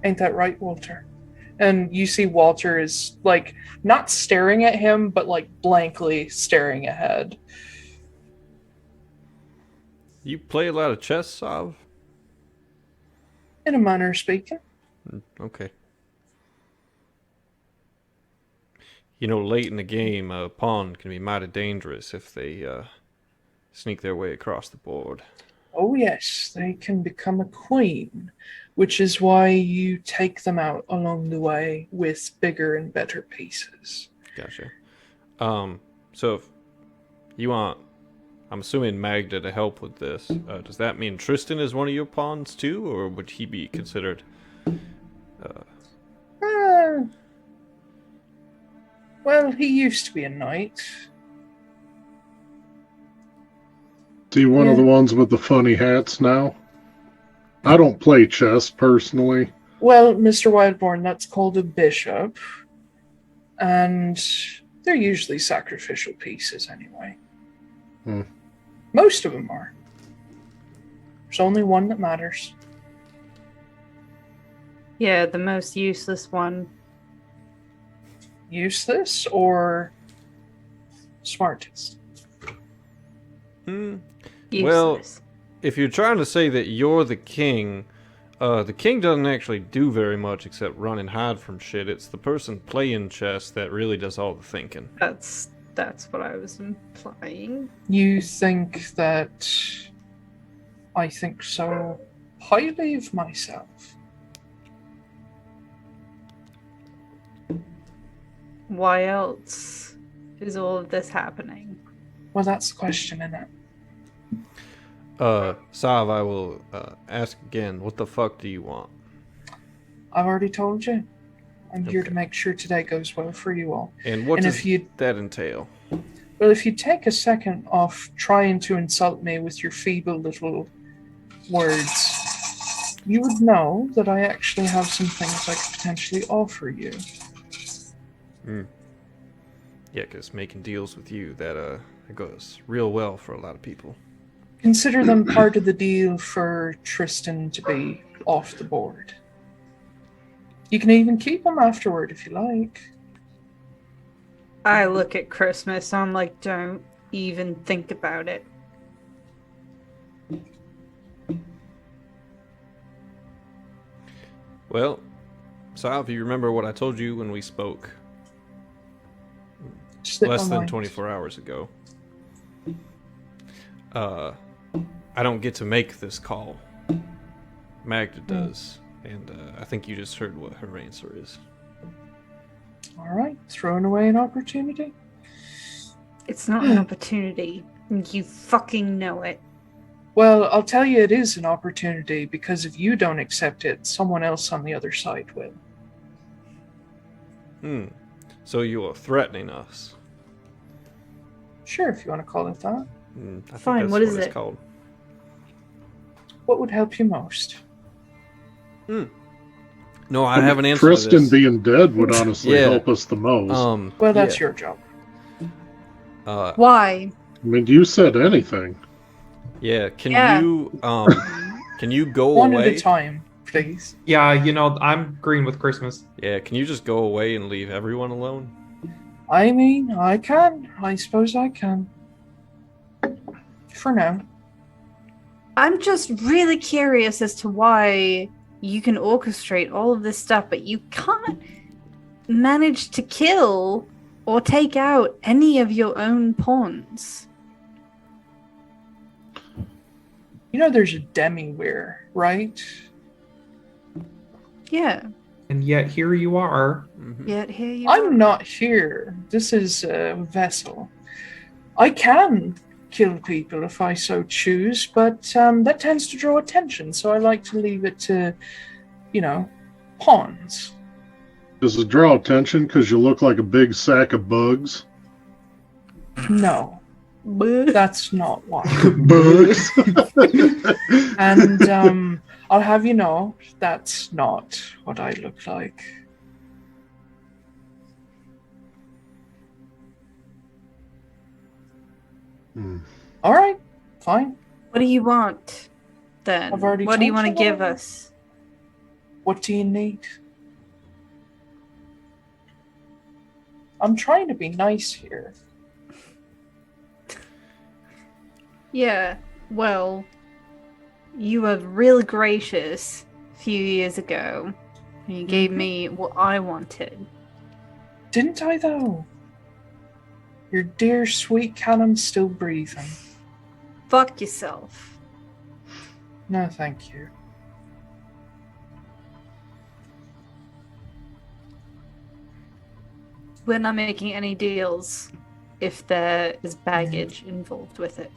Ain't that right, Walter? And you see Walter is, not staring at him, but, blankly staring ahead. You play a lot of chess, Sav? In a manner of speaking. Okay. Late in the game, a pawn can be mighty dangerous if they sneak their way across the board. Oh yes, they can become a queen, which is why you take them out along the way with bigger and better pieces. Gotcha. So if you want, I'm assuming Magda to help with this. Does that mean Tristan is one of your pawns too, or would he be considered? Well, he used to be a knight. Is he one of the ones with the funny hats now? I don't play chess personally. Well, Mr. Wildborn, that's called a bishop. And they're usually sacrificial pieces anyway. Most of them are. There's only one that matters. Yeah, the most useless one. Useless or smartest? Useless. Well, if you're trying to say that you're the king doesn't actually do very much except run and hide from shit. It's the person playing chess that really does all the thinking. That's what I was implying. You think that I think so highly of myself? Why else is all of this happening? Well, that's the question, isn't it? Sav, I will ask again. What the fuck do you want? I've already told you. I'm here to make sure today goes well for you all. And what And does if you- that entail? Well, if you take a second off trying to insult me with your feeble little words, you would know that I actually have some things I could potentially offer you. Yeah, because making deals with you, that it goes real well for a lot of people. Consider them part of the deal for Tristan to be off the board. You can even keep them afterward if you like. I look at Christmas, I'm like, don't even think about it. Well, Sal, if you remember what I told you when we spoke Slip less my than mind. 24 hours ago, I don't get to make this call. Magda does, and I think you just heard what her answer is. All right, throwing away an opportunity. It's not an opportunity. You fucking know it. Well, I'll tell you it is an opportunity because if you don't accept it, someone else on the other side will. So you are threatening us. Sure, if you want to call it that. I think Fine, that's what is it's it? called. What would help you most? No, I have an answer to Tristan this. being dead would honestly Yeah. help us the most. Well, that's your job. Why? I mean, you said anything. Yeah, can Yeah. you go One away? at a time, please. Yeah, I'm green with Christmas. Yeah, can you just go away and leave everyone alone? I mean, I can. I suppose I can. For now. I'm just really curious as to why you can orchestrate all of this stuff, but you can't manage to kill or take out any of your own pawns. You know there's a demiware, right? Yeah, And yet here you are. yet here you are. I'm not here. This is a vessel. I can kill people if I so choose, but that tends to draw attention, so I like to leave it to, pawns. Does it draw attention because you look like a big sack of bugs? No, that's not why. Bugs? And I'll have you know, that's not what I look like. All right, fine. What do you want, then? I've already What do you told want to you give what I us? What do you need? I'm trying to be nice here. Yeah, well, you were real gracious a few years ago. And you gave me what I wanted. Didn't I, though? Your dear sweet Callum's still breathing. Fuck yourself. No, thank you. We're not making any deals if there is baggage involved with it.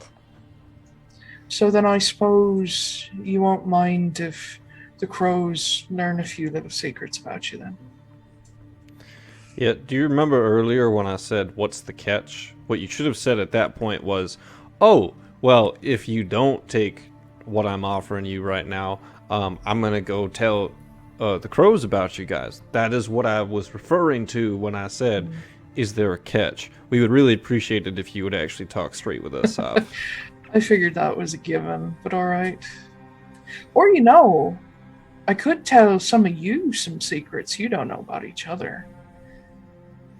So then I suppose you won't mind if the crows learn a few little secrets about you then? Yeah, do you remember earlier when I said, what's the catch? What you should have said at that point was, oh, well, if you don't take what I'm offering you right now, I'm going to go tell the crows about you guys. That is what I was referring to when I said, is there a catch? We would really appreciate it if you would actually talk straight with us. I figured that was a given, but alright. Or I could tell some of you some secrets you don't know about each other.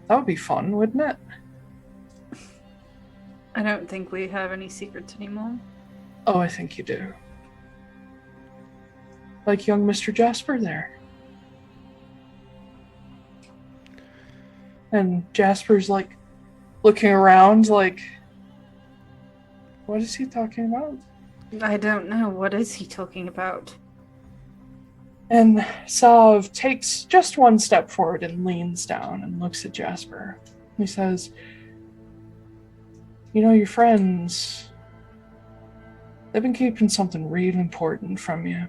That would be fun, wouldn't it? I don't think we have any secrets anymore. Oh, I think you do. Like young Mr. Jasper there. And Jasper's like looking around like, what is he talking about? I don't know. What is he talking about? And Sav takes just one step forward and leans down and looks at Jasper. He says, your friends, they've been keeping something real important from you.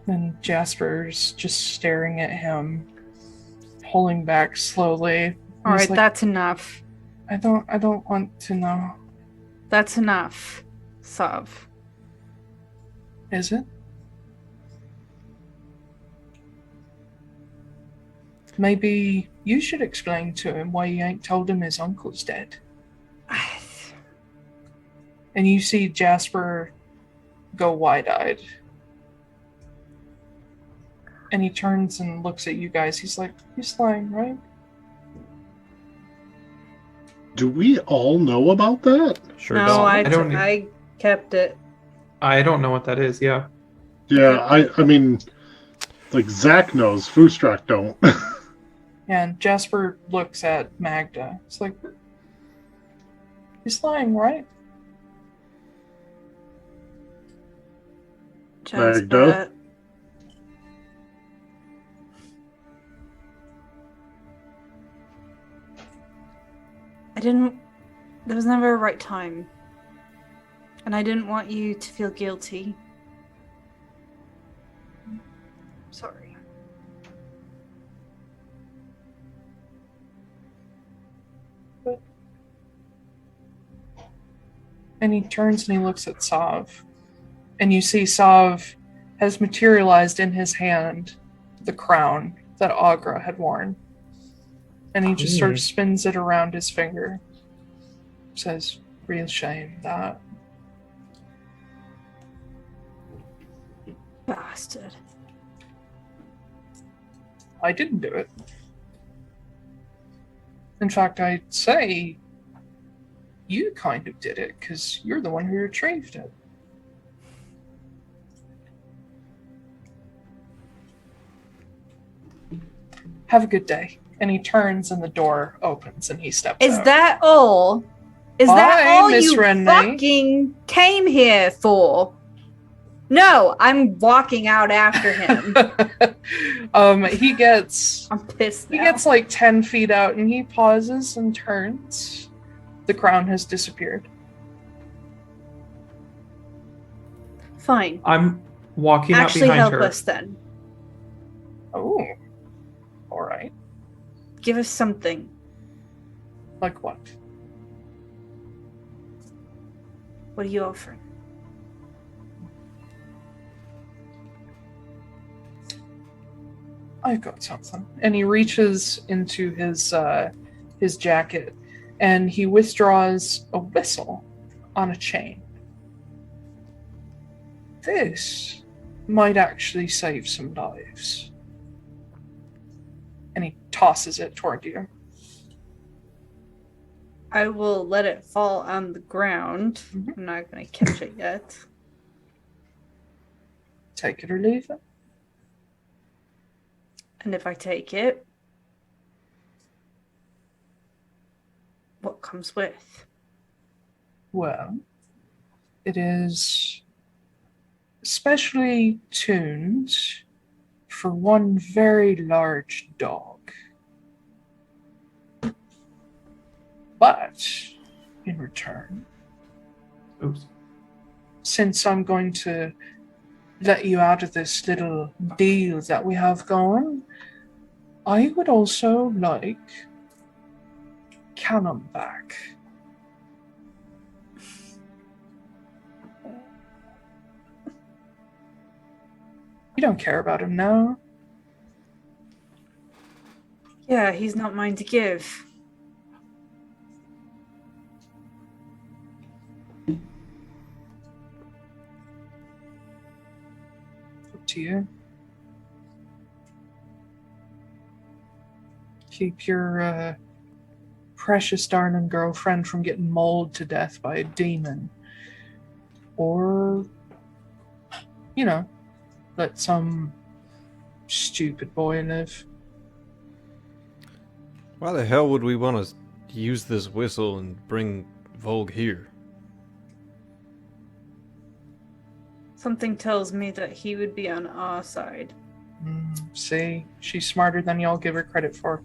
And Jasper's just staring at him, pulling back slowly. All He's right, like, that's enough. I don't want to know. That's enough, Sav. Is it? Maybe you should explain to him why you ain't told him his uncle's dead. And you see Jasper go wide-eyed. And he turns and looks at you guys. He's like, he's lying, right? Do we all know about that? Sure. No, don't. I kept it. I don't know what that is, yeah. Yeah, I mean, like, Zack knows, Foostrak don't. And Jasper looks at Magda. It's like, he's lying, right? Magda? There was never a right time. And I didn't want you to feel guilty. Sorry. And he turns and he looks at Sav. And you see Sav has materialized in his hand the crown that Agra had worn. And he just sort of spins it around his finger. Says, real shame that. Bastard. I didn't do it. In fact, I'd say you kind of did it, because you're the one who retrieved it. Have a good day. And he turns and the door opens and he steps out. Is that all? Is that Bye, all Miss you Wrenly. fucking came here for? No, I'm walking out after him. He gets I'm pissed he now. gets like 10 feet out and he pauses and turns. The crown has disappeared. Fine. I'm walking Actually out behind help her. us then. Oh. Alright. Give us something. Like what? What are you offering? I've got something. And he reaches into his jacket and he withdraws a whistle on a chain. This might actually save some lives. And he tosses it toward you. I will let it fall on the ground. Mhm. I'm not going to catch it yet. Take it or leave it. And if I take it, what comes with? Well, it is specially tuned for one very large dog. But, in return, Oops. since I'm going to let you out of this little deal that we have going, I would also like Callum back. You don't care about him now. Yeah, he's not mine to give. Up to you. Keep your precious darling girlfriend from getting mauled to death by a demon. Or, you know, let some stupid boy live. Why the hell would we want to use this whistle and bring Volg here? Something tells me that he would be on our side. See, she's smarter than y'all give her credit for.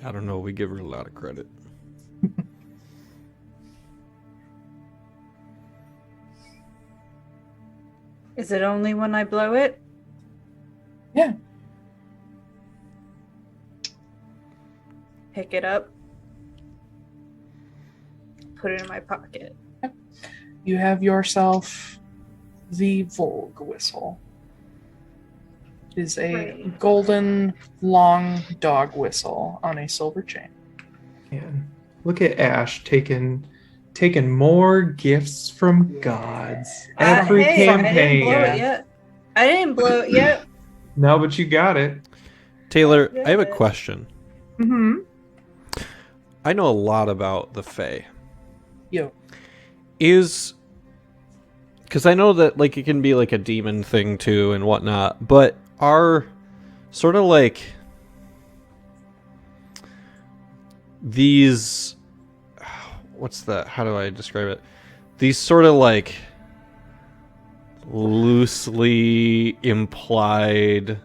I don't know, we give her a lot of credit. Is it only when I blow it? Yeah. Pick it up. Put it in my pocket. You have yourself the Volg whistle. It is a golden, long dog whistle on a silver chain. And look at Ash taking more gifts from gods. Every campaign. I didn't blow it yet. No, but you got it. Taiylor, I have a question. Mm-hmm. I know a lot about the Fae. Yo. Because I know that like it can be like a demon thing too and whatnot, but are sort of like these, how do I describe it? These sort of like loosely implied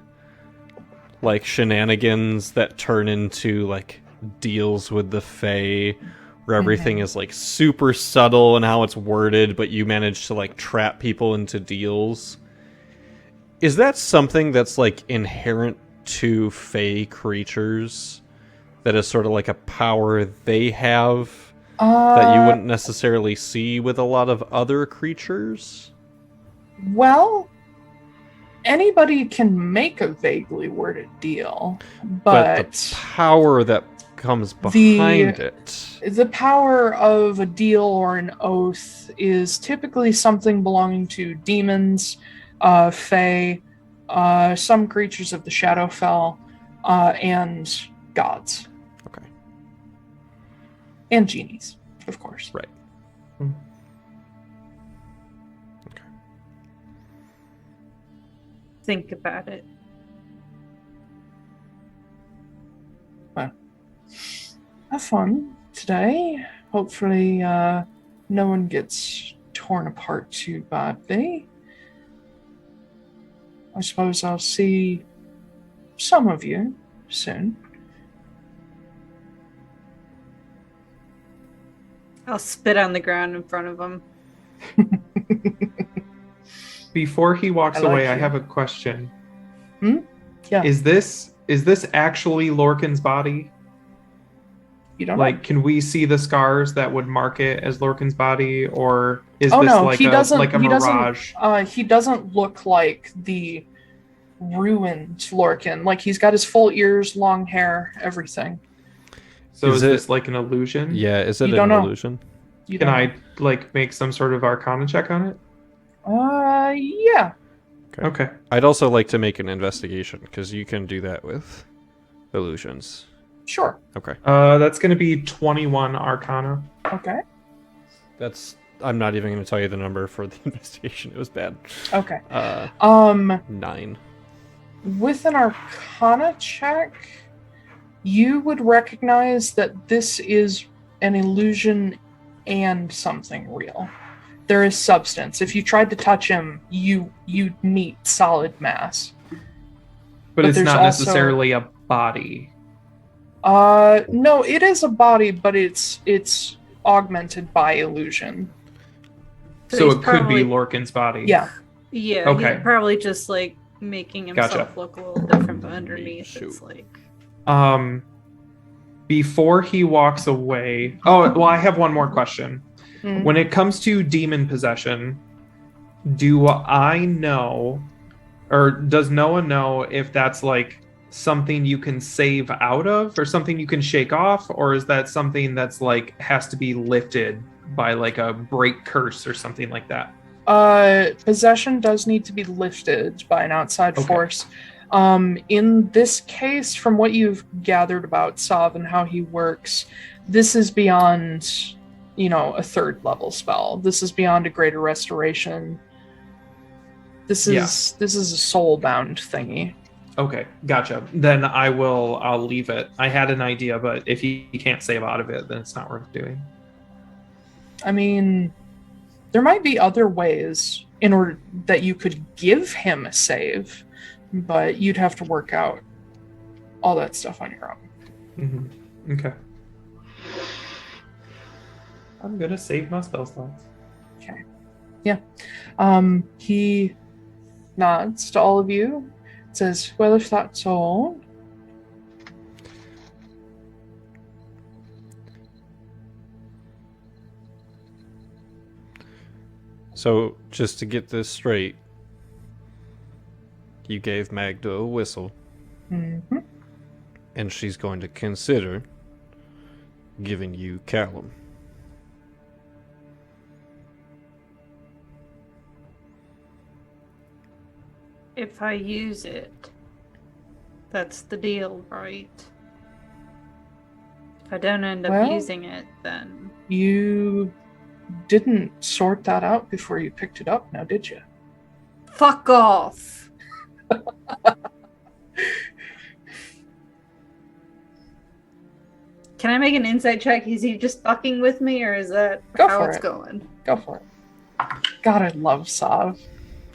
like shenanigans that turn into like deals with the Fae, where everything is like super subtle and how it's worded, but you manage to like trap people into deals. Is that something that's like inherent to Fae creatures? That is sort of like a power they have that you wouldn't necessarily see with a lot of other creatures? Well, anybody can make a vaguely worded deal, but the power that comes behind it. The power of a deal or an oath is typically something belonging to demons, Fae, some creatures of the Shadowfell, and gods. Okay. And genies, of course. Right. Okay. Think about it. Well, have fun today. Hopefully, no one gets torn apart too badly. I suppose I'll see some of you soon. I'll spit on the ground in front of him. Before he walks I like away, you. I have a question. Yeah. Is this actually Lorcan's body? You don't Like, can we see the scars that would mark it as Lorcan's body, or is Oh this no, like he a doesn't. like a he mirage? doesn't. He doesn't look like the ruined Lorcan. Like he's got his full ears, long hair, everything. So is it- this like an illusion? Yeah, is it You an don't know. illusion? You Can don't I like make some sort of Arcana check on it? know. Yeah. Okay. I'd also like to make an investigation, because you can do that with illusions. Sure. Okay. That's going to be 21 Arcana. Okay. I'm not even going to tell you the number for the investigation. It was bad. Okay. 9. With an Arcana check, you would recognize that this is an illusion and something real. There is substance. If you tried to touch him, you'd meet solid mass. But it's there's not also- necessarily a body. No, it is a body, but it's augmented by illusion. So he's it could be probably- Lorcan's body. Yeah. Yeah, Okay. he's probably just like making himself Gotcha. look a little different, but underneath it's Shoot. like. Before he walks away. Oh, well, I have one more question. Mm. When it comes to demon possession, do I know, or does Noah know if that's like something you can save out of, or something you can shake off, or is that something that's like has to be lifted by like a break curse or something like that? Possession does need to be lifted by an outside Okay. force. In this case, from what you've gathered about Sav and how he works, this is beyond, a third level spell. This is beyond a greater restoration. This is a soul bound thingy. Okay, gotcha. Then I'll leave it. I had an idea, but if he can't save out of it, then it's not worth doing. I mean, there might be other ways in order that you could give him a save, but you'd have to work out all that stuff on your own. Okay. I'm gonna save my spell slots. Okay. Yeah. He nods to all of you, Says, well, if that's all. So, just to get this straight, you gave Magda a whistle, Mm-hmm. and she's going to consider giving you Callum. If I use it, that's the deal, right? If I don't end up Well, using it, then... You didn't sort that out before you picked it up, now did you? Fuck off! Can I make an insight check? Is he just fucking with me, or is that Go how for it's it. going? Go for it. God, I love Sav.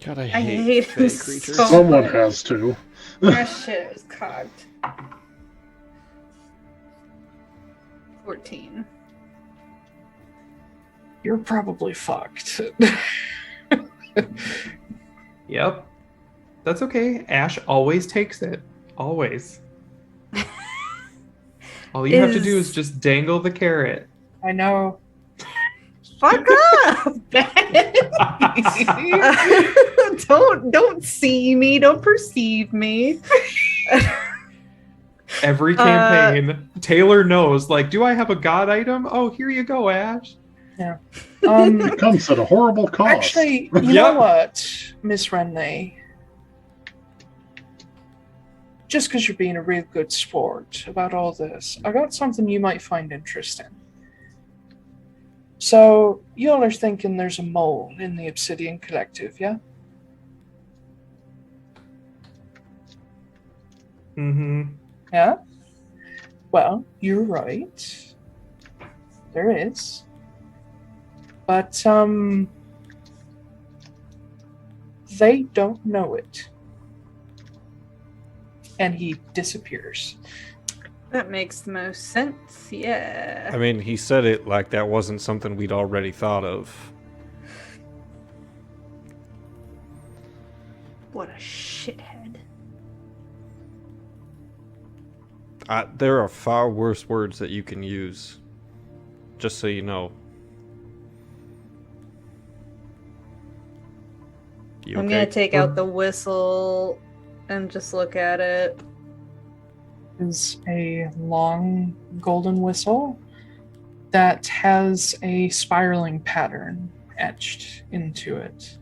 God, I hate fey him creatures. so Someone much. has to. That shit is cocked. 14. You're probably fucked. Yep. That's okay. Ash always takes it. Always. All you have to do is just dangle the carrot. I know. Fuck up, Ben! Don't see me, don't perceive me. Every campaign, Taiylor knows, like, do I have a god item? Oh, here you go, Ash. Yeah. It comes at a horrible cost. Actually, you know what, Miss Wrenly? Just because you're being a real good sport about all this, I got something you might find interesting. So, y'all are thinking there's a mole in the Obsidian Collective, yeah? Mm-hmm. Yeah? Well, you're right. There is. But, they don't know it. And he disappears. That makes the most sense, yeah. I mean, he said it like that wasn't something we'd already thought of. What a shithead. There are far worse words that you can use. Just so you know. You I'm okay? gonna take out the whistle and just look at it. Is a long golden whistle that has a spiraling pattern etched into it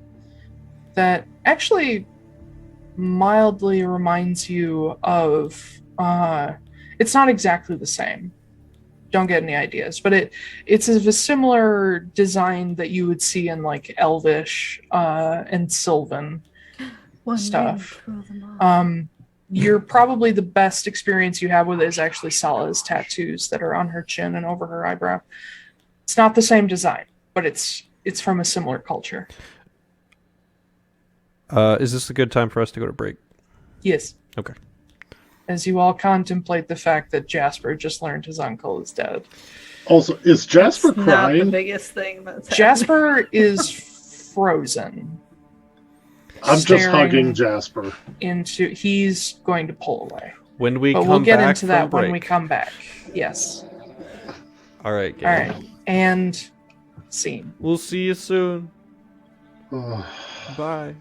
that actually mildly reminds you of it's not exactly the same, don't get any ideas, but it's of a similar design that you would see in like Elvish and Sylvan stuff. You're probably the best experience you have with it is actually Sala's tattoos that are on her chin and over her eyebrow. It's not the same design, but it's from a similar culture. Is this a good time for us to go to break? Yes. Okay. As you all contemplate the fact that Jasper just learned his uncle is dead. Also, is Jasper It's not the crying? biggest thing that's Jasper is frozen. I'm just staring hugging Jasper. He's going to pull away. When we But come we'll get back into from that break. when we come back. Yes. All right, Gale. All right. And scene. We'll see you soon. Ugh. Bye.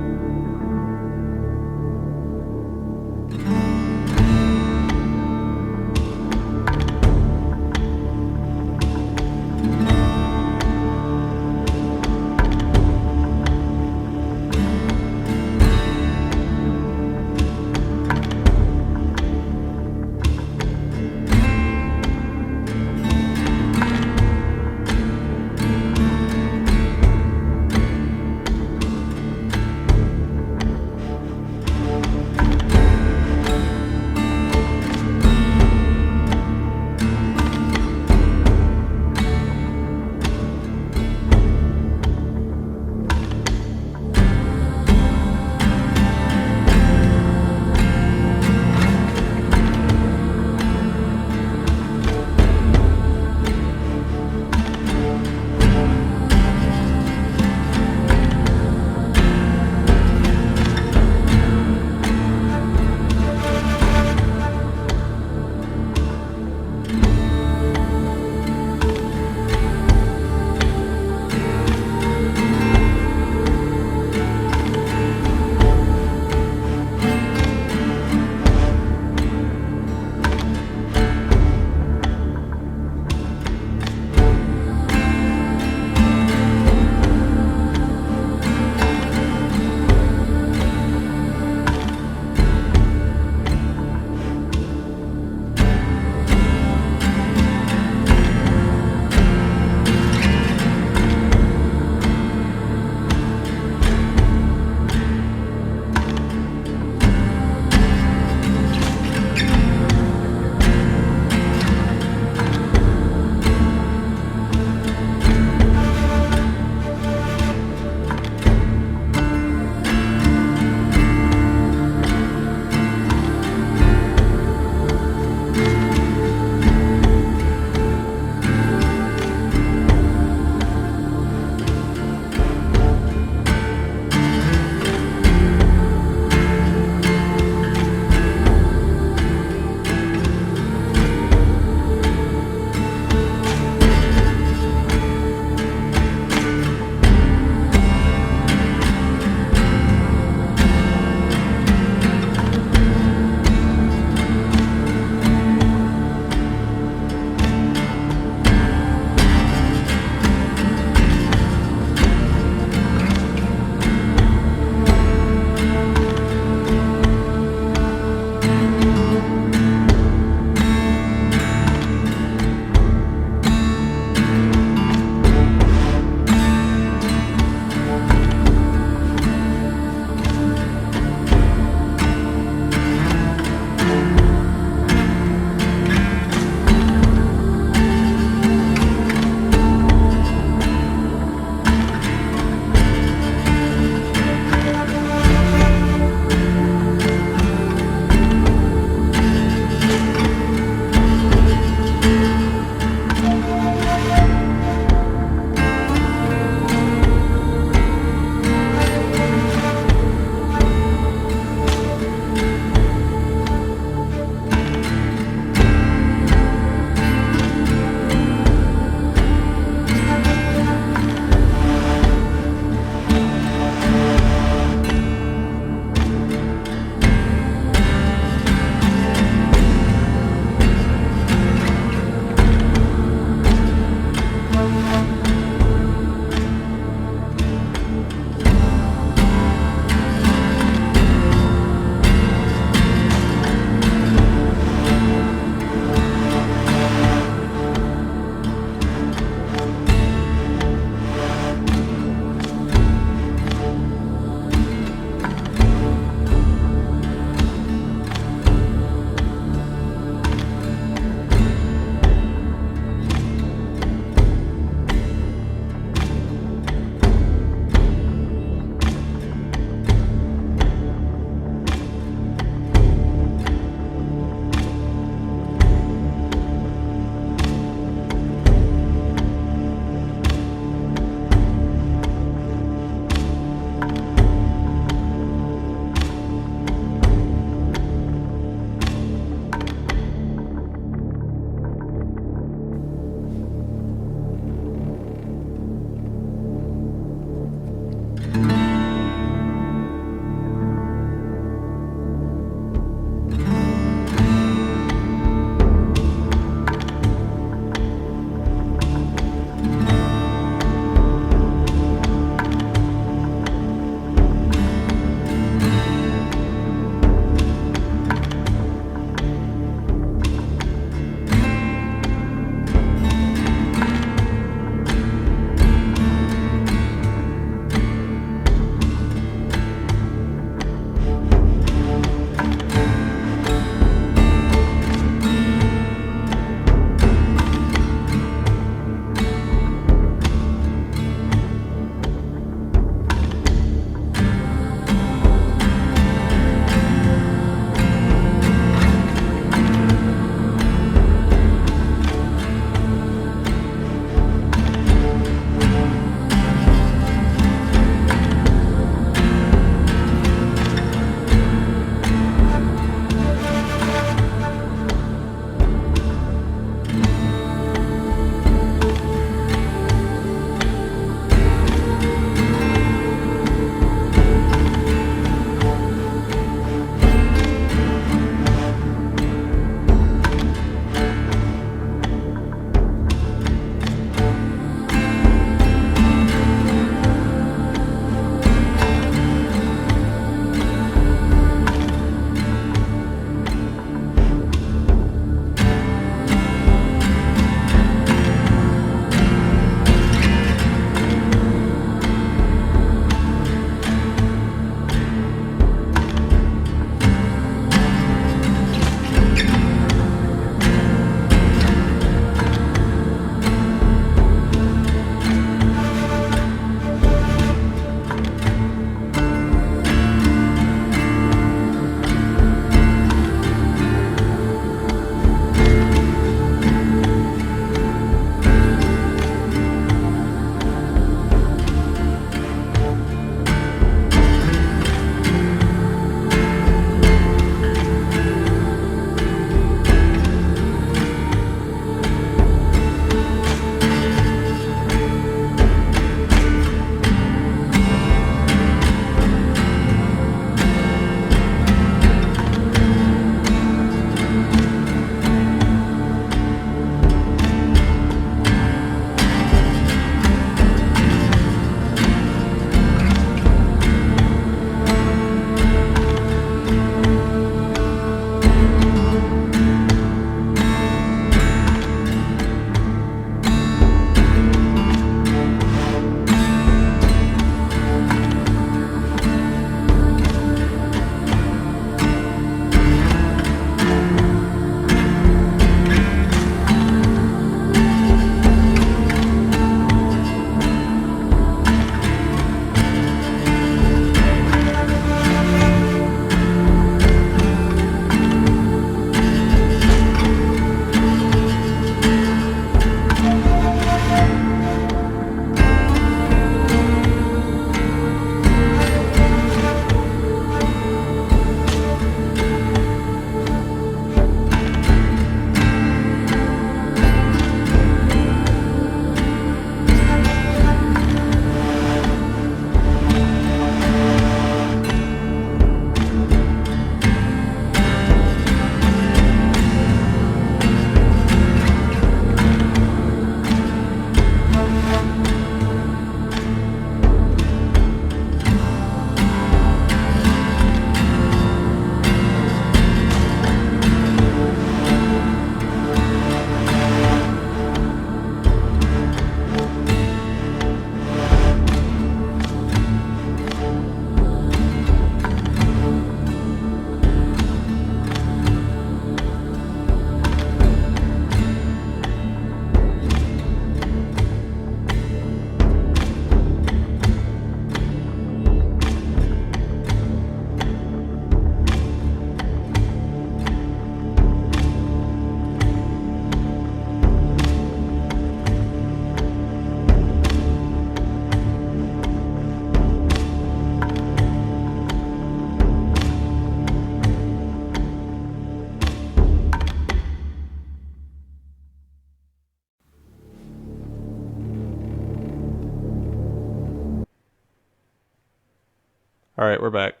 All right, we're back.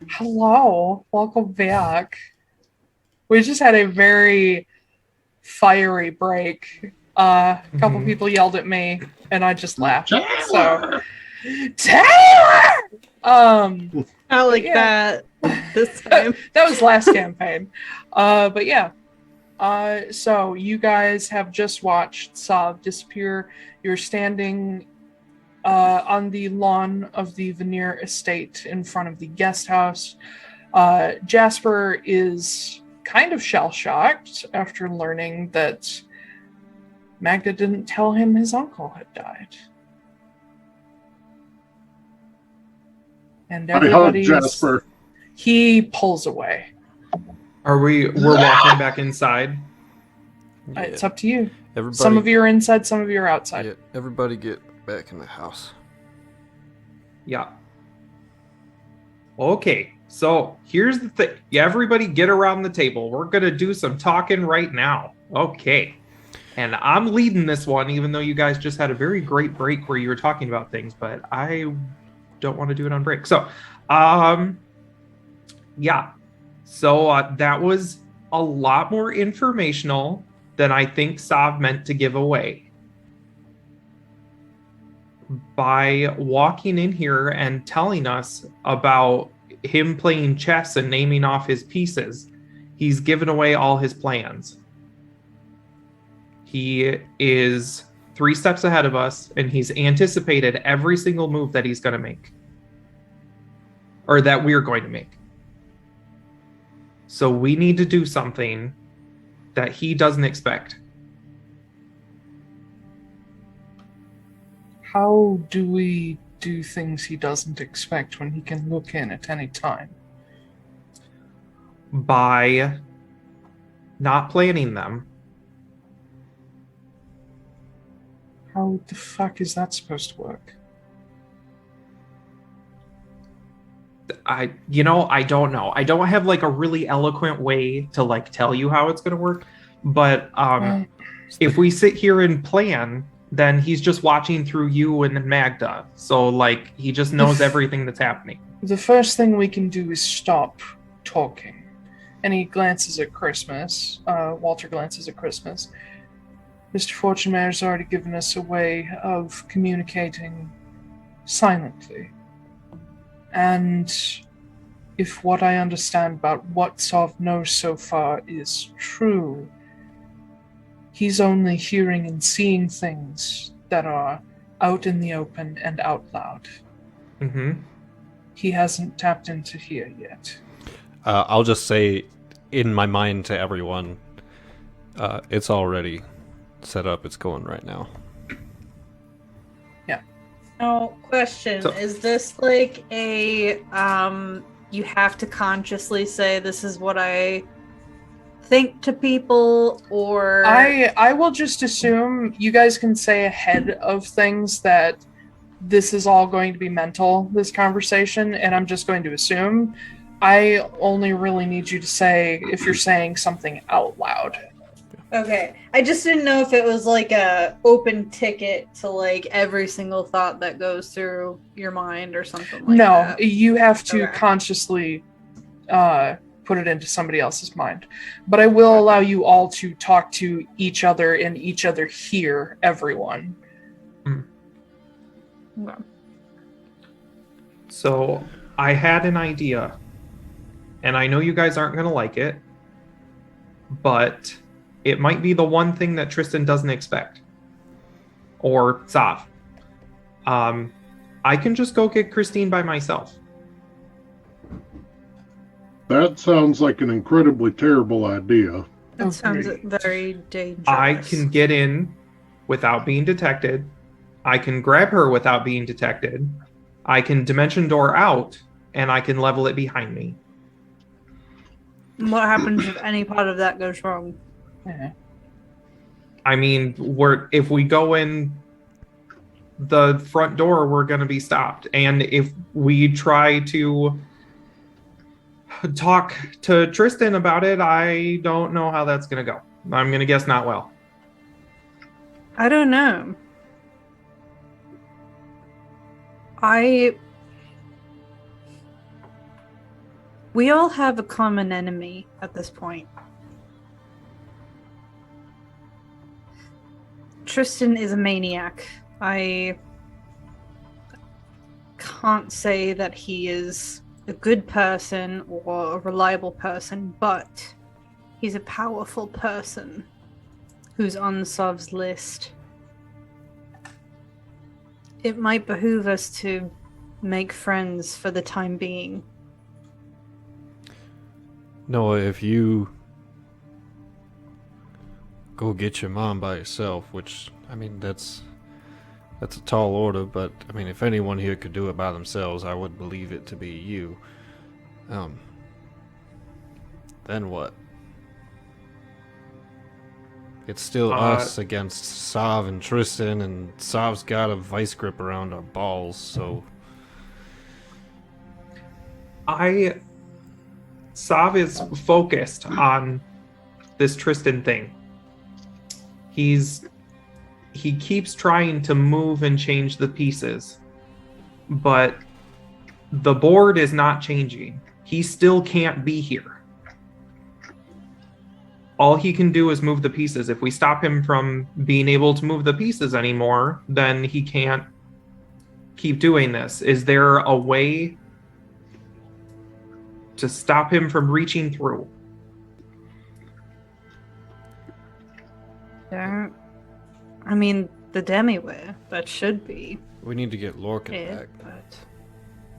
Hello, welcome back. We just had a very fiery break. A couple people yelled at me, and I just laughed. So, Taiylor! I like that this time. That was last campaign. But yeah. So you guys have just watched Sav disappear. You're standing on the lawn of the Veneer estate in front of the guest house. Jasper is kind of shell-shocked after learning that Magda didn't tell him his uncle had died. And everybody's... Jasper. He pulls away. We're walking back inside? It's up to you. Everybody, Some of you are inside, some of you are outside. Yeah, everybody get back in the house. Yeah. Okay, so here's the thing. Everybody get around the table. We're going to do some talking right now. Okay. And I'm leading this one, even though you guys just had a very great break where you were talking about things, but I don't want to do it on break. So, yeah. So that was a lot more informational than I think Sav meant to give away. By walking in here and telling us about him playing chess and naming off his pieces, he's given away all his plans. He is 3 steps ahead of us, and he's anticipated every single move that he's going to make. Or that we're going to make. So we need to do something that he doesn't expect. How do we do things he doesn't expect when he can look in at any time? By not planning them. How the fuck is that supposed to work? I don't know. I don't have like a really eloquent way to like tell you how it's going to work. But if we sit here and plan, then he's just watching through you and Magda. So like he just knows everything that's happening. The first thing we can do is stop talking. And he glances at Christmas. Walter glances at Christmas. Mr. Fortunemär's already given us a way of communicating silently. And if what I understand about what Sav knows so far is true, he's only hearing and seeing things that are out in the open and out loud. Mm-hmm. He hasn't tapped into here yet. I'll just say, in my mind to everyone, it's already set up. It's going right now. Oh, question. So- Is this like a, you have to consciously say this is what I think to people, or... I will just assume you guys can say ahead of things that this is all going to be mental, this conversation, and I'm just going to assume. I only really need you to say if you're saying something out loud. Okay. I just didn't know if it was like a open ticket to like every single thought that goes through your mind or something like that. No, you have to Okay. consciously put it into somebody else's mind. But I will allow you all to talk to each other and each other hear everyone. Okay. So I had an idea, and I know you guys aren't going to like it, but it might be the one thing that Tristan doesn't expect. Or Sav. I can just go get Christine by myself. That sounds like an incredibly terrible idea. That sounds Agreed. very dangerous. I can get in without being detected. I can grab her without being detected. I can dimension door out, and I can level it behind me. What happens if any part of that goes wrong? Yeah. I mean, if we go in the front door, we're going to be stopped. And if we try to talk to Tristan about it, I don't know how that's going to go. I'm going to guess not well. I don't know. We all have a common enemy at this point. Tristan is a maniac. I can't say that he is a good person or a reliable person, but he's a powerful person who's on Sov's list. It might behoove us to make friends for the time being. Noah, if you go get your mom by yourself, which, I mean, that's a tall order, but, I mean, if anyone here could do it by themselves, I would believe it to be you. Then what? It's still us against Sov and Tristan, and Sov's got a vice grip around our balls, so... Sov is focused on this Tristan thing. He keeps trying to move and change the pieces, but the board is not changing. He still can't be here. All he can do is move the pieces. If we stop him from being able to move the pieces anymore, then he can't keep doing this. Is there a way to stop him from reaching through? I mean, the Demiware, that should be We need to get Lorcan it, back. but...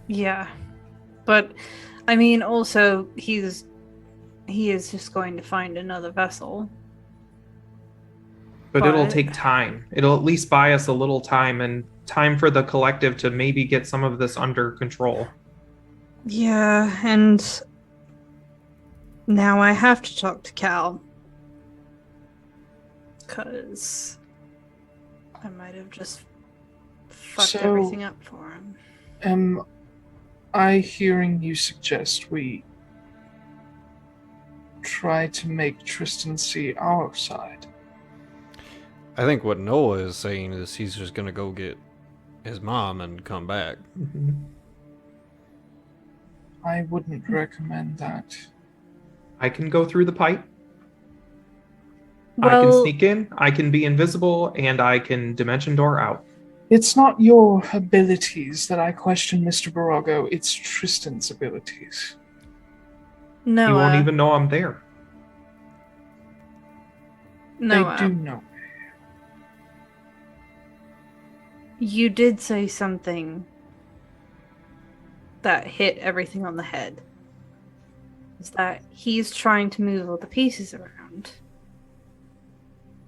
Yeah. But, I mean, also, he is just going to find another vessel. But it'll take time. It'll at least buy us a little time, and time for the collective to maybe get some of this under control. Yeah, and now I have to talk to Cal. Because I might have just fucked everything up for him. Am I hearing you suggest we try to make Tristan see our side? I think what Noah is saying is he's just gonna go get his mom and come back. Mm-hmm. I wouldn't recommend that. I can go through the pipe. Well, I can sneak in, I can be invisible, and I can dimension door out. It's not your abilities that I question, Mr. Borago. It's Tristan's abilities. no, He won't even know I'm there. no, They do know. you did say something that hit everything on the head. Is that he's trying to move all the pieces around.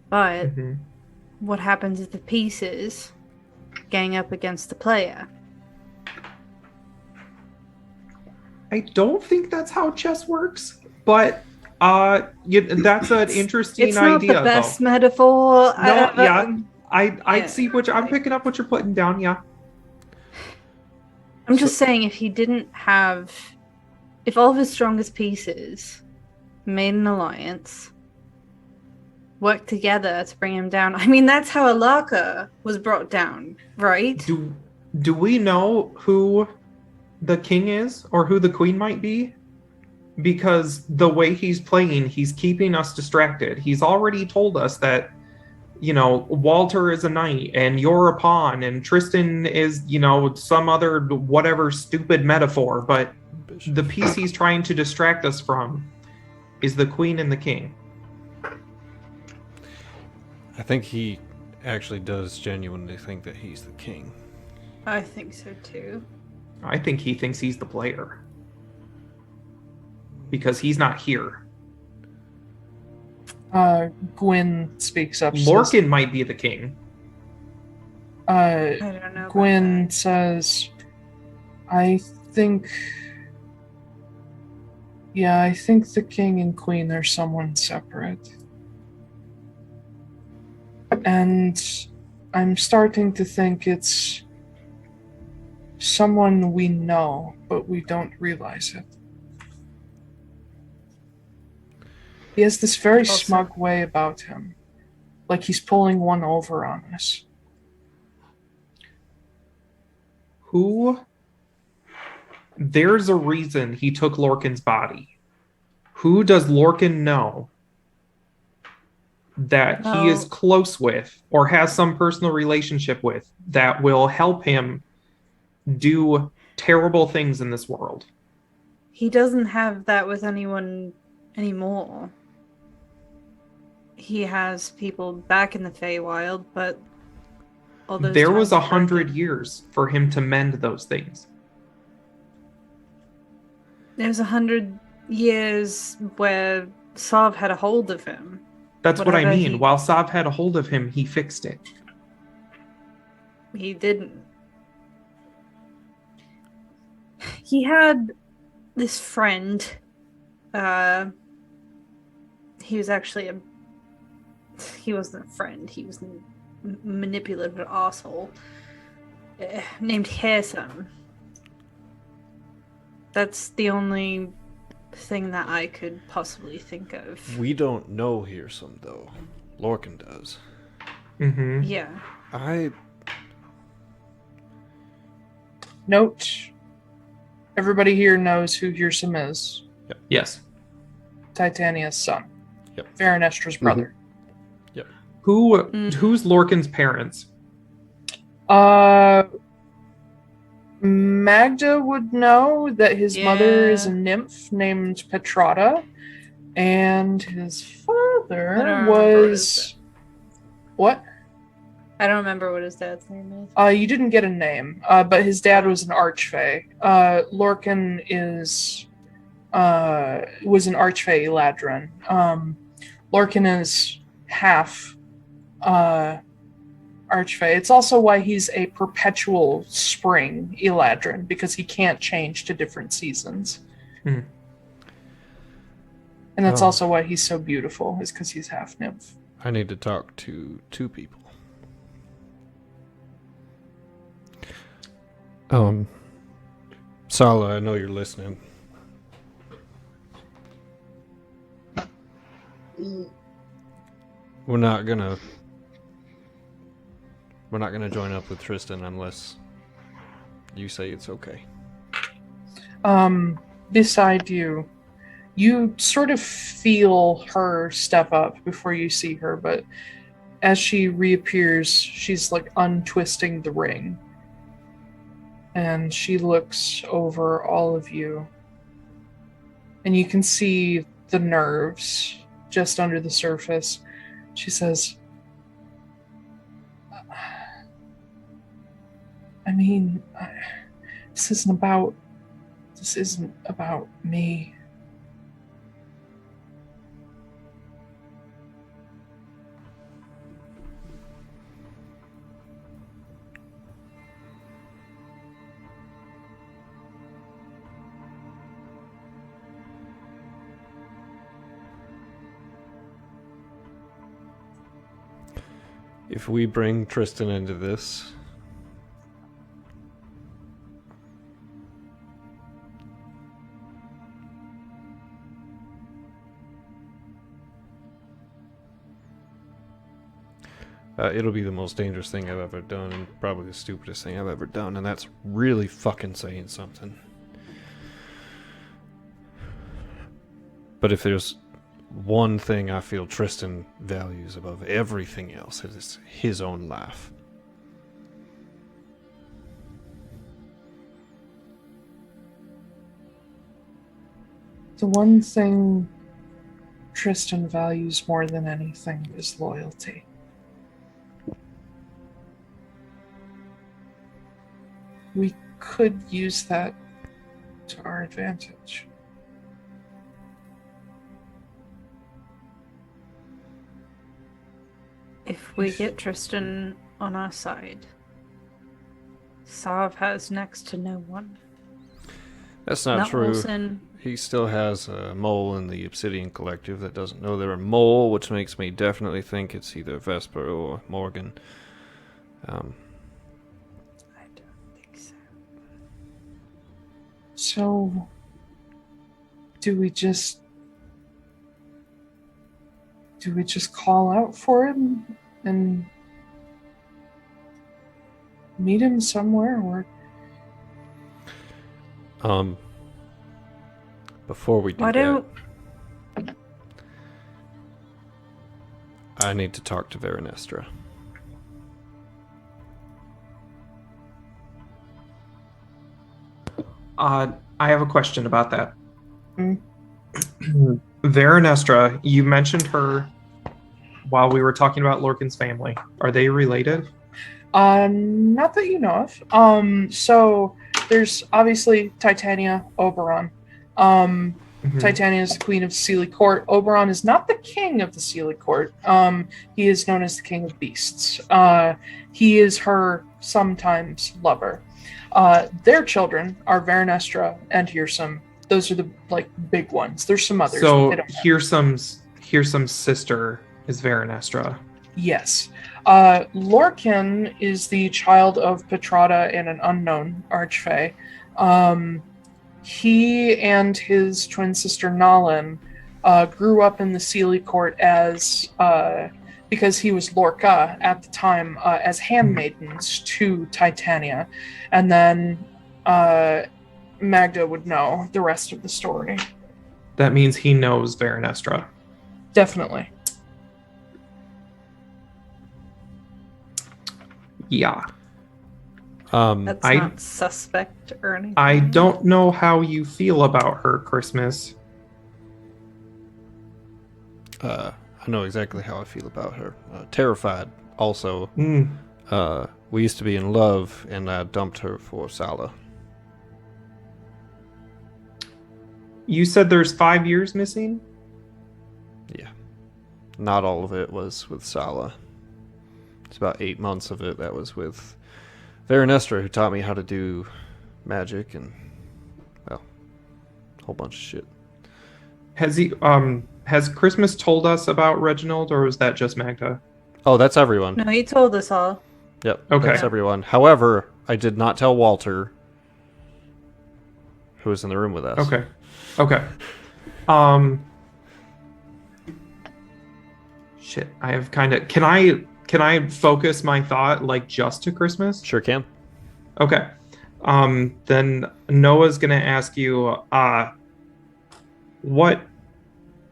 But Mm-hmm. what happens if the pieces gang up against the player? I don't think that's how chess works, but that's an interesting It's not idea. the best though. metaphor. No, I Yeah. see I'm picking up what you're putting down. Yeah, I'm just saying, if all of his strongest pieces made an alliance, worked together to bring him down. I mean, that's how Alaka was brought down, right? Do we know who the king is or who the queen might be? Because the way he's playing, he's keeping us distracted. He's already told us that, Walter is a knight and you're a pawn and Tristan is, some other whatever stupid metaphor. But the piece he's trying to distract us from is the queen and the king. I think he actually does genuinely think that he's the king. I think so too. I think he thinks he's the player. Because he's not here. Gwyn speaks up. Lorcan might be the king. I don't know. Gwyn says, I think the king and queen are someone separate. And I'm starting to think it's someone we know, but we don't realize it. He has this very smug way about him, like he's pulling one over on us. There's a reason he took Lorcan's body. Who does Lorcan know that he is close with or has some personal relationship with that will help him do terrible things in this world? He doesn't have that with anyone anymore. He has people back in the Feywild, but all those there was ties are 100 broken. years for him to mend those things. There's 100 years where Sav had a hold of him. That's what I Whatever mean. While Sav had a hold of him, he fixed it. He didn't. He had this friend. He was actually he wasn't a friend. He was a manipulative asshole. Named Harrison. That's the only thing that I could possibly think of. We don't know Hearsome, though. Lorcan does. Mm-hmm. Yeah. Note, everybody here knows who Hearsome is. Yep. Yes. Titania's son. Yep. Varenestra's brother. Yep. Who's Lorcan's parents? Magda would know that his mother is a nymph named Petrata, and his father was... What? I don't remember what his dad's name is. You didn't get a name, but his dad was an archfey. Lorcan was an archfey Atlaran. Lorcan is half archfey. It's also why he's a perpetual spring Atlaran, because he can't change to different seasons. Hmm. And that's also why he's so beautiful, is because he's half nymph. I need to talk to two people. Sala, I know you're listening. We're not gonna join up with Tristan unless you say it's okay. Beside you, you sort of feel her step up before you see her, but as she reappears, she's like untwisting the ring. And she looks over all of you. And you can see the nerves just under the surface. She says, I mean, this isn't about me. If we bring Tristan into this, it'll be the most dangerous thing I've ever done, and probably the stupidest thing I've ever done, and that's really fucking saying something. But if there's one thing I feel Tristan values above everything else, it is his own life. The one thing Tristan values more than anything is loyalty. We could use that to our advantage. If we get Tristan on our side, Sav has next to no one. That's not true. Olsen. He still has a mole in the Obsidian Collective that doesn't know they're a mole, which makes me definitely think it's either Vesper or Morgan. I don't think so. So, do we just call out for him and meet him somewhere? Or Before we do Why that, don't I need to talk to Veranestra. I have a question about that. Veranestra, you mentioned her while we were talking about Lorcan's family. Are they related? Not that you know of. So there's obviously Titania, Oberon. Titania is the queen of Sealy Court. Oberon is not the king of the Sealy Court. He is known as the king of beasts. He is her sometimes lover. Their children are Veranestra and Hirsum. Those are the big ones. There's some others. So but they don't have. Hirsum's sister is Veranestra. Yes. Lorcan is the child of Petrata and an unknown archfey. He and his twin sister Nalin grew up in the Sealy Court as because he was Lorca at the time as handmaidens to Titania, and then Magda would know the rest of the story. That means he knows Veranestra. Definitely. Yeah. That's I- not suspect or anything. I don't know how you feel about her, Christmas. I know exactly how I feel about her. Terrified, also. We used to be in love, and I dumped her for Sala. You said there's 5 years missing? Yeah. Not all of it was with Sala. It's about 8 months of it that was with Veranestra, who taught me how to do magic and, well, a whole bunch of shit. Has Christmas told us about Reginald, or was that just Magda? Oh, that's everyone. No, he told us all. Yep, Okay. that's everyone. However, I did not tell Walter, who was in the room with us. Okay. Shit, I have kind of... Can I focus my thought, just to Christmas? Sure can. Okay. Then Noah's gonna ask you, what...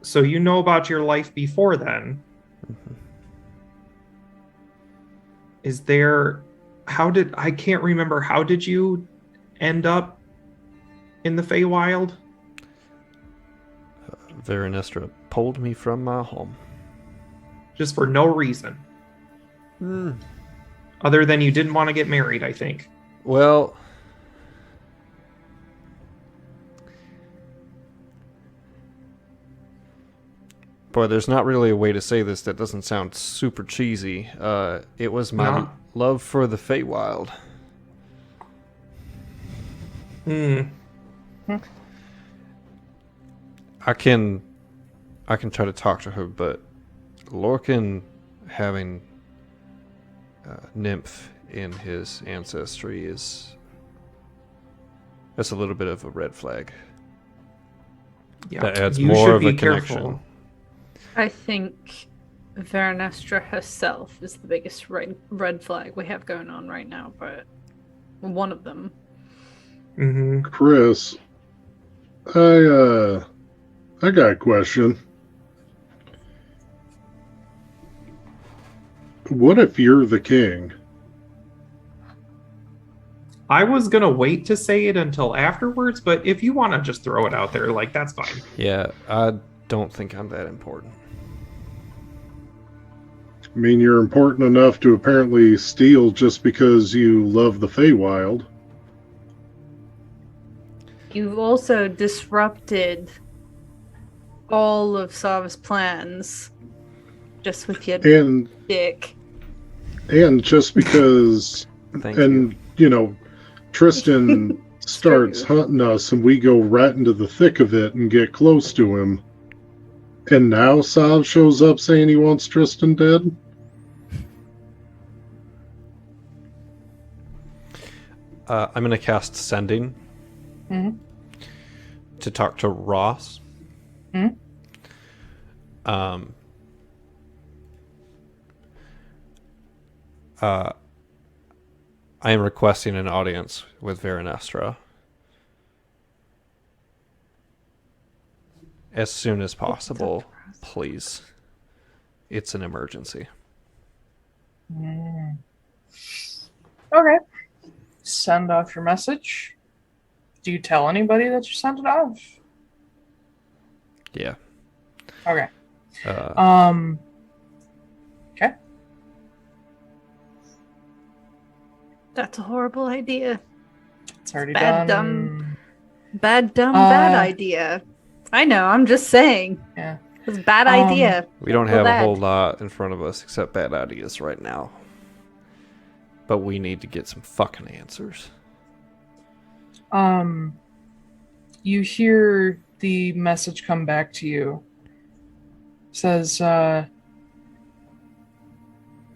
So you know about your life before then. Is there... I can't remember, how did you end up in the Feywild? Veranestra pulled me from my home. Just for no reason. Other than you didn't want to get married, I think. Well, boy, there's not really a way to say this that doesn't sound super cheesy. It was my No. love for the Feywild. I can try to talk to her, but Lorcan having nymph in his ancestry that's a little bit of a red flag. Yeah. That adds You more should of a be connection. careful. I think Veranestra herself is the biggest red flag we have going on right now, but one of them. Mm-hmm. Chris, I got a question. What if you're the king? I was gonna wait to say it until afterwards, but if you want to just throw it out there, that's fine. Yeah, I don't think I'm that important. I mean, you're important enough to apparently steal just because you love the Feywild. You've also disrupted all of Sava's plans just with your And dick. just because Thank you. Tristan starts hunting us and we go right into the thick of it and get close to him. And now Sav shows up saying he wants Tristan dead? I'm going to cast Sending to talk to Ross. I am requesting an audience with Veranestra. as soon as possible, please. It's an emergency. Okay. Send off your message. Do you tell anybody that you sent it off? Yeah. Okay. Okay. That's a horrible idea. It's already Bad, done. Bad idea. I know, I'm just saying. Yeah. It's a bad idea. We don't Simple have a that. whole lot in front of us except bad ideas right now. But we need to get some fucking answers. You hear the message come back to you. It says,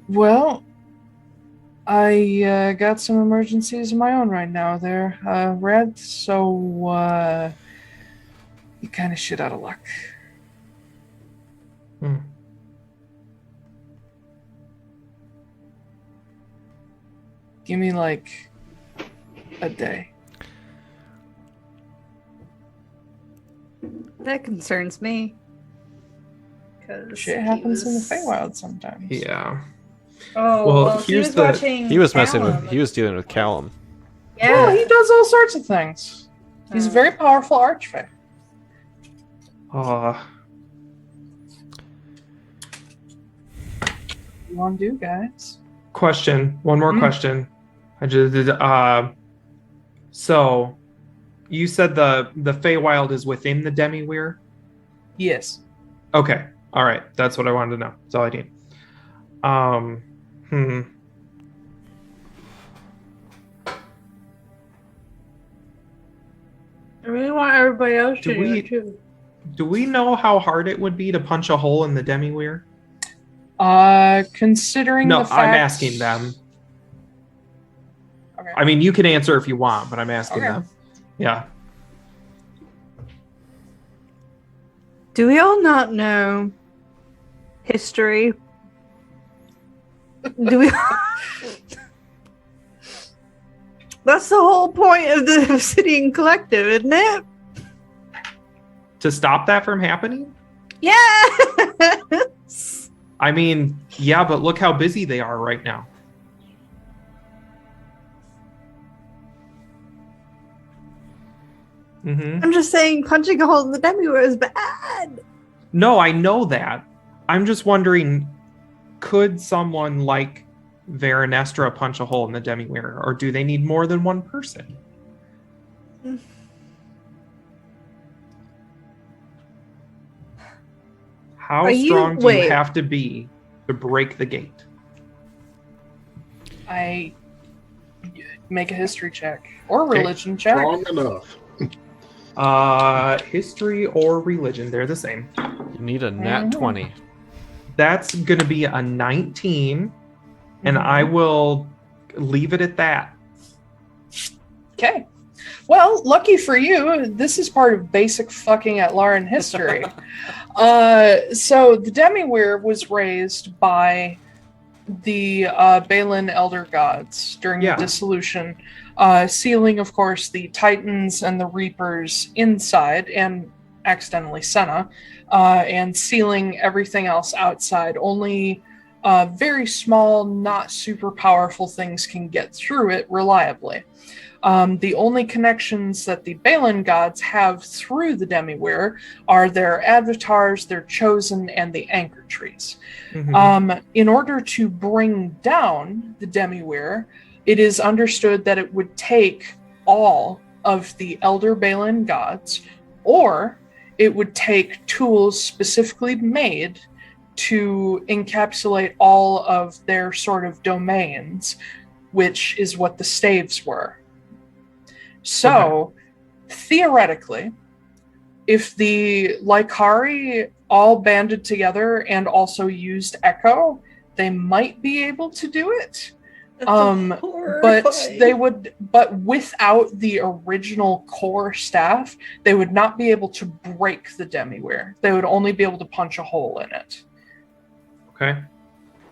well, I got some emergencies of my own right now there, Red, so, you kind of shit out of luck. Give me, like, a day. That concerns me. Shit happens in the Feywild sometimes. Yeah. Oh, Well, he here's was the- watching He was messing Callum. with. He was dealing with Callum. Yeah, he does all sorts of things. He's a very powerful archfey. What do you want to do, guys? Question. One more question. I just did. So, you said the Feywild is within the Demiweir? Yes. Okay. All right. That's what I wanted to know. That's all I need. I really want everybody else to Do do we- it too. Do we know how hard it would be to punch a hole in the Demiweir? Considering No, the fact... I'm asking them. Okay. I mean, you can answer if you want, but I'm asking Okay. them. Yeah. Do we all not know history? Do we? That's the whole point of the Obsidian Collective, isn't it? To stop that from happening? Yes. I mean, yeah, but look how busy they are right now. I'm just saying, punching a hole in the Demiweir is bad. No, I know that. I'm just wondering, could someone like Veranestra punch a hole in the Demiweir, or do they need more than one person? How strong do you have to be to break the gate? I make a history check or religion check. Strong enough. History or religion, they're the same. You need a nat 20. That's going to be a 19, and I will leave it at that. Okay. Well, lucky for you, this is part of basic fucking Atlaran history. So the Demiweir was raised by the Balin Elder Gods during the dissolution, sealing, of course, the Titans and the Reapers inside, and accidentally Senna, and sealing everything else outside. Only very small, not super powerful things can get through it reliably. The only connections that the Balin gods have through the Demiweir are their avatars, their chosen, and the anchor trees. In order to bring down the Demiweir, it is understood that it would take all of the Elder Balin gods, or it would take tools specifically made to encapsulate all of their sort of domains, which is what the staves were. So, theoretically, if the Lycari all banded together and also used Echo, they might be able to do it. But without the original core staff, they would not be able to break the Demiweir. They would only be able to punch a hole in it. Okay.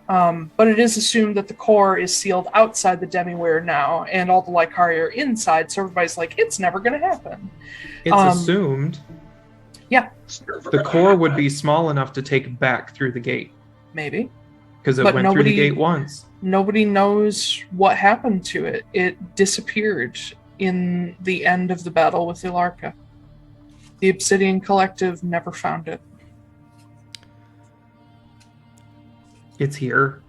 But it is assumed that the core is sealed outside the Demiweir now, and all the Lycari are inside, so everybody's like, it's never going to happen. It's assumed. Yeah, The core would be small enough to take back through the gate. maybe. Because it But went through the gate once. Nobody knows what happened to it. It disappeared in the end of the battle with Ilarka. The Obsidian Collective never found it. It's here.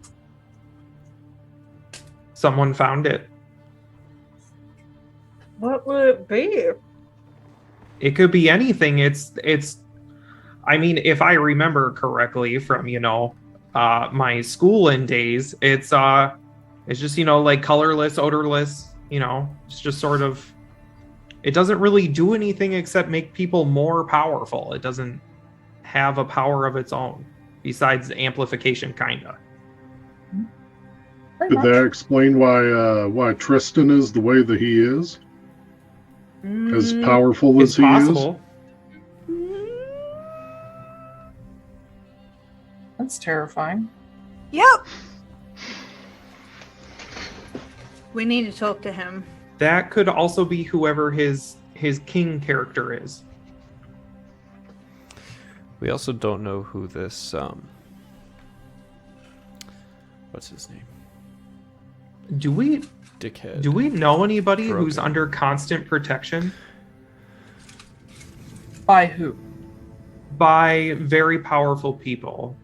Someone found it. What would it be? It could be anything. It's I mean, if I remember correctly from, my schooling days, it's just, like colorless, odorless, it's just sort of, it doesn't really do anything except make people more powerful. It doesn't have a power of its own besides amplification, kinda. Did that explain why Tristan is the way that he is? As powerful as he possible. That's terrifying. Yep. We need to talk to him. That could also be whoever his king character is. We also don't know who this what's his name? Do we Dickhead. Do we know anybody Broken. who's under constant protection By who? by very powerful people?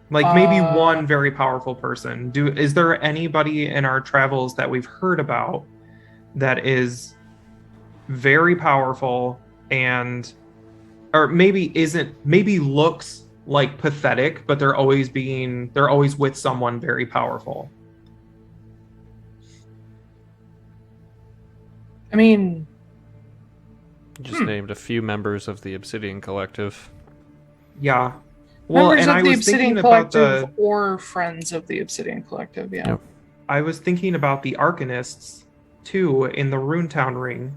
Like maybe one very powerful person. Is there anybody in our travels that we've heard about that is very powerful or maybe looks like pathetic, but they're always with someone very powerful? I mean, Just named a few members of the Obsidian Collective. Yeah. Well, members and of I the was Obsidian thinking about Collective or friends of the Obsidian Collective, yeah. Yep. I was thinking about the Arcanists too in the Runetown Ring.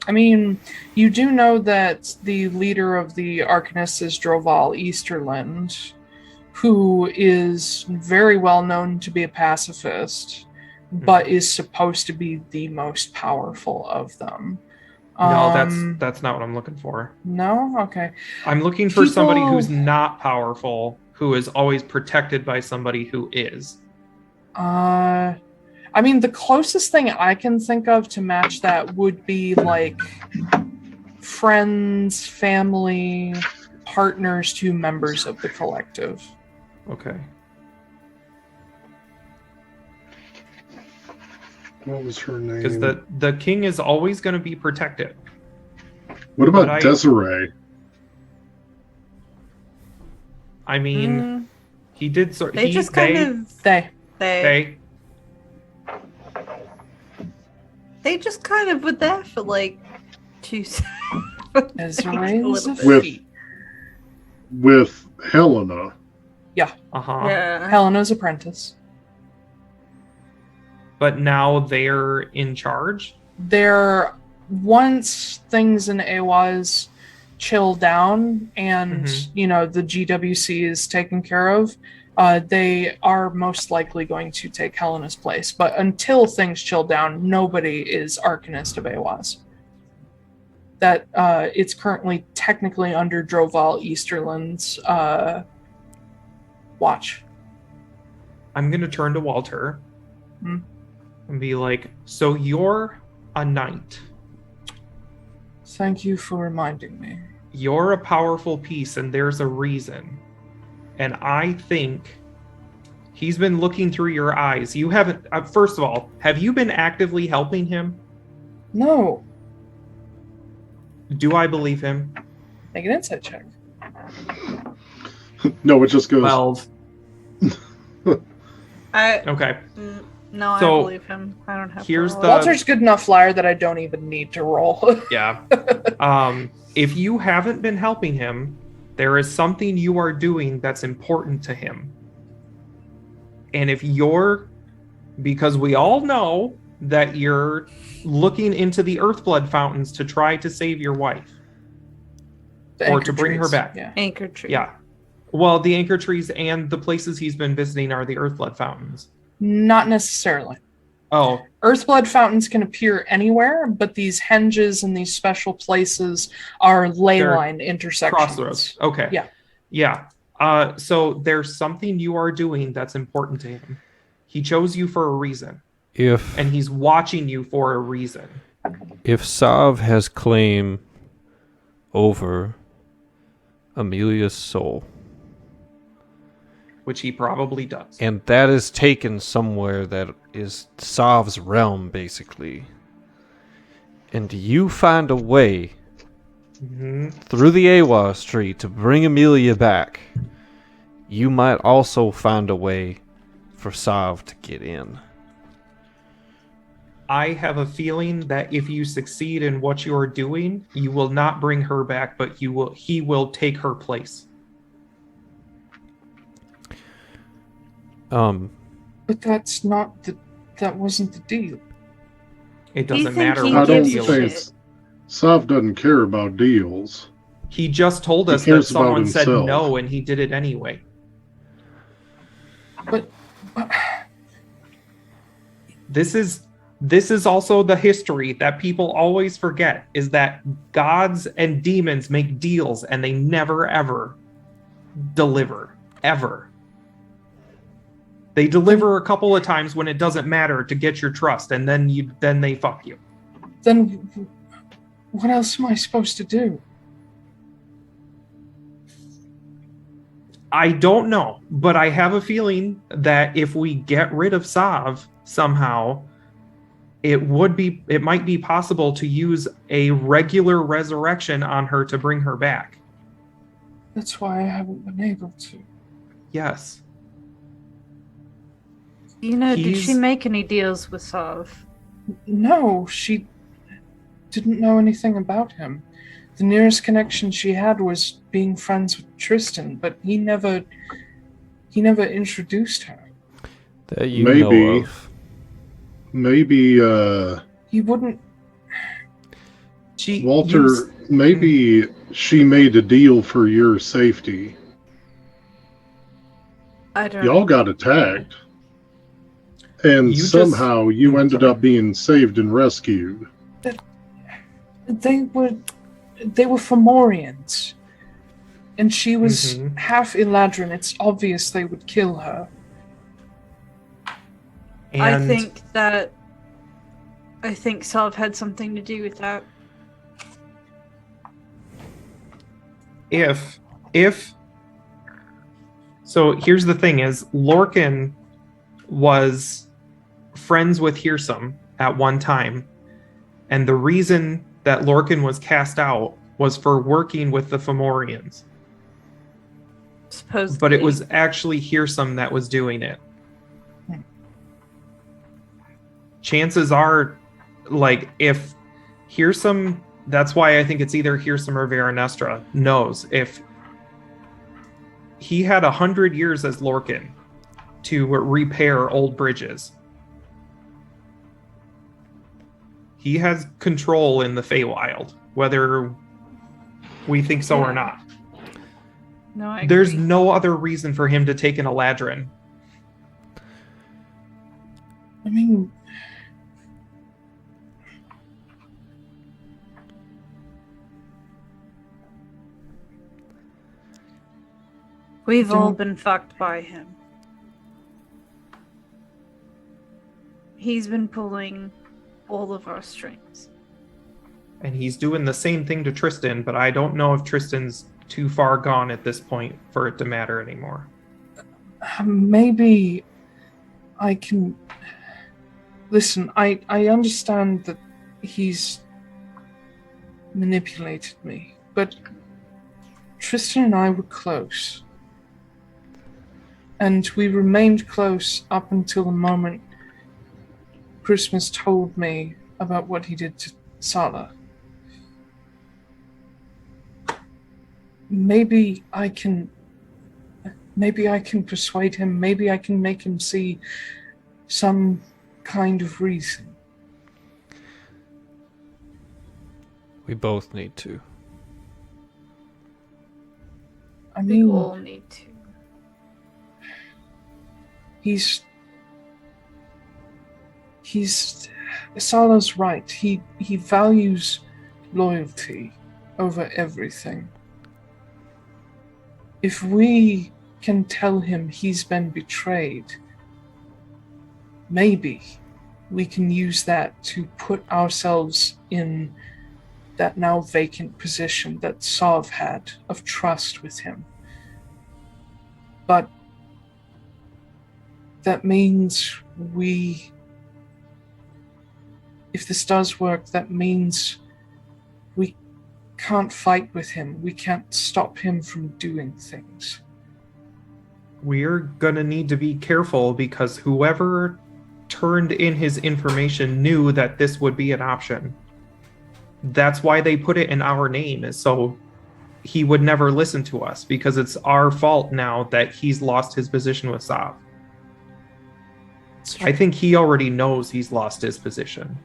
I mean, you do know that the leader of the Arcanists is Droval Easterland, who is very well known to be a pacifist, but is supposed to be the most powerful of them. No, that's not what I'm looking for. No? Okay. I'm looking for somebody People- who's not powerful, who is always protected by somebody who is. I mean, the closest thing I can think of to match that would be like friends, family, partners to members of the collective. Okay. What was her name? Because the king is always going to be protected. What about but Desiree? I mean, he did sort. They just kind of They. They just kind of were there for like 2 seconds. Desiree's a With- feat. With Helena. Uh-huh. Yeah. Helena's apprentice. But now they're in charge. Once things in AWAS chill down and the GWC is taken care of, they are most likely going to take Helena's place. But until things chill down, nobody is Arcanist of AWAS. That it's currently technically under Droval Easterland's watch. I'm going to turn to Walter Hmm. and be like, so you're a knight. Thank you for reminding me. You're a powerful piece, and there's a reason. And I think he's been looking through your eyes. You haven't, first of all, have you been actively helping him? No. Do I believe him? Make an insight check. No, it just goes. 12. Okay. No, I So, believe him. I don't have here's to roll the- it. Walter's good enough liar that I don't even need to roll. Yeah. If you haven't been helping him, there is something you are doing that's important to him. And because we all know that you're looking into the Earthblood fountains to try to save your wife. The Or anchor to bring her trees, back. Yeah. Anchor tree. Yeah. Well, the anchor trees and the places he's been visiting are the Earthblood fountains. Not necessarily. Oh, Earthblood fountains can appear anywhere, but these henges and these special places are ley They're line intersections. crossroads. Okay. Yeah. Yeah. So there's something you are doing that's important to him. He chose you for a reason, and he's watching you for a reason. If Sav has claim over Amelia's soul, Which he probably does. and that is taken somewhere that is Sav's realm, basically, and you find a way through the Awas tree to bring Amelia back, you might also find a way for Sav to get in. I have a feeling that if you succeed in what you are doing, you will not bring her back, but he will take her place. But that's not that wasn't the deal. It Do you doesn't think matter he what I the don't gives deal a is. shit? think Sav doesn't care about deals. He just told He us that cares about someone said himself. no, and he did it anyway. But This is also the history that people always forget, is that gods and demons make deals and they never ever deliver. Ever. They deliver a couple of times when it doesn't matter to get your trust, and then they fuck you. then what else am I supposed to do? I don't know, but I have a feeling that if we get rid of Sav somehow, it might be possible to use a regular resurrection on her to bring her back. That's why I haven't been able to. Yes. Did she He's- make any deals with Sav? No, she didn't know anything about him. The nearest connection she had was being friends with Tristan, but he never introduced her. That you Maybe. know of. Maybe, He wouldn't. Walter, maybe she made a deal for your safety. I don't Y'all got attacked. And You just- somehow you ended up being saved and rescued. They were Fomorians, and she was Mhm. half Eladrin. It's obvious they would kill her. I think Sav had something to do with that. So here's the thing is, Lorcan was friends with Hirsum at one time, and the reason that Lorcan was cast out was for working with the Fomorians. Supposedly. But it was actually Hirsum that was doing it. Chances are, like, if Hirsum, that's why I think it's either Hirsum or Veranestra, knows if he had 100 years as Lorcan to repair old bridges. He has control in the Feywild, whether we think so or not. No, I There's agree. no other reason for him to take an Eladrin. I mean, We've all been fucked by him. He's been pulling all of our strings. And he's doing the same thing to Tristan, but I don't know if Tristan's too far gone at this point for it to matter anymore. maybe I can. Listen, I understand that he's manipulated me, but Tristan and I were close. And we remained close up until the moment Christmas told me about what he did to Sala. Maybe I can persuade him, maybe I can make him see some kind of reason. We both need to. I We mean, all need to. he's Sala's right. He values loyalty over everything. If we can tell him he's been betrayed, maybe we can use that to put ourselves in that now vacant position that Sov had of trust with him. But that means if this does work, that means we can't fight with him. We can't stop him from doing things. We're gonna need to be careful because whoever turned in his information knew that this would be an option. That's why they put it in our name, is so he would never listen to us, because it's our fault now that he's lost his position with Sav. I think he already knows he's lost his position.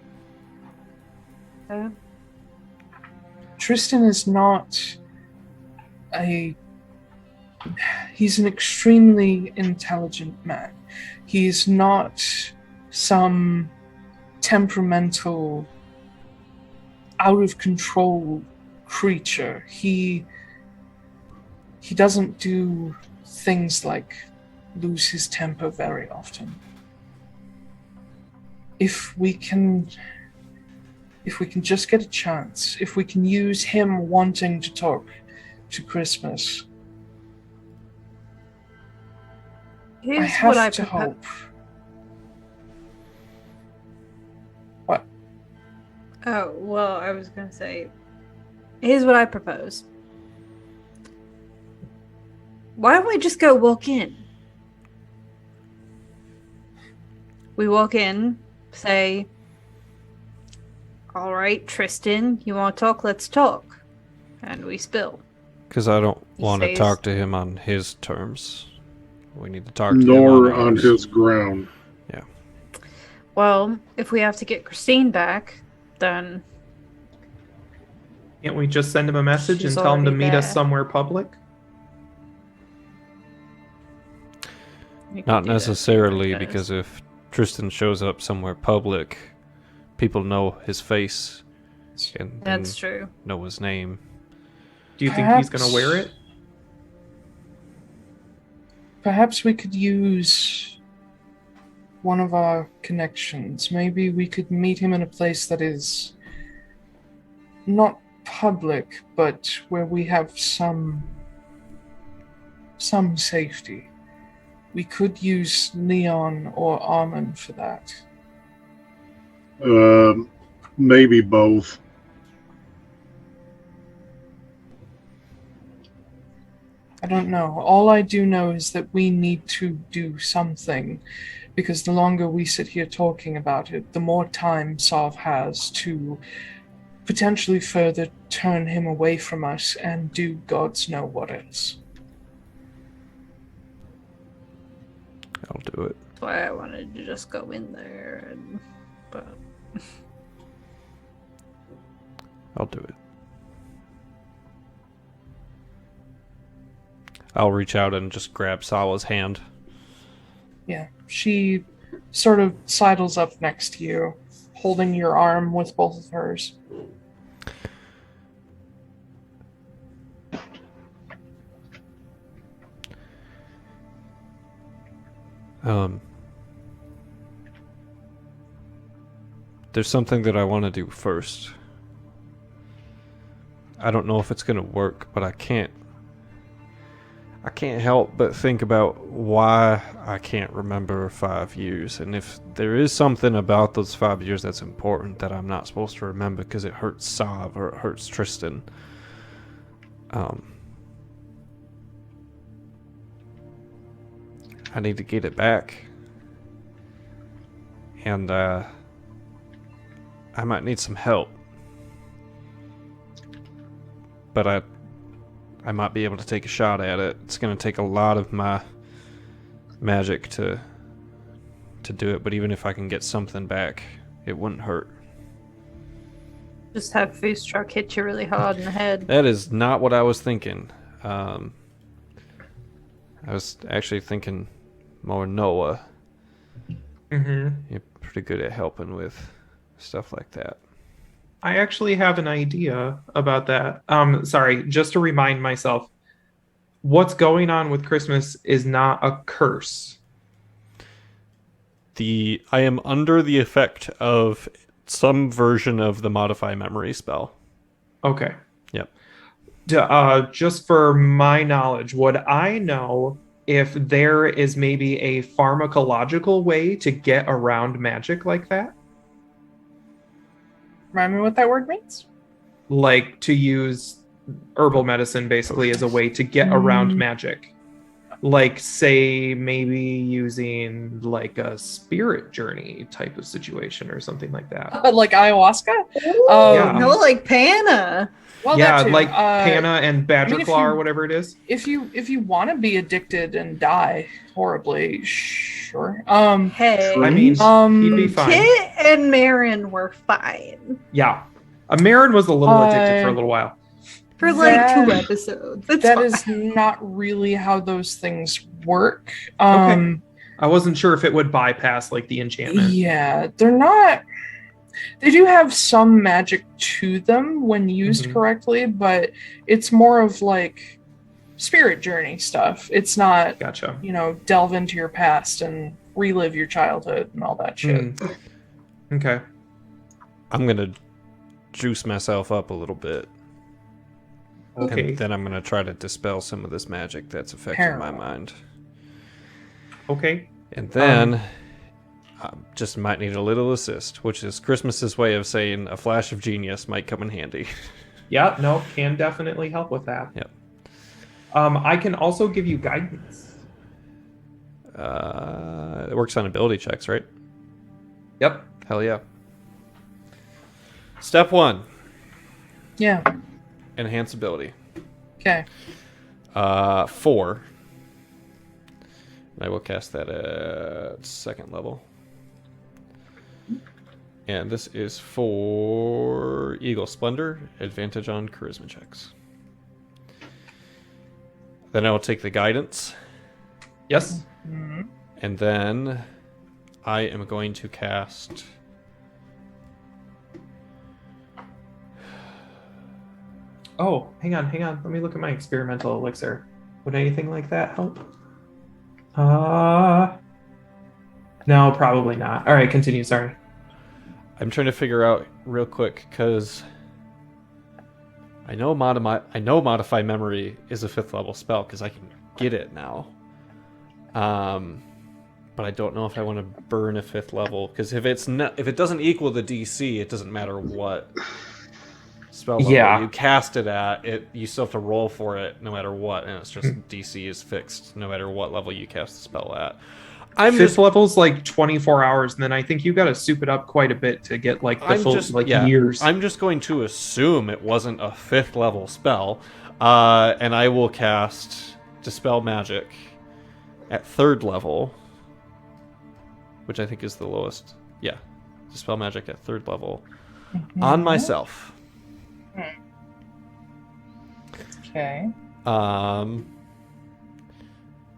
Tristan is not he's an extremely intelligent man. He's not some temperamental, out of control creature. He doesn't do things like lose his temper very often. If we can just get a chance, if we can use him wanting to talk to Christmas, I have to hope. What? Oh, well, I was going to say, here's what I propose. Why don't we just go walk in? We walk in, say, all right, Tristan, you want to talk? Let's talk. And we spill. Because I don't want to talk to him on his terms. We need to talk to him nor on his ground. Yeah. Well, if we have to get Christine back, then... Can't we just send him a message and tell him to meet us somewhere public? Not necessarily, because if Tristan shows up somewhere public, people know his face and that's true. Know his name. Do you think he's going to wear it? Perhaps we could use one of our connections. Maybe we could meet him in a place that is not public, but where we have some safety. We could use Leon or Armin for that. Maybe both. I don't know. All I do know is that we need to do something, because the longer we sit here talking about it, the more time Sov has to potentially further turn him away from us and do gods know what else. I'll do it. That's why I wanted to just go in there, but... I'll do it. I'll reach out and just grab Sala's hand. Yeah, she sort of sidles up next to you, holding your arm with both of hers. There's something that I want to do first. I don't know if it's going to work, but I can't help but think about why I can't remember 5 years, and if there is something about those 5 years that's important that I'm not supposed to remember because it hurts Sav or it hurts Tristan. I need to get it back, and I might need some help, but I might be able to take a shot at it. It's going to take a lot of my magic to do it, but even if I can get something back, it wouldn't hurt. Just have Foostrak hit you really hard in the head. That is not what I was thinking. I was actually thinking more Noah. Mm-hmm. You're pretty good at helping with stuff like that. I actually have an idea about that. Sorry, just to remind myself, what's going on with Christmas is not a curse. I am under the effect of some version of the modify memory spell. Okay. Yep. Just for my knowledge, would I know if there is maybe a pharmacological way to get around magic like that? Remind me what that word means? Like to use herbal medicine basically as a way to get around magic. Like, say, maybe using like a spirit journey type of situation or something like that. Like ayahuasca? Yeah. No, like Panna. Well, yeah, that too. like Panna and Badger if Claw you- or whatever it is. If you want to be addicted and die horribly, sure. Hey. I mean, he'd be fine. Kit and Marin were fine. Yeah. Marin was a little addicted for a little while. For like That- 2 episodes. That's That fine. is not really how those things work. Okay. I wasn't sure if it would bypass like the enchantment. Yeah, they're not. They do have some magic to them when used Mhm. correctly, but it's more of like spirit journey stuff. It's not, Gotcha. delve into your past and relive your childhood and all that shit. Okay. I'm going to juice myself up a little bit. Okay. And then I'm going to try to dispel some of this magic that's affecting my mind. Okay. And then I just might need a little assist, which is Christmas's way of saying a flash of genius might come in handy. Yeah, no, can definitely help with that. Yep. I can also give you guidance. It works on ability checks, right? Yep. Hell yeah. Step 1, Yeah. enhance ability. Okay. 4. And I will cast that at 2nd level. And this is for Eagle Splendor, advantage on charisma checks. Then I will take the guidance, Yes. and then I am going to cast Oh, hang on. Let me look at my experimental elixir. Would anything like that help? No, probably not. All right, continue. Sorry. I'm trying to figure out real quick because I know modify memory is a 5th level spell because I can get it now. But I don't know if I want to burn a 5th level because if it doesn't equal the DC, it doesn't matter what spell level you cast it at. You still have to roll for it no matter what, and it's just DC is fixed no matter what level you cast the spell at. Fifth level's like 24 hours, and then I think you got to soup it up quite a bit to get like the full years. I'm just going to assume it wasn't a 5th level spell, and I will cast Dispel Magic at 3rd level, which I think is the lowest. Yeah, Dispel Magic at 3rd level on myself. Okay.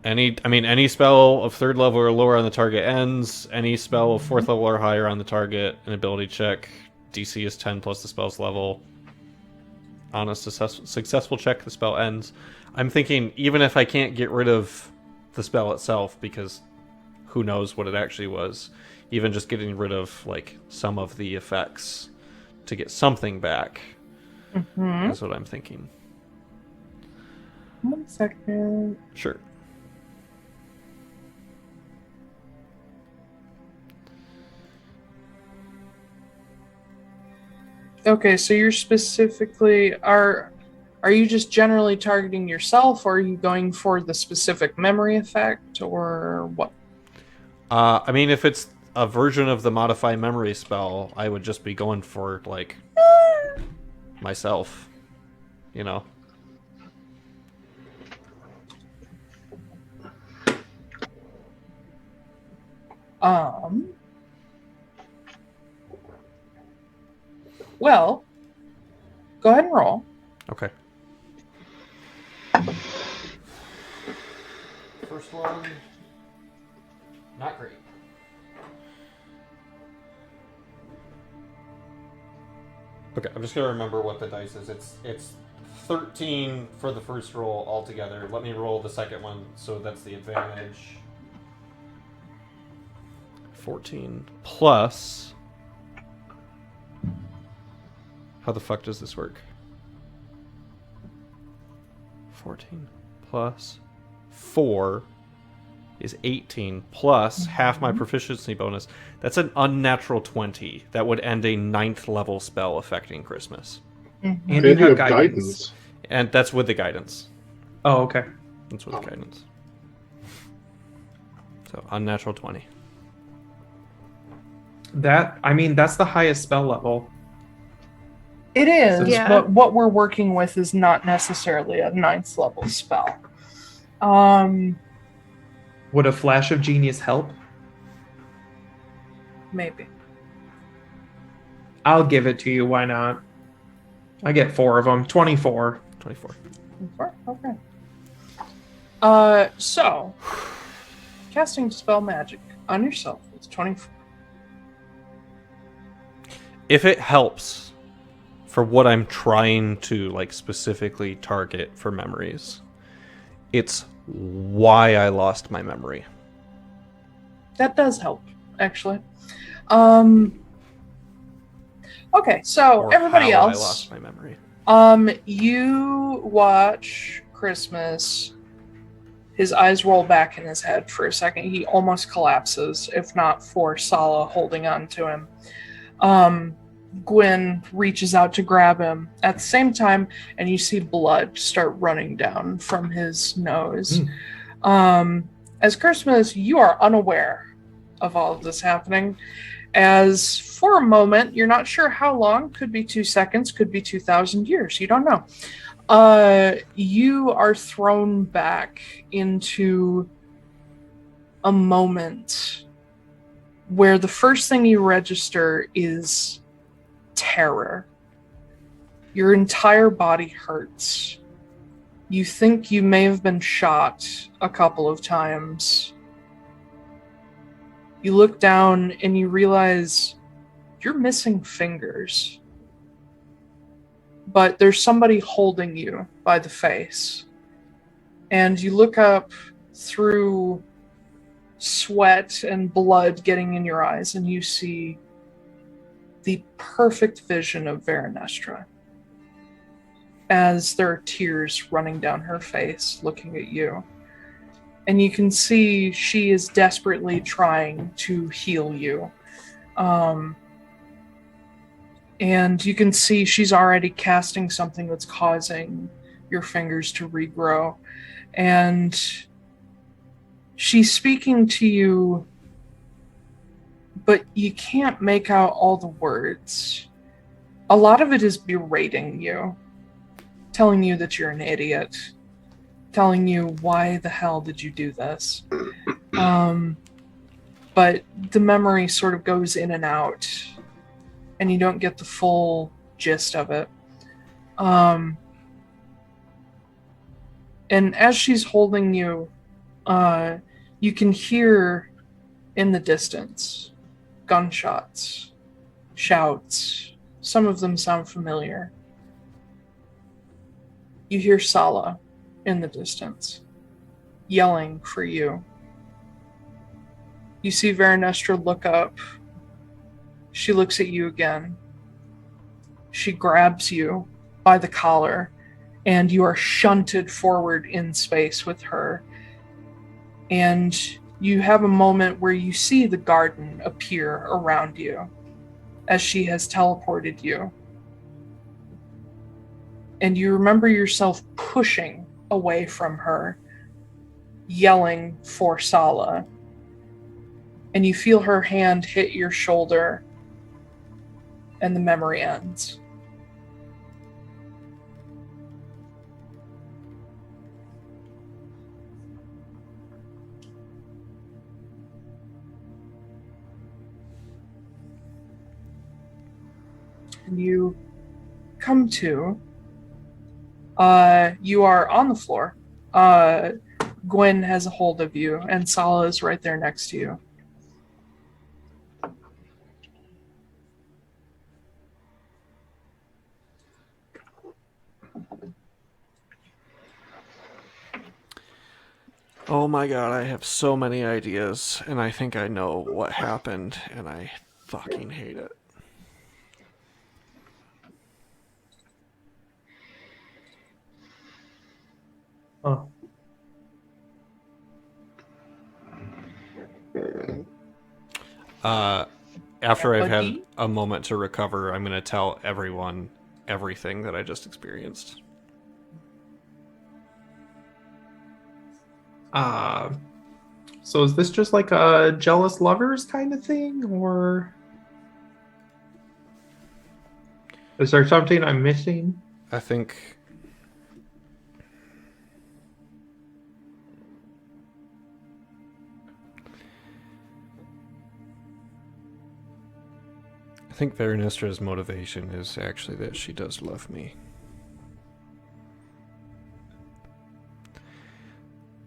Any spell of 3rd level or lower on the target ends. Any spell of 4th level or higher on the target, an ability check. DC is 10 plus the spell's level. On a successful check, the spell ends. I'm thinking, even if I can't get rid of the spell itself, because who knows what it actually was, even just getting rid of like some of the effects to get something back. That's what I'm thinking. 1 second. Sure. Okay, so you're specifically are you just generally targeting yourself, or are you going for the specific memory effect, or what? If it's a version of the modify memory spell, I would just be going for like myself, you know. Well, go ahead and roll. Okay. First one, not great. Okay, I'm just gonna remember what the dice is. It's 13 for the first roll altogether. Let me roll the second one, so that's the advantage. 14 plus... How the fuck does this work? 14 plus 4 is 18 plus half my proficiency bonus. That's an unnatural 20. That would end a 9th level spell affecting Christmas. And you have guidance. guidance. And that's with the guidance. Oh, okay. That's with the guidance. So, unnatural 20. That's the highest spell level. It is, Yeah. but what we're working with is not necessarily a 9th level spell. Would a flash of genius help? Maybe. I'll give it to you. Why not? I get 4 of them. 24. 24. Okay. So, casting spell magic on yourself is 24. If it helps for what I'm trying to like specifically target for memories, it's why I lost my memory. That does help, actually. Okay, so Or everybody how else. I lost my memory. You watch Christmas. His eyes roll back in his head for a second. He almost collapses, if not for Sala holding on to him. Gwen reaches out to grab him at the same time, and you see blood start running down from his nose. As Christmas, you are unaware of all of this happening, as for a moment, you're not sure how long, could be 2 seconds, could be 2,000 years, you don't know. You are thrown back into a moment where the first thing you register is terror. Your entire body hurts. You think you may have been shot a couple of times. You look down and you realize you're missing fingers. But there's somebody holding you by the face. And you look up through sweat and blood getting in your eyes, and you see the perfect vision of Veranestra as there are tears running down her face looking at you. And you can see she is desperately trying to heal you. And you can see she's already casting something that's causing your fingers to regrow. And she's speaking to you, but you can't make out all the words. A lot of it is berating you, telling you that you're an idiot, telling you why the hell did you do this. But the memory sort of goes in and out, and you don't get the full gist of it. And as she's holding you, you can hear in the distance gunshots, shouts. Some of them sound familiar. You hear Sala in the distance, yelling for you. You see Veranestra look up. She looks at you again. She grabs you by the collar, and you are shunted forward in space with her. And you have a moment where you see the garden appear around you as she has teleported you. And you remember yourself pushing away from her, yelling for Sala. And you feel her hand hit your shoulder, and the memory ends. And you come to, you are on the floor. Gwen has a hold of you, and Sala is right there next to you. Oh my god, I have so many ideas, and I think I know what happened, and I fucking hate it. Huh. After I've had Buddy? a moment to recover, I'm going to tell everyone everything that I just experienced. So is this just like a jealous lovers kind of thing, or is there something I'm missing? I think Vernistra's motivation is actually that she does love me.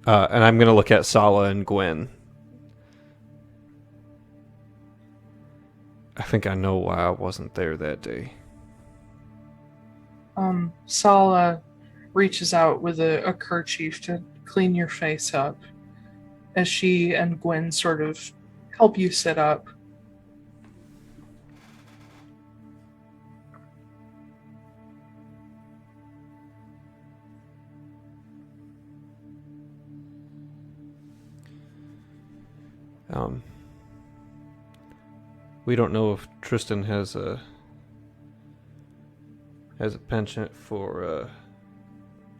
And I'm going to look at Sala and Gwen. I think I know why I wasn't there that day. Sala reaches out with a kerchief to clean your face up as she and Gwen sort of help you sit up. We don't know if Tristan has a penchant for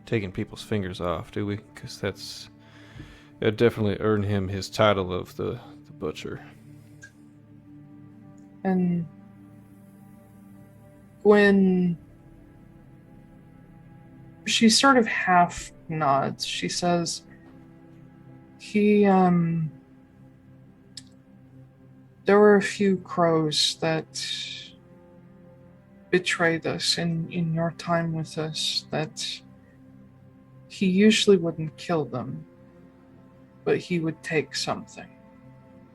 taking people's fingers off, do we? Because it definitely earned him his title of the Butcher. And Gwen, she sort of half nods. She says, there were a few crows that betrayed us in your time with us, that he usually wouldn't kill them, but he would take something.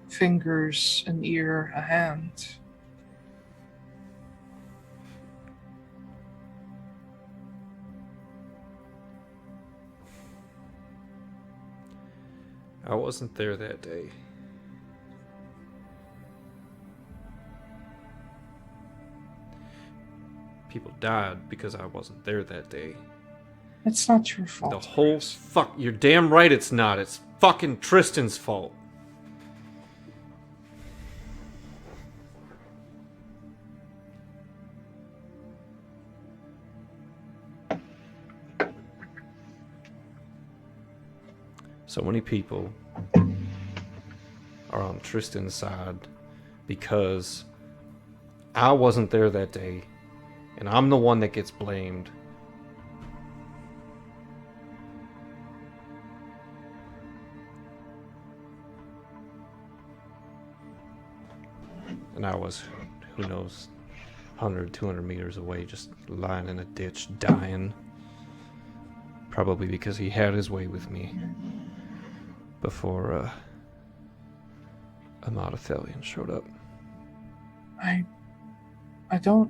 Fingers, an ear, a hand. I wasn't there that day. People died because I wasn't there that day. It's not your fault. The whole fuck... You're damn right it's not. It's fucking Tristan's fault. So many people are on Tristan's side because I wasn't there that day, and I'm the one that gets blamed. And I was, who knows, 100, 200 meters away, just lying in a ditch, dying. Probably because he had his way with me before Amadithelion showed up. I don't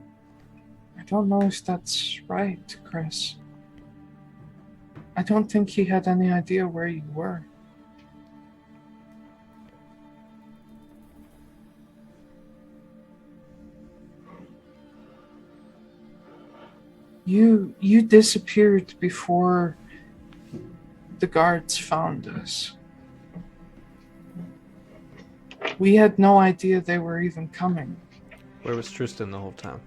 know if that's right, Chris. I don't think he had any idea where you were. You disappeared before the guards found us. We had no idea they were even coming. Where was Tristan the whole time?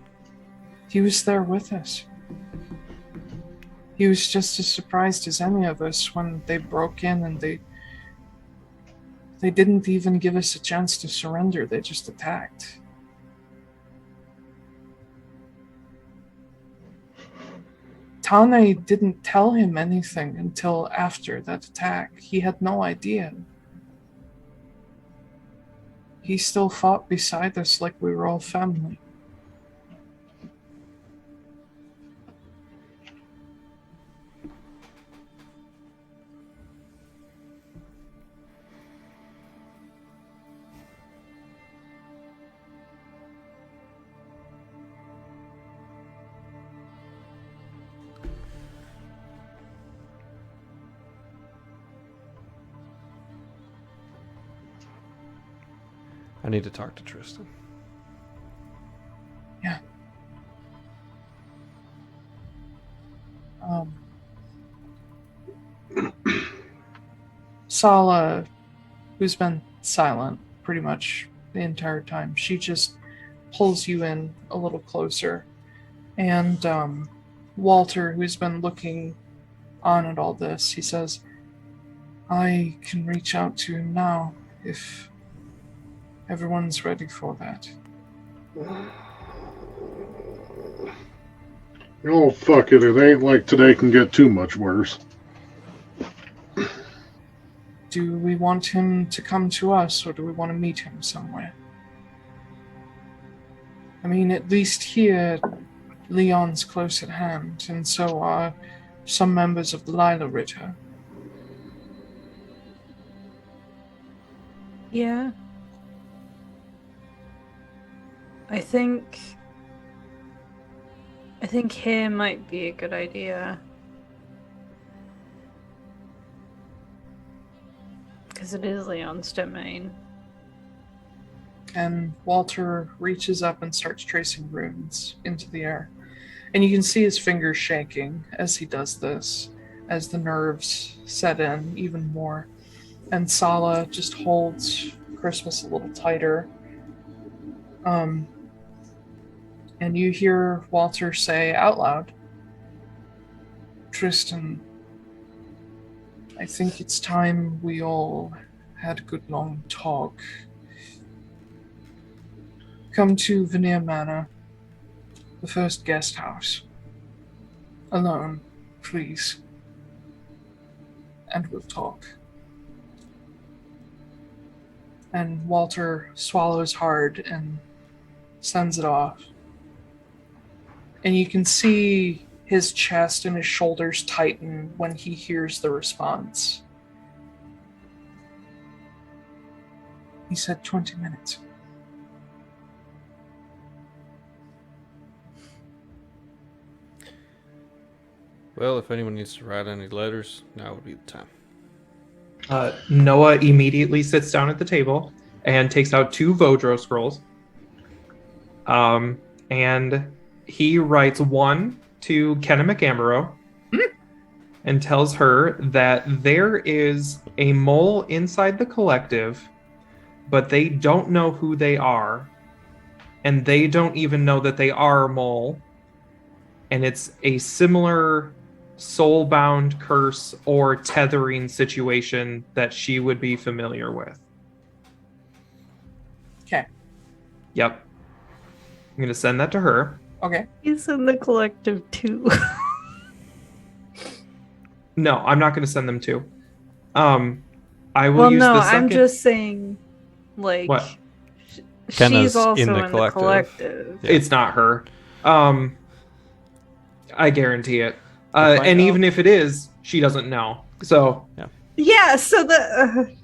He was there with us. He was just as surprised as any of us when they broke in, and they didn't even give us a chance to surrender. They just attacked. Tane didn't tell him anything until after that attack. He had no idea. He still fought beside us like we were all family. I need to talk to Tristan. Yeah. Sala, who's been silent pretty much the entire time, she just pulls you in a little closer. And Walter, who's been looking on at all this, he says, I can reach out to him now if everyone's ready for that. Oh, fuck it. It ain't like today can get too much worse. Do we want him to come to us, or do we want to meet him somewhere? I mean, at least here, Leon's close at hand, and so are some members of the Lila Ritter. Yeah. I think here might be a good idea. Because it is Leon's domain. And Walter reaches up and starts tracing runes into the air. And you can see his fingers shaking as he does this, as the nerves set in even more. And Sala just holds Christmas a little tighter. And you hear Walter say out loud, Tristan, I think it's time we all had a good long talk. Come to Veneer Manor, the first guest house. Alone, please. And we'll talk. And Walter swallows hard and sends it off. And you can see his chest and his shoulders tighten when he hears the response. He said 20 minutes. Well, if anyone needs to write any letters, now would be the time. Noah immediately sits down at the table and takes out 2 Vodro scrolls. And he writes one to Kenna McAmaro and tells her that there is a mole inside the collective, but they don't know who they are, and they don't even know that they are a mole, and it's a similar soul-bound curse or tethering situation that she would be familiar with. Okay. Yep. I'm going to send that to her. Okay. He's in the collective too. No, I'm not going to send them to. I will well, use no, the second... I'm just saying, like, What? Kenna's she's also in the in collective. the collective. Yeah. It's not her. I guarantee it. We'll find and out. even if it is, she doesn't know. So Yeah, so the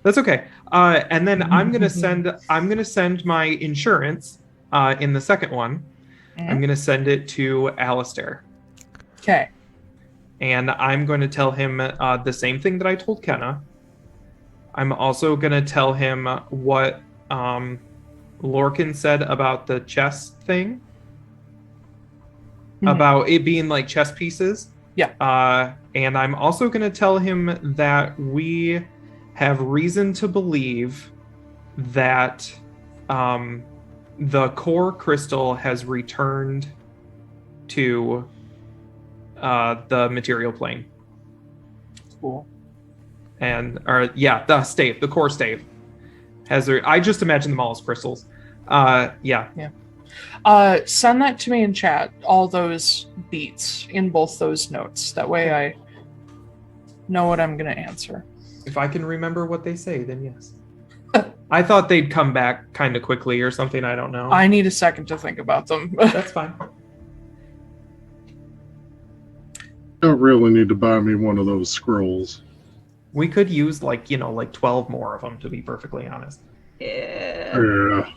that's okay. And then I'm gonna send my insurance in the second one. I'm gonna send it to Alistair. Okay. And I'm going to tell him the same thing that I told Kenna. I'm also going to tell him what Lorcan said about the chess thing. About it being like chess pieces. Yeah. And I'm also going to tell him that we have reason to believe that the core crystal has returned to the material plane. Cool. And the stave, the core stave has I just imagine them all as crystals. Yeah. Send that to me in chat, all those beats in both those notes. That way I know what I'm going to answer. If I can remember what they say, then yes. I thought they'd come back kind of quickly or something. I don't know. I need a second to think about them. That's fine. Don't really need to buy me one of those scrolls. We could use like 12 more of them, to be perfectly honest. Yeah.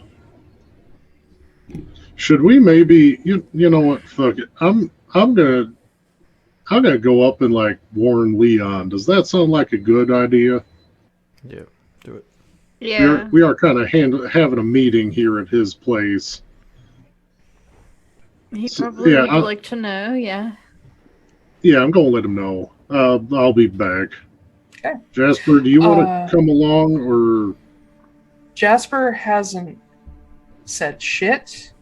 Should we maybe you know what? Fuck it. I'm gonna go up and warn Leon. Does that sound like a good idea? Yeah, do it. Yeah. We are kind of having a meeting here at his place. He So, probably yeah, would like to know, yeah. Yeah, I'm going to let him know. I'll be back. Okay. Jasper, do you want to come along, or... Jasper hasn't said shit.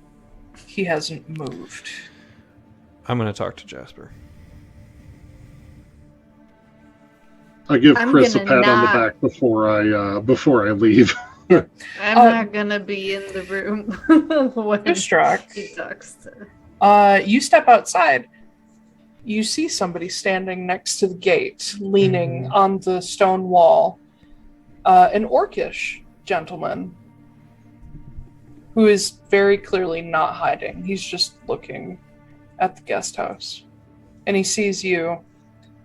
He hasn't moved. I'm going to talk to Jasper. I give Chris a pat on the back before I leave. I'm not gonna be in the room when Foostrak. he talks to... You step outside. You see somebody standing next to the gate, leaning on the stone wall. An orcish gentleman who is very clearly not hiding. He's just looking at the guest house. And he sees you,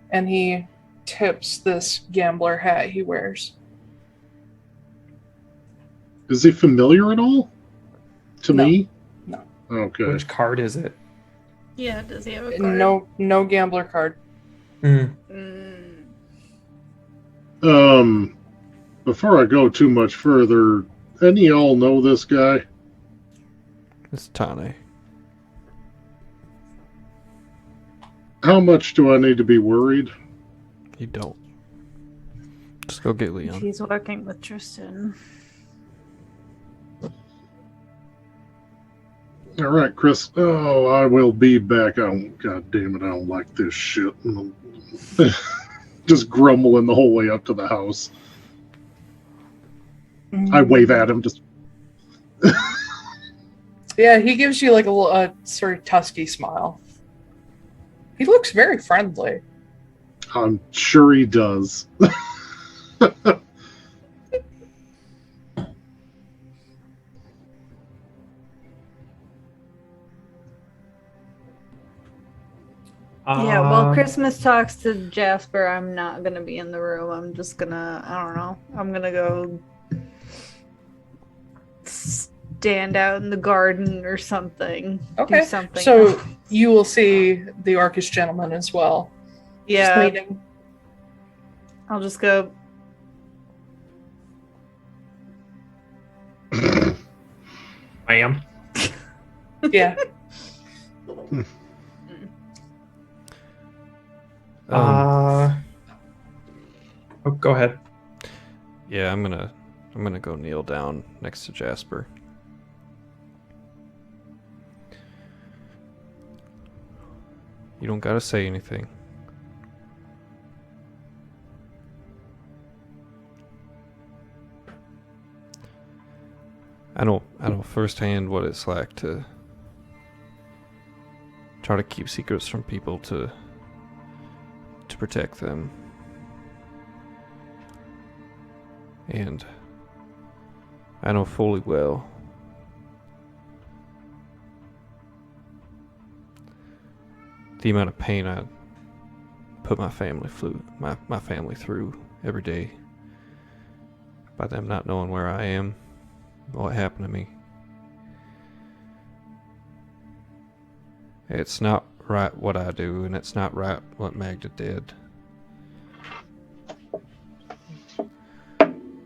and he tips this gambler hat he wears. Is he familiar at all? To me? No. Okay. Which card is it? Yeah, does he have a card? No gambler card. Before I go too much further, any of y'all know this guy? It's Tane. How much do I need to be worried? You don't. Just go get Leon. He's working with Tristan. All right, Chris. Oh, I will be back. God damn it, I don't like this shit. Just grumbling the whole way up to the house. I wave at him. Just. Yeah, he gives you like a sort of tusky smile. He looks very friendly. I'm sure he does. Yeah, while Christmas talks to Jasper, I'm not gonna be in the room. I'm just gonna, I don't know, I'm gonna go stand out in the garden or something. Okay, Do something so else. you will see the orcish gentleman as well. Yeah, Just leaning. I'll just go. I am. Yeah. Oh, go ahead. Yeah, I'm gonna go kneel down next to Jasper. You don't gotta say anything. I know firsthand what it's like to try to keep secrets from people to protect them. And I know fully well the amount of pain I put my family through every day by them not knowing where I am, what happened to me. It's not right what I do, and it's not right what Magda did.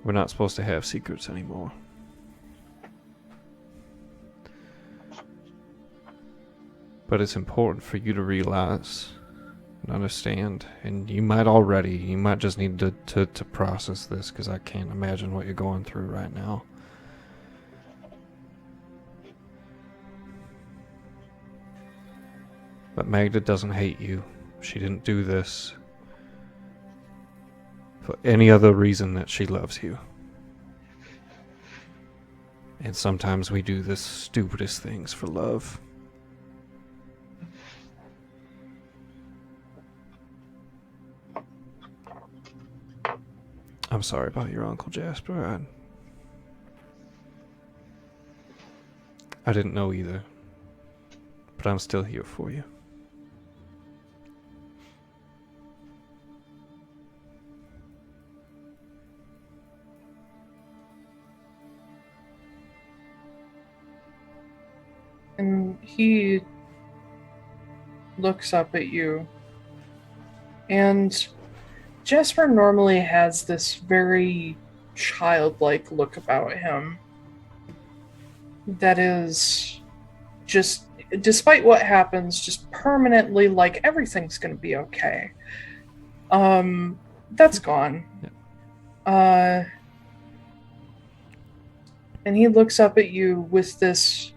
We're not supposed to have secrets anymore. But it's important for you to realize and understand, and you might just need to process this, because I can't imagine what you're going through right now. But Magda doesn't hate you. She didn't do this for any other reason that she loves you. And sometimes we do the stupidest things for love. I'm sorry about your Uncle Jasper. I didn't know either. But I'm still here for you. And he looks up at you. And Jasper normally has this very childlike look about him that is just, despite what happens, just permanently like everything's gonna be okay. That's gone. And he looks up at you with this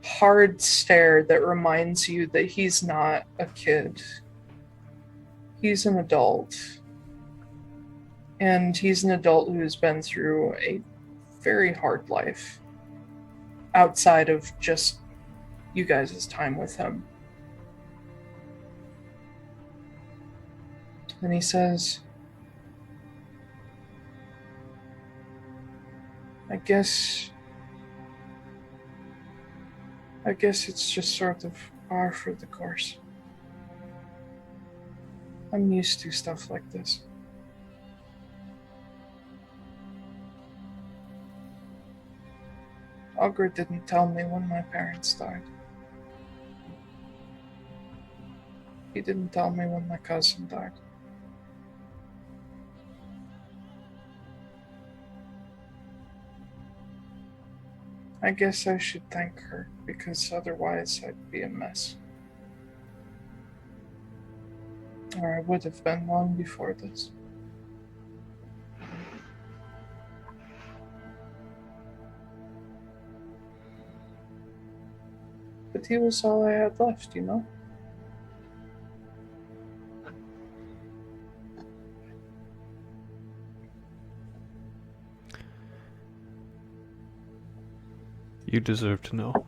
hard stare that reminds you that he's not a kid. He's an adult. And he's an adult who's been through a very hard life outside of just you guys' time with him. And he says, I guess it's just sort of par for the course. I'm used to stuff like this. Ogre didn't tell me when my parents died. He didn't tell me when my cousin died. I guess I should thank her, because otherwise I'd be a mess. Or I would have been long before this. But he was all I had left, you know? You deserve to know.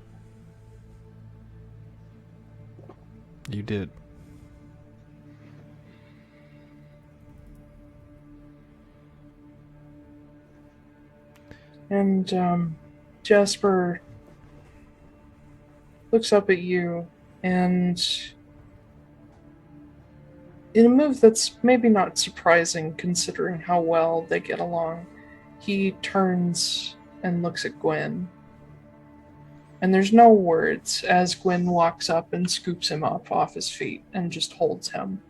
You did. And Jasper looks up at you, and in a move that's maybe not surprising considering how well they get along, he turns and looks at Gwen. And there's no words as Gwen walks up and scoops him up off his feet and just holds him.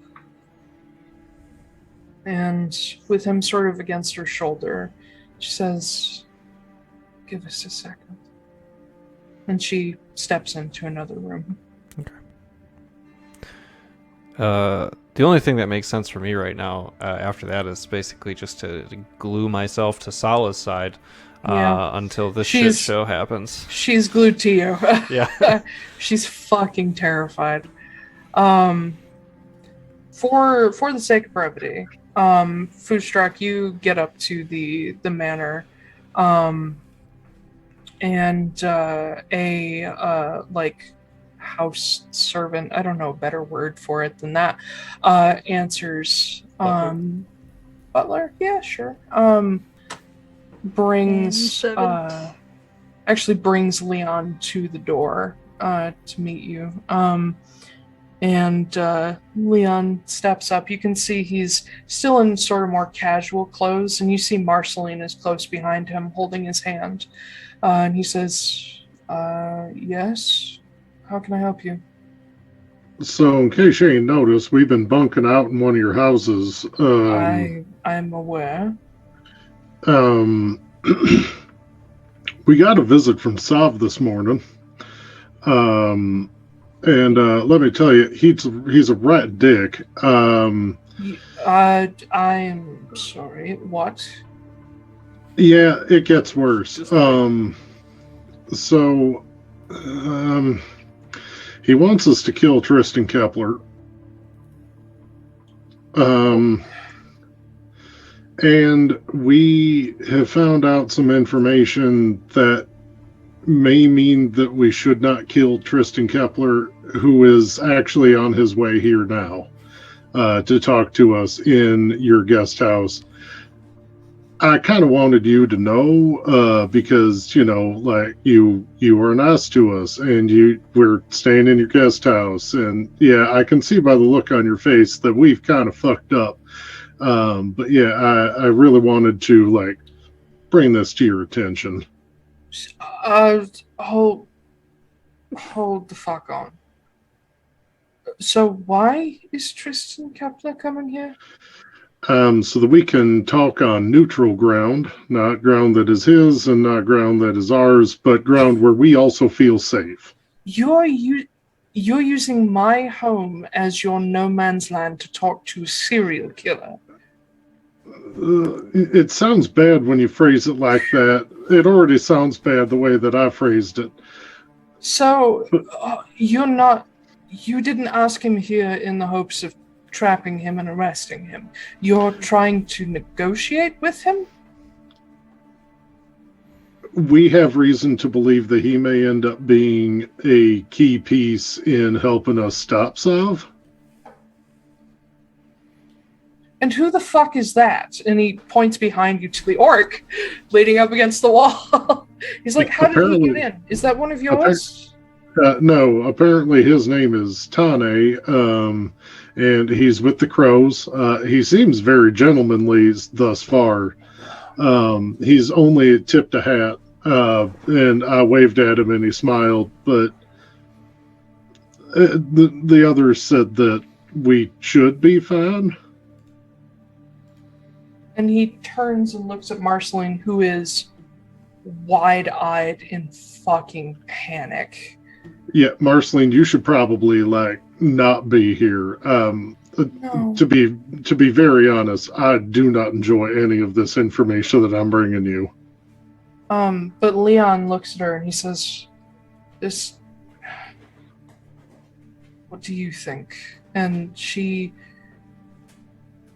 And with him sort of against her shoulder, she says, "Give us a second." And she steps into another room. Okay. The only thing that makes sense for me right now after that is basically just to glue myself to Sala's side until this shit show happens. She's glued to you. Yeah. She's fucking terrified. For the sake of brevity, Foostrak, you get up to the manor, and a like house servant, I don't know a better word for it than that, answers. Butler? Yeah, sure. Brings Leon to the door to meet you. And Leon steps up. You can see he's still in sort of more casual clothes, and you see Marceline is close behind him holding his hand. And he says, yes? How can I help you? So, in case you ain't noticed, we've been bunking out in one of your houses. I'm aware. We got a visit from Sav this morning. And let me tell you, he's a rat dick. I'm sorry, what? Yeah, it gets worse. He wants us to kill Tristan Kepler. And we have found out some information that may mean that we should not kill Tristan Kepler, who is actually on his way here now to talk to us in your guest house. I kind of wanted you to know because, you know, like you were an ass to us, and we're staying in your guest house. And yeah, I can see by the look on your face that we've kind of fucked up. But yeah, I really wanted to like bring this to your attention. Hold the fuck on. So why is Tristan Kepler coming here? so that we can talk on neutral ground, not ground that is his and not ground that is ours, but ground where we also feel safe. You're using my home as your no man's land to talk to a serial killer. It sounds bad when you phrase it like that. It already sounds bad the way that I phrased it. So, you didn't ask him here in the hopes of trapping him and arresting him. You're trying to negotiate with him? We have reason to believe that he may end up being a key piece in helping us stop Sav. And who the fuck is that? And he points behind you to the orc leaning up against the wall. He's like, how did he get in? Is that one of yours? No, apparently his name is Tane, and he's with the crows. He seems very gentlemanly thus far. He's only tipped a hat, and I waved at him and he smiled, but the others said that we should be fine. And he turns and looks at Marceline, who is wide-eyed in fucking panic. Yeah, Marceline, you should probably not be here. No. To be very honest, I do not enjoy any of this information that I'm bringing you. But Leon looks at her and he says, what do you think? And she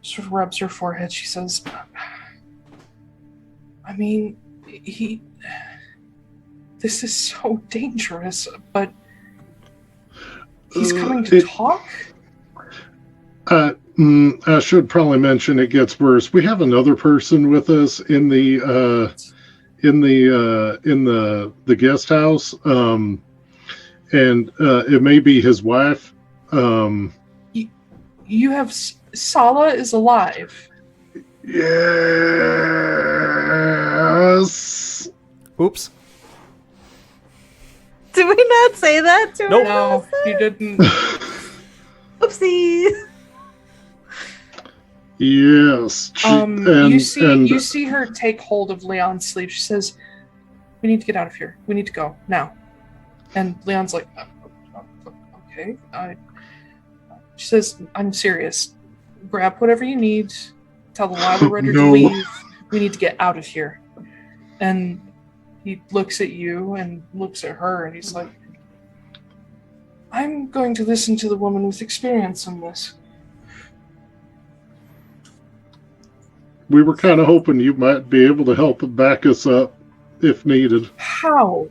sort of rubs her forehead. She says, I mean, this is so dangerous, but he's coming to talk? I should probably mention it gets worse. We have another person with us in the guest house, and it may be his wife. You have Sala is alive. Yes. Oops. Did we not say that to her? No, you didn't. Oopsie. Yes. You see her take hold of Leon's sleeve. She says, "We need to get out of here. We need to go now." And Leon's like, "Okay." She says, "I'm serious. Grab whatever you need. Tell the lab we're ready to leave. We need to get out of here." And he looks at you and looks at her, and he's like, "I'm going to listen to the woman with experience on this." We were kind of hoping you might be able to help back us up if needed. How?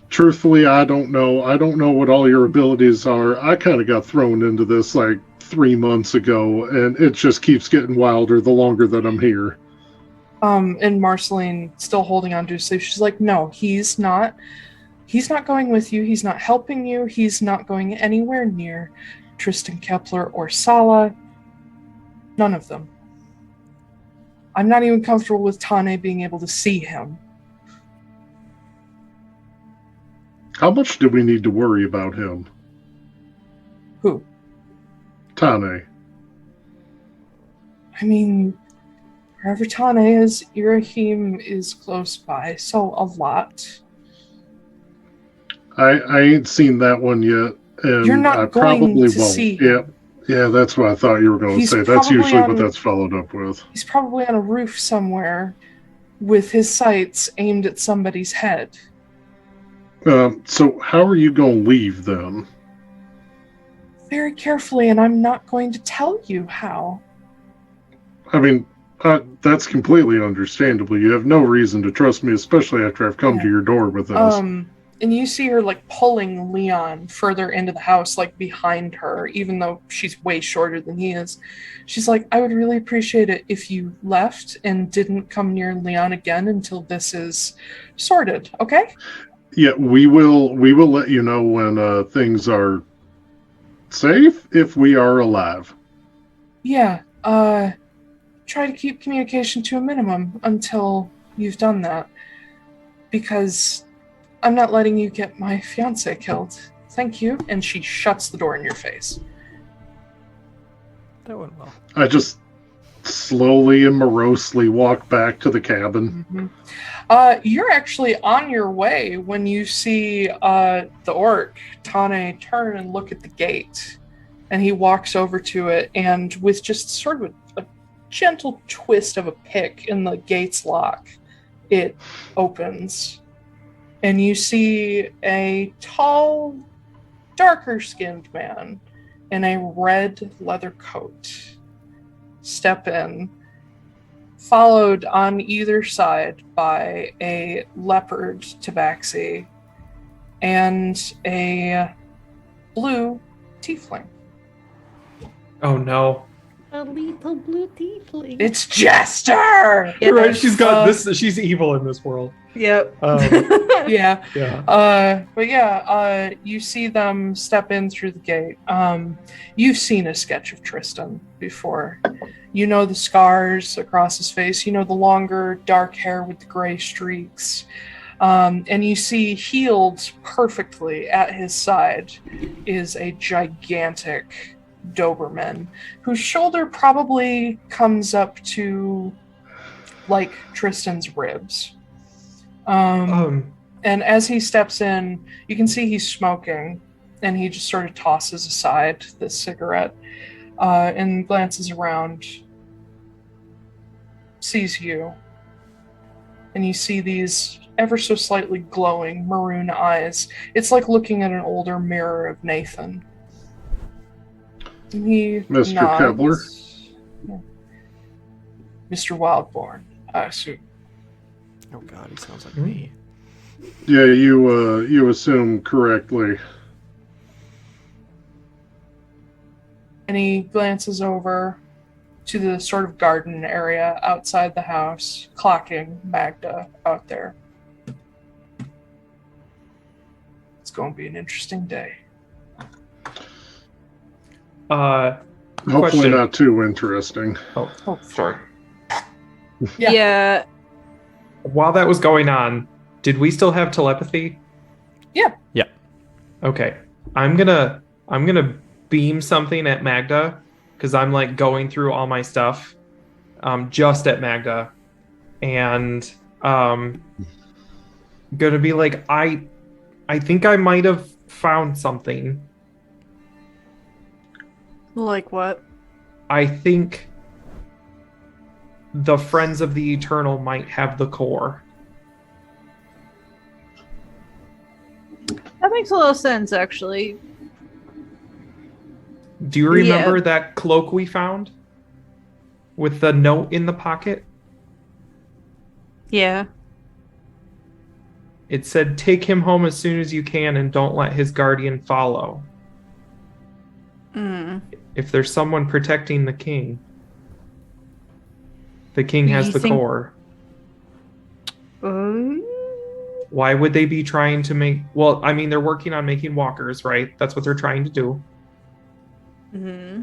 Truthfully, I don't know. I don't know what all your abilities are. I kind of got thrown into this 3 months ago, and it just keeps getting wilder the longer that I'm here. And Marceline, still holding on to his sleeve, she's like, "No, he's not going with you. He's not helping you. He's not going anywhere near Tristan Kepler or Sala. None of them. I'm not even comfortable with Tane being able to see him." How much do we need to worry about him? Who? Tane. I mean, wherever Tane is, Irahim is close by, so a lot. I ain't seen that one yet, and You're not I going probably to won't. see him. Yeah, that's what I thought you were going to He's say. That's probably usually on- what that's followed up with. He's probably on a roof somewhere with his sights aimed at somebody's head. So how are you going to leave then? Very carefully, and I'm not going to tell you how. I mean, that's completely understandable. You have no reason to trust me, especially after I've come to your door with this. And you see her pulling Leon further into the house, behind her, even though she's way shorter than he is. She's like, "I would really appreciate it if you left and didn't come near Leon again until this is sorted, okay?" Yeah, we will let you know when things are safe, if we are alive. Yeah, try to keep communication to a minimum until you've done that. Because I'm not letting you get my fiancé killed. Thank you. And she shuts the door in your face. That went well. I just slowly and morosely walk back to the cabin. You're actually on your way when you see the orc, Tane, turn and look at the gate. And he walks over to it, and with just sort of a gentle twist of a pick in the gate's lock, it opens. And you see a tall, darker-skinned man in a red leather coat step in, followed on either side by a leopard tabaxi and a blue tiefling. Oh no. A little blue tiefling. It's Jester! You're right, she's got this. She's evil in this world. Yep. Yeah. But yeah, you see them step in through the gate. You've seen a sketch of Tristan before. You know the scars across his face. You know the longer dark hair with the gray streaks. And you see healed perfectly at his side is a gigantic Doberman whose shoulder probably comes up to like Tristan's ribs. And as he steps in, you can see he's smoking, and he just sort of tosses aside this cigarette and glances around, sees you, and you see these ever so slightly glowing maroon eyes. It's like looking at an older mirror of Nathan. And he Mr. nods. Kebler? Yeah. Mr. Wildborn, I assume. Oh god, he sounds like me. Yeah, you assume correctly. And he glances over to the sort of garden area outside the house, clocking Magda out there. It's going to be an interesting day. Hopefully Question. not too interesting. Oh, sorry. Yeah. While that was going on, did we still have telepathy? Yeah. Yeah. Okay. I'm gonna beam something at Magda, because I'm like going through all my stuff, just at Magda, and gonna be like, I think I might have found something. Like what? I think the Friends of the Eternal might have the core. That makes a lot of sense, actually. Do you remember that cloak we found? With the note in the pocket? Yeah. It said, take him home as soon as you can and don't let his guardian follow. If there's someone protecting the king has the core. Why would they be trying to make... Well, I mean, they're working on making walkers, right? That's what they're trying to do. Mm-hmm.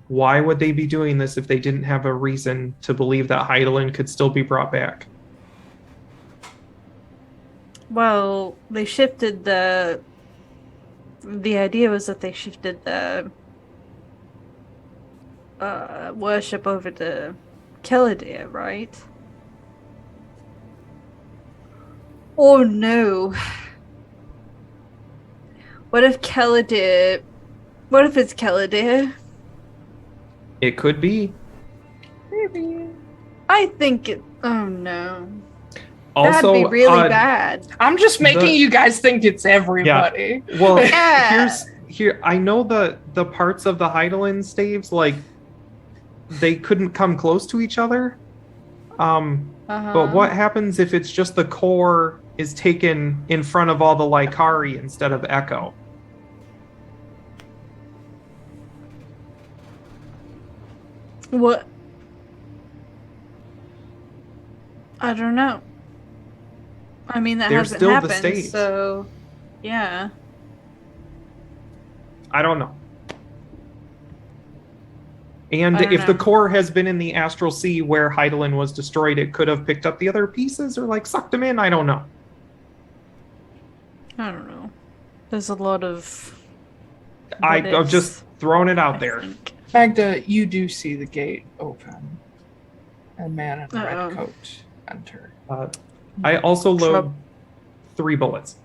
Why would they be doing this if they didn't have a reason to believe that Heidelin could still be brought back? Well, they shifted the idea was that they shifted the worship over to Keladir, right? Oh no. What if it's Keladir? It could be. Maybe. I think it... Oh no. Also, that'd be really bad. I'm just making you guys think it's everybody. Yeah. Well, Yeah. here. I know the parts of the Heidelin staves, like, they couldn't come close to each other. But what happens if it's just the core is taken in front of all the Lycari instead of Echo? What? I don't know. I mean, that They're hasn't still the happened, states. so... Yeah. I don't know. And I don't if the know. core has been in the Astral Sea where Heidelin was destroyed, it could have picked up the other pieces or like sucked them in. I don't know. I don't know. There's a lot of... I've just thrown it out there. Magda, you do see the gate open. A man in a red coat enter. I also load 3 bullets.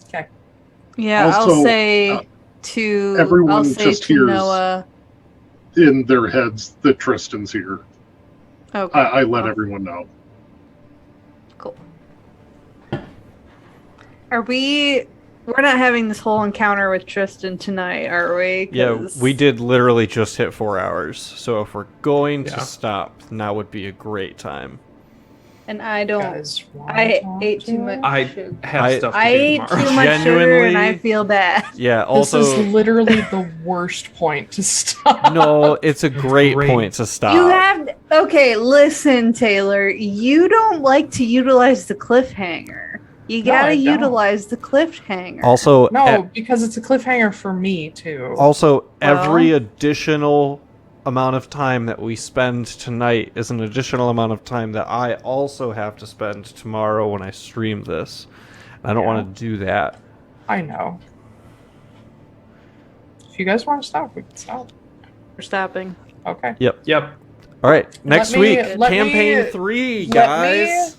Okay. Yeah, Also, I'll say to everyone just hears Noah. in their heads that Tristan's here. Okay. I let everyone know. Cool. We're not having this whole encounter with Tristan tonight, are we? Yeah, we did literally just hit 4 hours. So if we're going to stop, now would be a great time. And I don't. Guys I ate too much I sugar. have stuff to I do ate tomorrow. too much sugar Genuinely- and I feel bad. Yeah, This also... is literally the worst point to stop. No, it's a great great. point to stop. You have. Okay, listen, Taiylor. You don't like to utilize the cliffhanger. You No, gotta I don't. utilize the cliffhanger. Also, No, because it's a cliffhanger for me, too. every additional amount of time that we spend tonight is an additional amount of time that I also have to spend tomorrow when I stream this. I don't want to do that. I know. If you guys want to stop, we can stop. We're stopping. Okay. Yep. All right, next me- week, let campaign me- 3, let guys.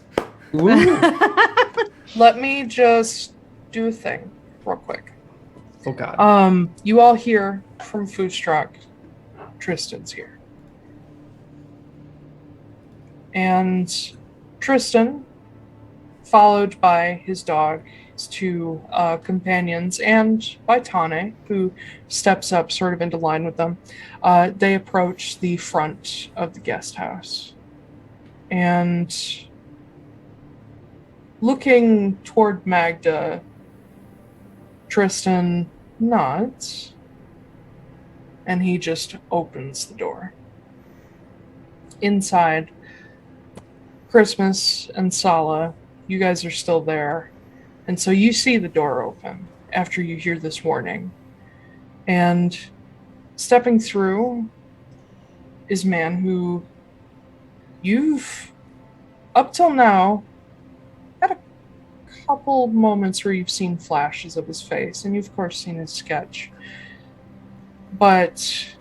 Let me just do a thing real quick. Oh god. You all hear from Foostrak, Tristan's here. And Tristan, followed by his dog, his 2 companions, and by Tane, who steps up sort of into line with them, they approach the front of the guest house. And looking toward Magda, Tristan nods, and he just opens the door. Inside, Christmas and Sala, you guys are still there, and so you see the door open after you hear this warning. And stepping through is a man who you've, up till now, had a couple moments where you've seen flashes of his face, and you've of course seen his sketch. But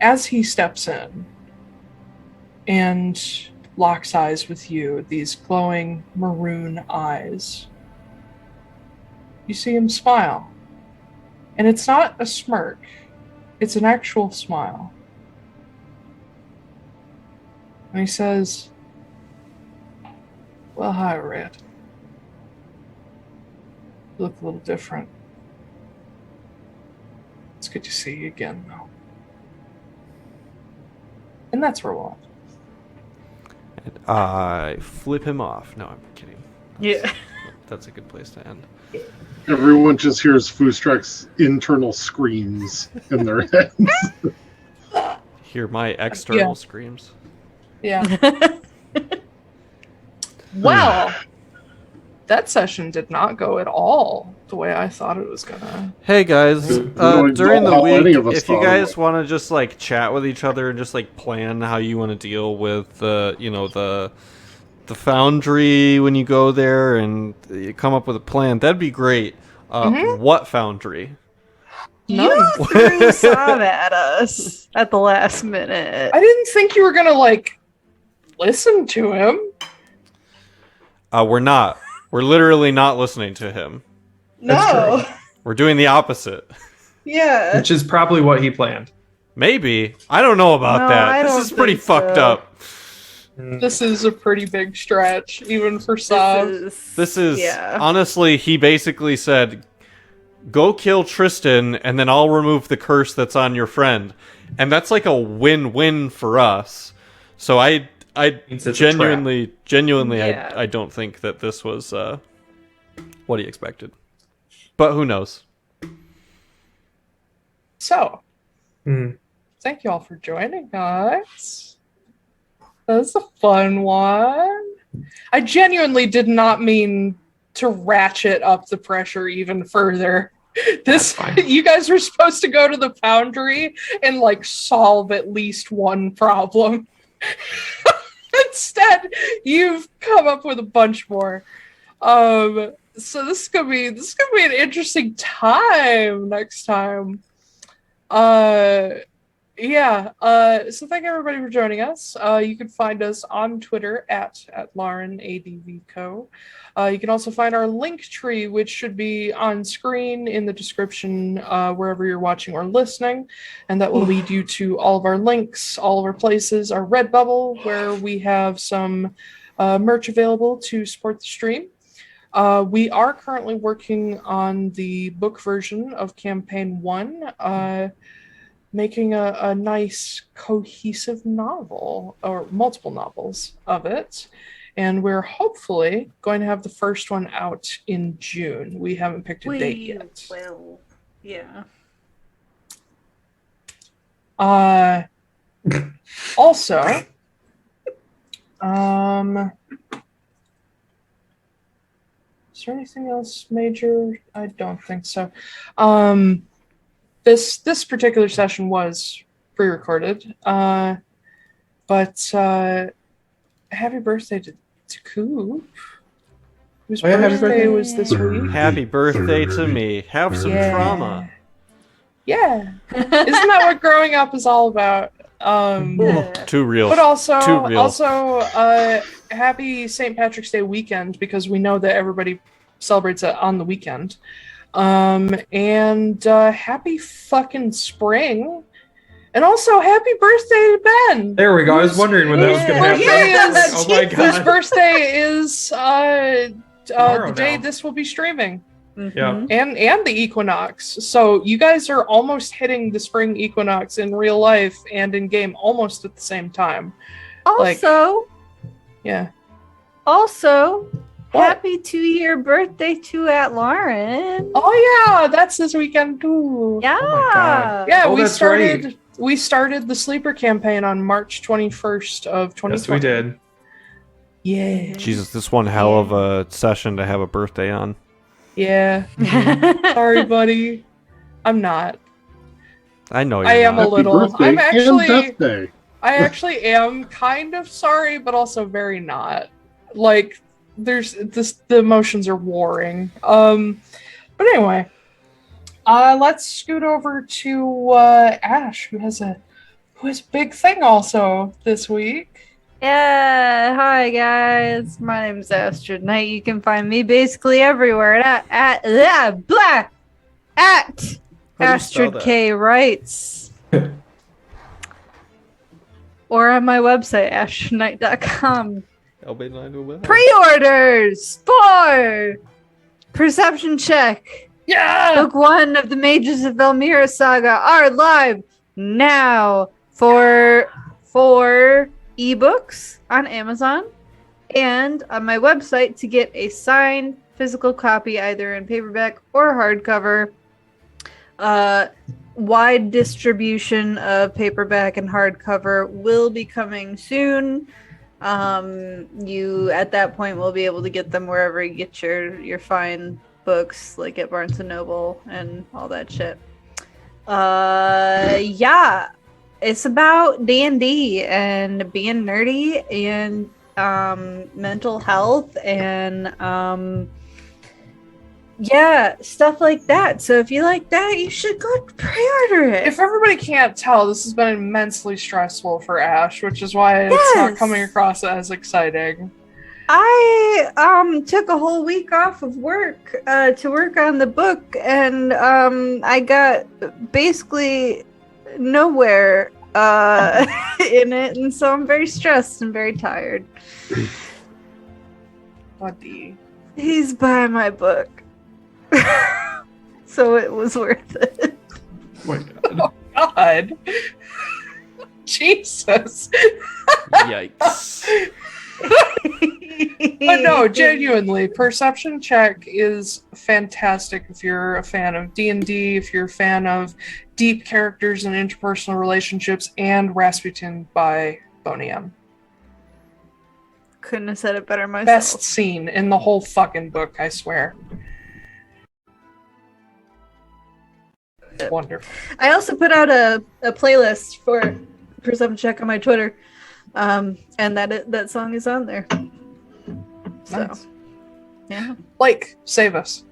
as he steps in and locks eyes with you, these glowing maroon eyes, you see him smile. And it's not a smirk, it's an actual smile. And he says, "Well, hi, Red. You look a little different. It's good to see you again, though." And that's where we'll end. And I flip him off. No, I'm kidding. Yeah. That's a good place to end. Everyone just hears Foostrak's internal screams in their heads. Hear my external Yeah. screams. Yeah. Well, that session did not go at all the way I thought it was gonna. Hey guys, don't during the know how any week, of us if you thought guys it. want to just like chat with each other and just like plan how you want to deal with the, the foundry when you go there and you come up with a plan, that'd be great. What foundry? You threw Sav at us at the last minute. I didn't think you were gonna like listen to him. We're not. We're literally not listening to him. No. We're doing the opposite. Yeah. Which is probably what he planned. Maybe. I don't know about No, that. I This don't is pretty think fucked so. up. This is a pretty big stretch, even for Sav. This is yeah. honestly, he basically said, "Go kill Tristan, and then I'll remove the curse that's on your friend," and that's like a win-win for us. So I It's a genuinely, Yeah. I don't think that this was what he expected. But who knows? So, Mm. thank you all for joining us. That was a fun one. I genuinely did not mean to ratchet up the pressure even further. This, fine. you guys were supposed to go to the foundry and like solve at least one problem. Instead, you've come up with a bunch more. So this is gonna be an interesting time next time. Yeah, so thank everybody for joining us. You can find us on Twitter at Atlaran ADVCo. You can also find our link tree, which should be on screen in the description wherever you're watching or listening, and that will lead you to all of our links, all of our places, our Redbubble, where we have some merch available to support the stream. We are currently working on the book version of Campaign 1, making a nice cohesive novel, or multiple novels of it. And we're hopefully going to have the first one out in June. We haven't picked a date yet. Well, yeah. Also, is there anything else major? I don't think so. This particular session was pre-recorded, but happy birthday to Koop, whose Oh, yeah, happy birthday birthday. was this week. Happy birthday to me. Have some trauma. Yeah, isn't that what growing up is all about? Too real. But also, Too real. Happy St. Patrick's Day weekend, because we know that everybody celebrates it on the weekend. And happy fucking spring. And also, happy birthday to Ben. There we go. I was wondering when that was going to happen. Yes. Oh my Whose god. birthday is Tomorrow the day now. this will be streaming. Yeah. And the equinox. So you guys are almost hitting the spring equinox in real life and in game almost at the same time. Also, What? happy 2-year birthday to Atlaran. Oh yeah, that's this weekend too. Yeah. Oh my god. Yeah, Oh, we that's started right. we started the sleeper campaign on March 21st of 2020. Yes, we did. Yeah. Jesus, this one hell of a session to have a birthday on. Yeah. Sorry, buddy. I'm not. I know you're I am not. a little. Birthday I'm and actually Death Day. I actually am kind of sorry, but also very not. Like, there's this, the emotions are warring. But anyway, let's scoot over to Ash, who has a big thing also this week. Yeah, hi guys. My name's Astrid Knight. You can find me basically everywhere at Astrid K Writes. Or on my website, astridknight.com. Pre-orders for Perception Check. Yeah. Book 1 of the Mages of Elmira Saga are live now for ebooks on Amazon and on my website to get a signed physical copy either in paperback or hardcover. Wide distribution of paperback and hardcover will be coming soon. You at that point will be able to get them wherever you get your fine books, like at Barnes and Noble and all that shit. Yeah, it's about D&D and being nerdy and mental health and yeah, stuff like that. So if you like that, you should go pre-order it. If everybody can't tell, this has been immensely stressful for Ash, which is why it's not coming across as exciting. I took a whole week off of work to work on the book, and I got basically nowhere in it, and so I'm very stressed and very tired. Buddy. He's buying my book. So it was worth it. Oh my god. Oh God. Jesus. Yikes. But no, genuinely, Perception Check is fantastic if you're a fan of D&D, if you're a fan of deep characters and interpersonal relationships, and Rasputin by Boney M. Couldn't have said it better myself. Best scene in the whole fucking book, I swear. It's wonderful. I also put out a playlist for Perception Check on my Twitter, and that song is on there. So, Nice. yeah. Blake, save us.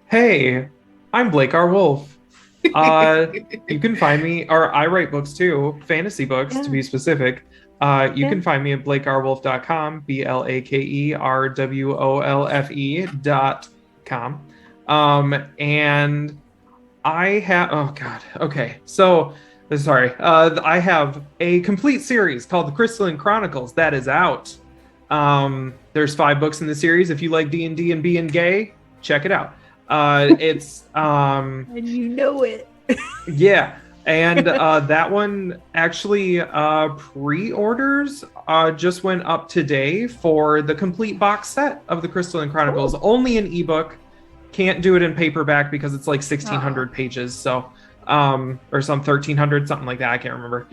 Hey, I'm Blake R. Wolfe. You can find me, or I write books too, fantasy books to be specific. You can find me at blakerwolfe.com, BLAKERWOLFE.com. And I have, oh God, okay. So, sorry. I have a complete series called The Crystalline Chronicles that is out. There's 5 books in the series. If you like D&D and being gay, check it out. It's And you know it. yeah, and that one actually pre-orders just went up today for the complete box set of the Crystalline Chronicles. Only an ebook, can't do it in paperback because it's like 1,600 pages. So, or some 1,300, something like that. I can't remember.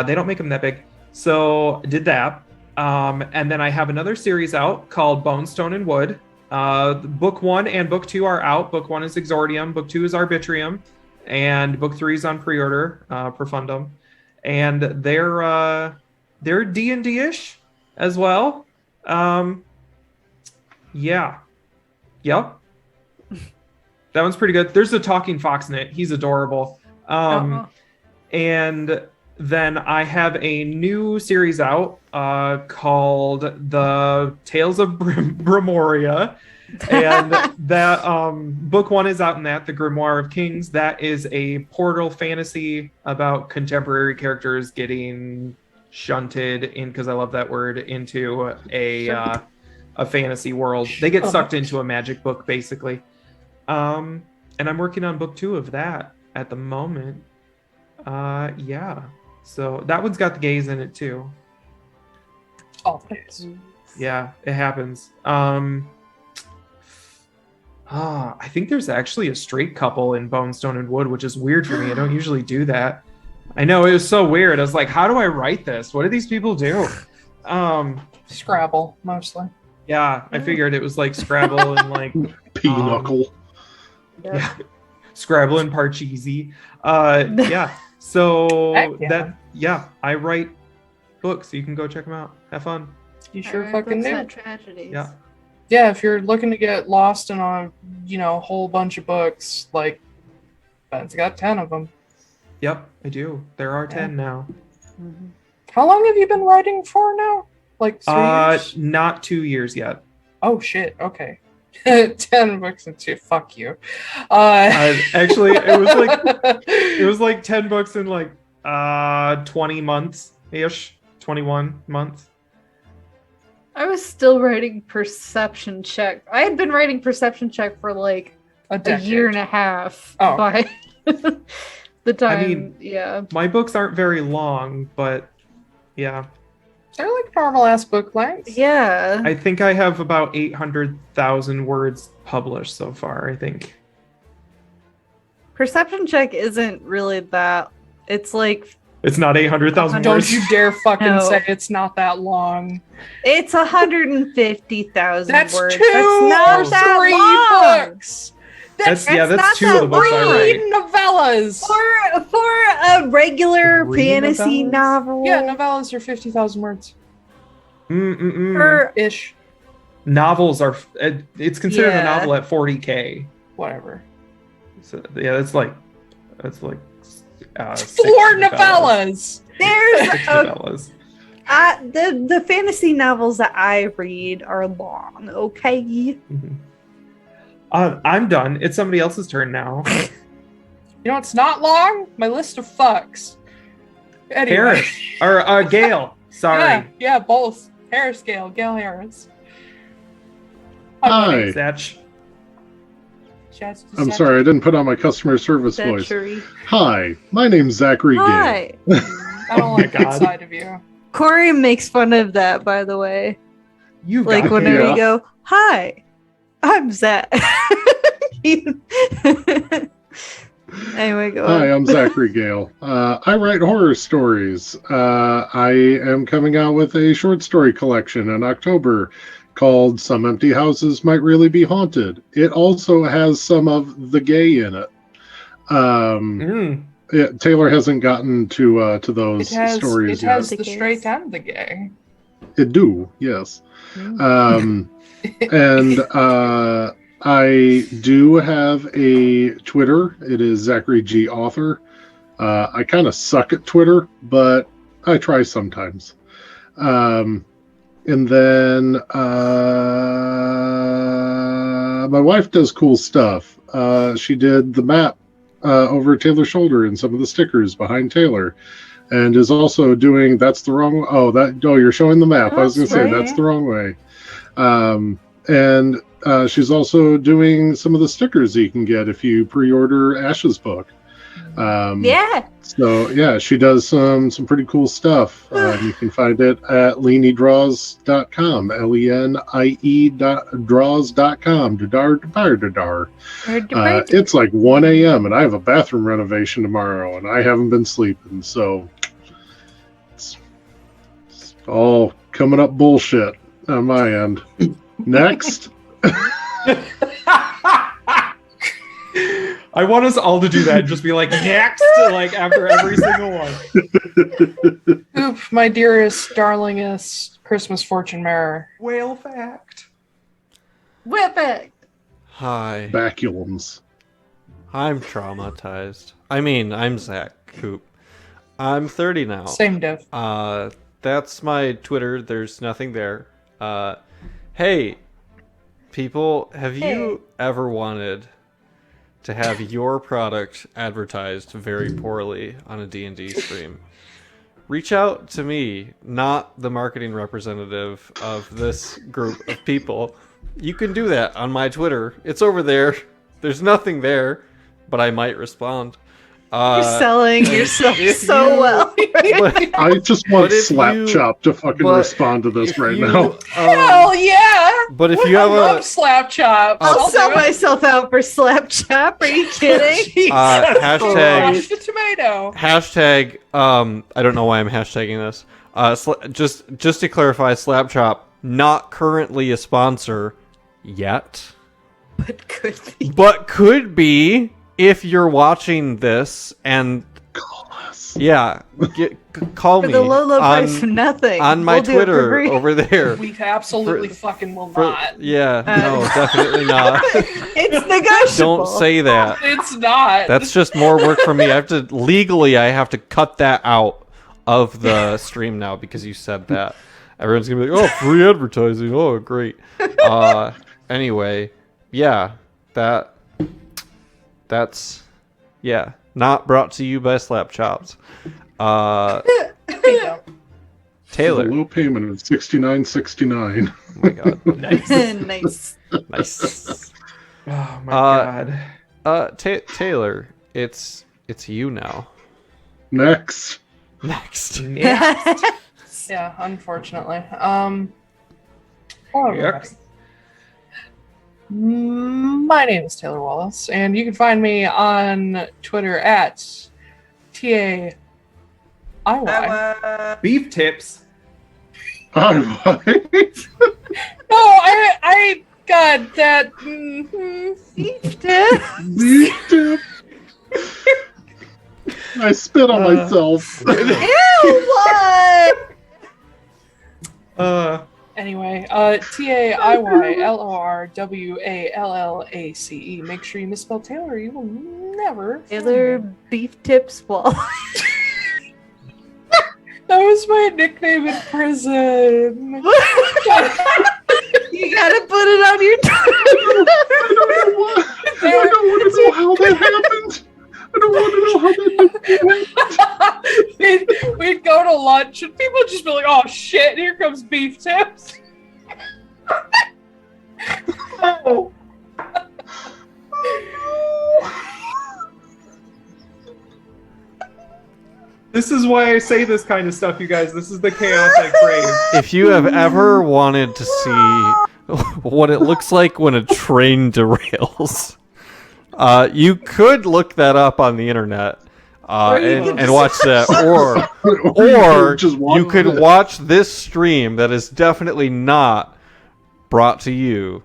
They don't make them that big. So did that. And then I have another series out called Bone, Stone, and Wood. Book 1 and Book 2 are out. Book 1 is Exordium. Book 2 is Arbitrium. And Book 3 is on pre-order, Profundum. And they're D&D-ish as well. Yeah. Yep. That one's pretty good. There's a talking fox in it. He's adorable. And then I have a new series out called The Tales of Brimoria. And that book 1 is out in that, The Grimoire of Kings. That is a portal fantasy about contemporary characters getting shunted in, because I love that word, into a fantasy world. They get sucked into a magic book, basically. And I'm working on book 2 of that at the moment. Yeah. So that one's got the gays in it too. Oh, thanks. Yeah, it happens. I think there's actually a straight couple in Bone, Stone, and Wood, which is weird for me. I don't usually do that. I know, it was so weird. I was like, how do I write this? What do these people do? Scrabble, mostly. Yeah, I figured it was like Scrabble and like Pinochle. Yeah. Scrabble and Parcheesi. Yeah. So I write books. You can go check them out. Have fun. You sure fucking do. Tragedies. Yeah. Yeah, if you're looking to get lost in a whole bunch of books, like Ben's got 10 of them. Yep, I do. There are 10 now. Mm-hmm. How long have you been writing for now? Like 3 years? Not 2 years yet. Oh shit. Okay. 10 books and 2. Fuck you. Actually, it was like 10 books in like 20 months ish, 21 months. I was still writing Perception Check. I had been writing Perception Check for like a year and a half by the time. I mean, my books aren't very long, but yeah. They're like normal ass book lengths. Yeah. I think I have about 800,000 words published so far, I think. Perception Check isn't really that. It's like... It's not 800,000 words. Don't you dare fucking say it's not that long. It's 150,000 That's words. 2 That's not or 3 that long. books. That's 2 of the books I write. Novellas. For a regular 3 fantasy novellas? novel. Yeah, novellas are 50,000 words. Ish. Novels are... It's considered a novel at 40K. Whatever. So, yeah, that's like 4 novellas. There's 6 novellas. The fantasy novels that I read are long, okay? Mm-hmm. I'm done. It's somebody else's turn now. It's not long? My list of fucks. Anyway. Harris. Or Gale. Sorry. Yeah, both. Harris Gale. Gale Harris. Hi. Zach. I'm sorry, I didn't put on my customer service Zachary. voice. Hi, my name's Zachary Gale. Hi. I don't like that side of you. Corey makes fun of that, by the way. You like whenever you go, hi, I'm Zach. Anyway, go on. Hi, I'm Zachary Gale. I write horror stories. I am coming out with a short story collection in October called Some Empty Houses Might Really Be Haunted. It also has some of the gay in it. Taiylor hasn't gotten to those stories yet. It has the straight and the gay. It do, yes. And I do have a Twitter. It is Zachary G. Author. I kind of suck at Twitter, but I try sometimes. And then my wife does cool stuff. She did the map over Taylor's shoulder and some of the stickers behind Taiylor, and is also doing That's the Wrong. You're showing the map. I was going to say That's the Wrong Way. And she's also doing some of the stickers that you can get if you pre-order Ash's book. Yeah. So yeah, she does some pretty cool stuff. You can find it at leaniedraws.com, LENIE.draws.com. It's like 1 a.m. and I have a bathroom renovation tomorrow, and I haven't been sleeping, so it's all coming up bullshit on my end. Next. I want us all to do that. Just be like, next, like after every single one. Koop, my dearest, darlingest Christmas Fortunemær. Whale fact. Whip it. Hi. Baculums. I'm traumatized. I mean, I'm Zack, Koop. I'm 30 now. Same diff. That's my Twitter. There's nothing there. Hey, people, have you ever wanted to have your product advertised very poorly on a D&D stream? Reach out to me, not the marketing representative of this group of people. You can do that on my Twitter. It's over there. There's nothing there, but I might respond. You're selling yourself so well. I just want Slapchop to fucking respond to this right now. Hell yeah! But if you I have love Slapchop. I'll sell myself out for Slapchop. Are you kidding? Hashtag Watch the tomato. Hashtag, I don't know why I'm hashtagging this. Just to clarify, Slapchop, not currently a sponsor yet. But could be. But could be if you're watching this and call us. Yeah, call for me. the low price of nothing. On my Twitter over there. We absolutely fucking will not. Yeah, no, definitely not. It's negotiable. Don't say that. It's not. That's just more work for me. I have to cut that out of the stream now because you said that. Everyone's gonna be like, "Oh, free advertising! Oh, great." Anyway, yeah, that's not brought to you by Slapchops. Taiylor. Low payment of $69.69. Oh my god. Nice. Nice. Oh my god. Taiylor, it's you now. Next. Yeah, unfortunately. However, my name is Taiylor Wallace, and you can find me on Twitter at TAIY. Beef tips. All right. No, I got that. Beef tip. Beef tip. I spit on myself. Ew, what? Anyway, TAIYLORWALLACE. Make sure you misspell Taiylor. You will never. Taiylor Beef Tips Wall. That was my nickname in prison. You gotta put it on your I don't want to know how that happened. I don't want to know how that happened. We'd go to lunch and people would just be like, "Oh shit, here comes beef tips." Oh. This is why I say this kind of stuff, you guys. This is the chaos I crave. If you have ever wanted to see what it looks like when a train derails, you could look that up on the internet and watch that, or you could watch this stream that is definitely not brought to you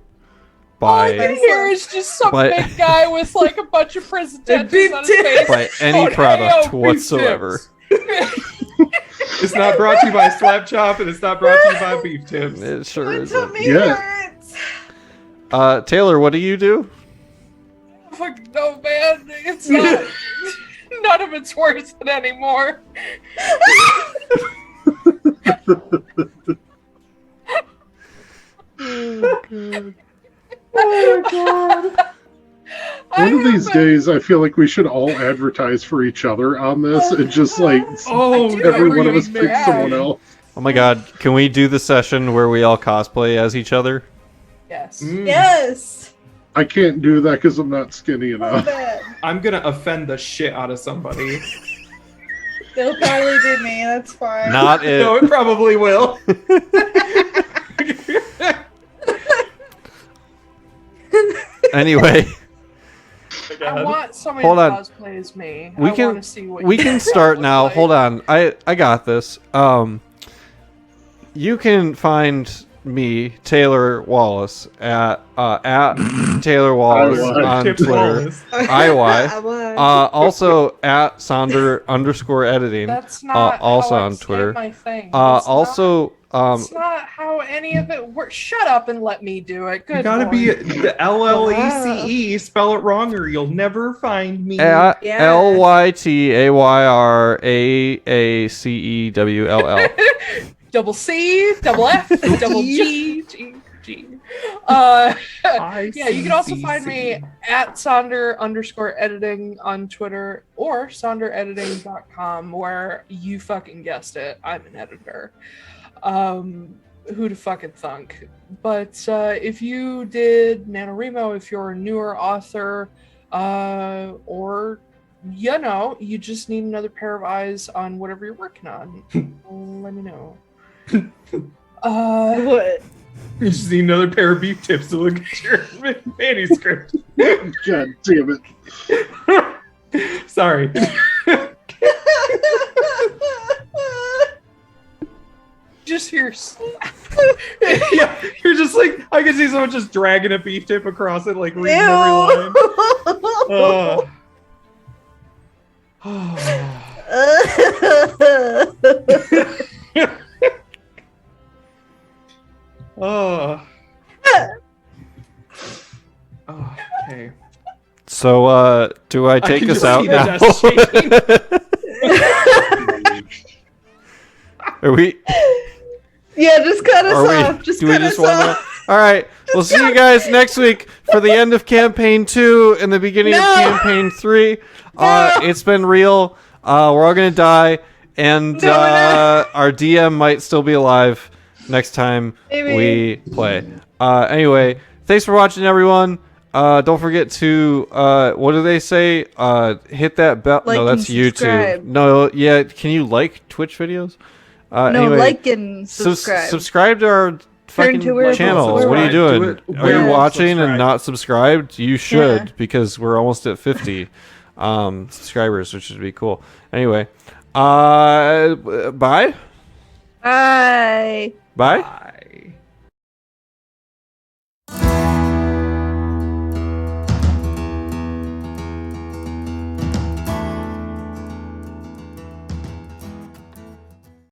by Here is just some big guy with like a bunch of prison tattoos on his face. by any product whatsoever. It's not brought to you by Slapchop, and it's not brought to you by Beef Tips. It sure My isn't. tummy hurts. Taiylor, what do you do? Fuck no, man. It's not. None of it's worth it anymore. Oh, God. One of these days, I feel like we should all advertise for each other on this and just like every one of us pick someone else. Oh my god, can we do the session where we all cosplay as each other? Yes. Yes. I can't do that because I'm not skinny enough. I'm gonna offend the shit out of somebody. It'll probably be me. That's fine. Not it. No, it probably will. Anyway. I want somebody Hold to on. cosplay as me. We I can want to see what we you can guys start look now. like. Hold on. I got this. You can find me, Taiylor Wallace, at Taiylor Wallace on Tip Twitter. Wallace. IY. Also at Sonder_editing. That's not also how I on say Twitter. My thing. Also, It's not how any of it works. Shut up and let me do it. Good. You gotta Lord. be the LLECE. Spell it wrong, or you'll never find me. at Yeah. LYTAYRAACEWLL. Double C, double F, double G, G, G. Yeah, you can also find me at Sonder_editing on Twitter or SonderEditing.com, where you fucking guessed it, I'm an editor. Who'd have fucking thunk? But if you did NaNoWriMo, if you're a newer author, or you just need another pair of eyes on whatever you're working on, let me know. What? You just need another pair of beef tips to look at your manuscript. God damn it. Sorry. Just hear. Yeah, you're just like, I can see someone just dragging a beef tip across it, like reading every line. Okay. So, do I take can us just out see the now? desk shaking. Are we? Yeah, just cut us Are we? off. Just Do we cut just us want to? off. All right. We'll see you guys next week for the end of campaign 2 and the beginning of campaign 3. It's been real. We're all gonna die, and our DM might still be alive next time we play. Anyway, thanks for watching, everyone. Don't forget to what do they say? Hit that bell. Like no, that's and YouTube. subscribe. No, yeah. Can you like Twitch videos? No, Anyway, like and subscribe. subscribe to our fucking to werewolves. channel. What are you Subscribe. doing? Do it. Are you Yeah. watching and Subscribe. not subscribed? You should, Yeah. because we're almost at 50 subscribers, which would be cool. Anyway, bye. Bye. Bye.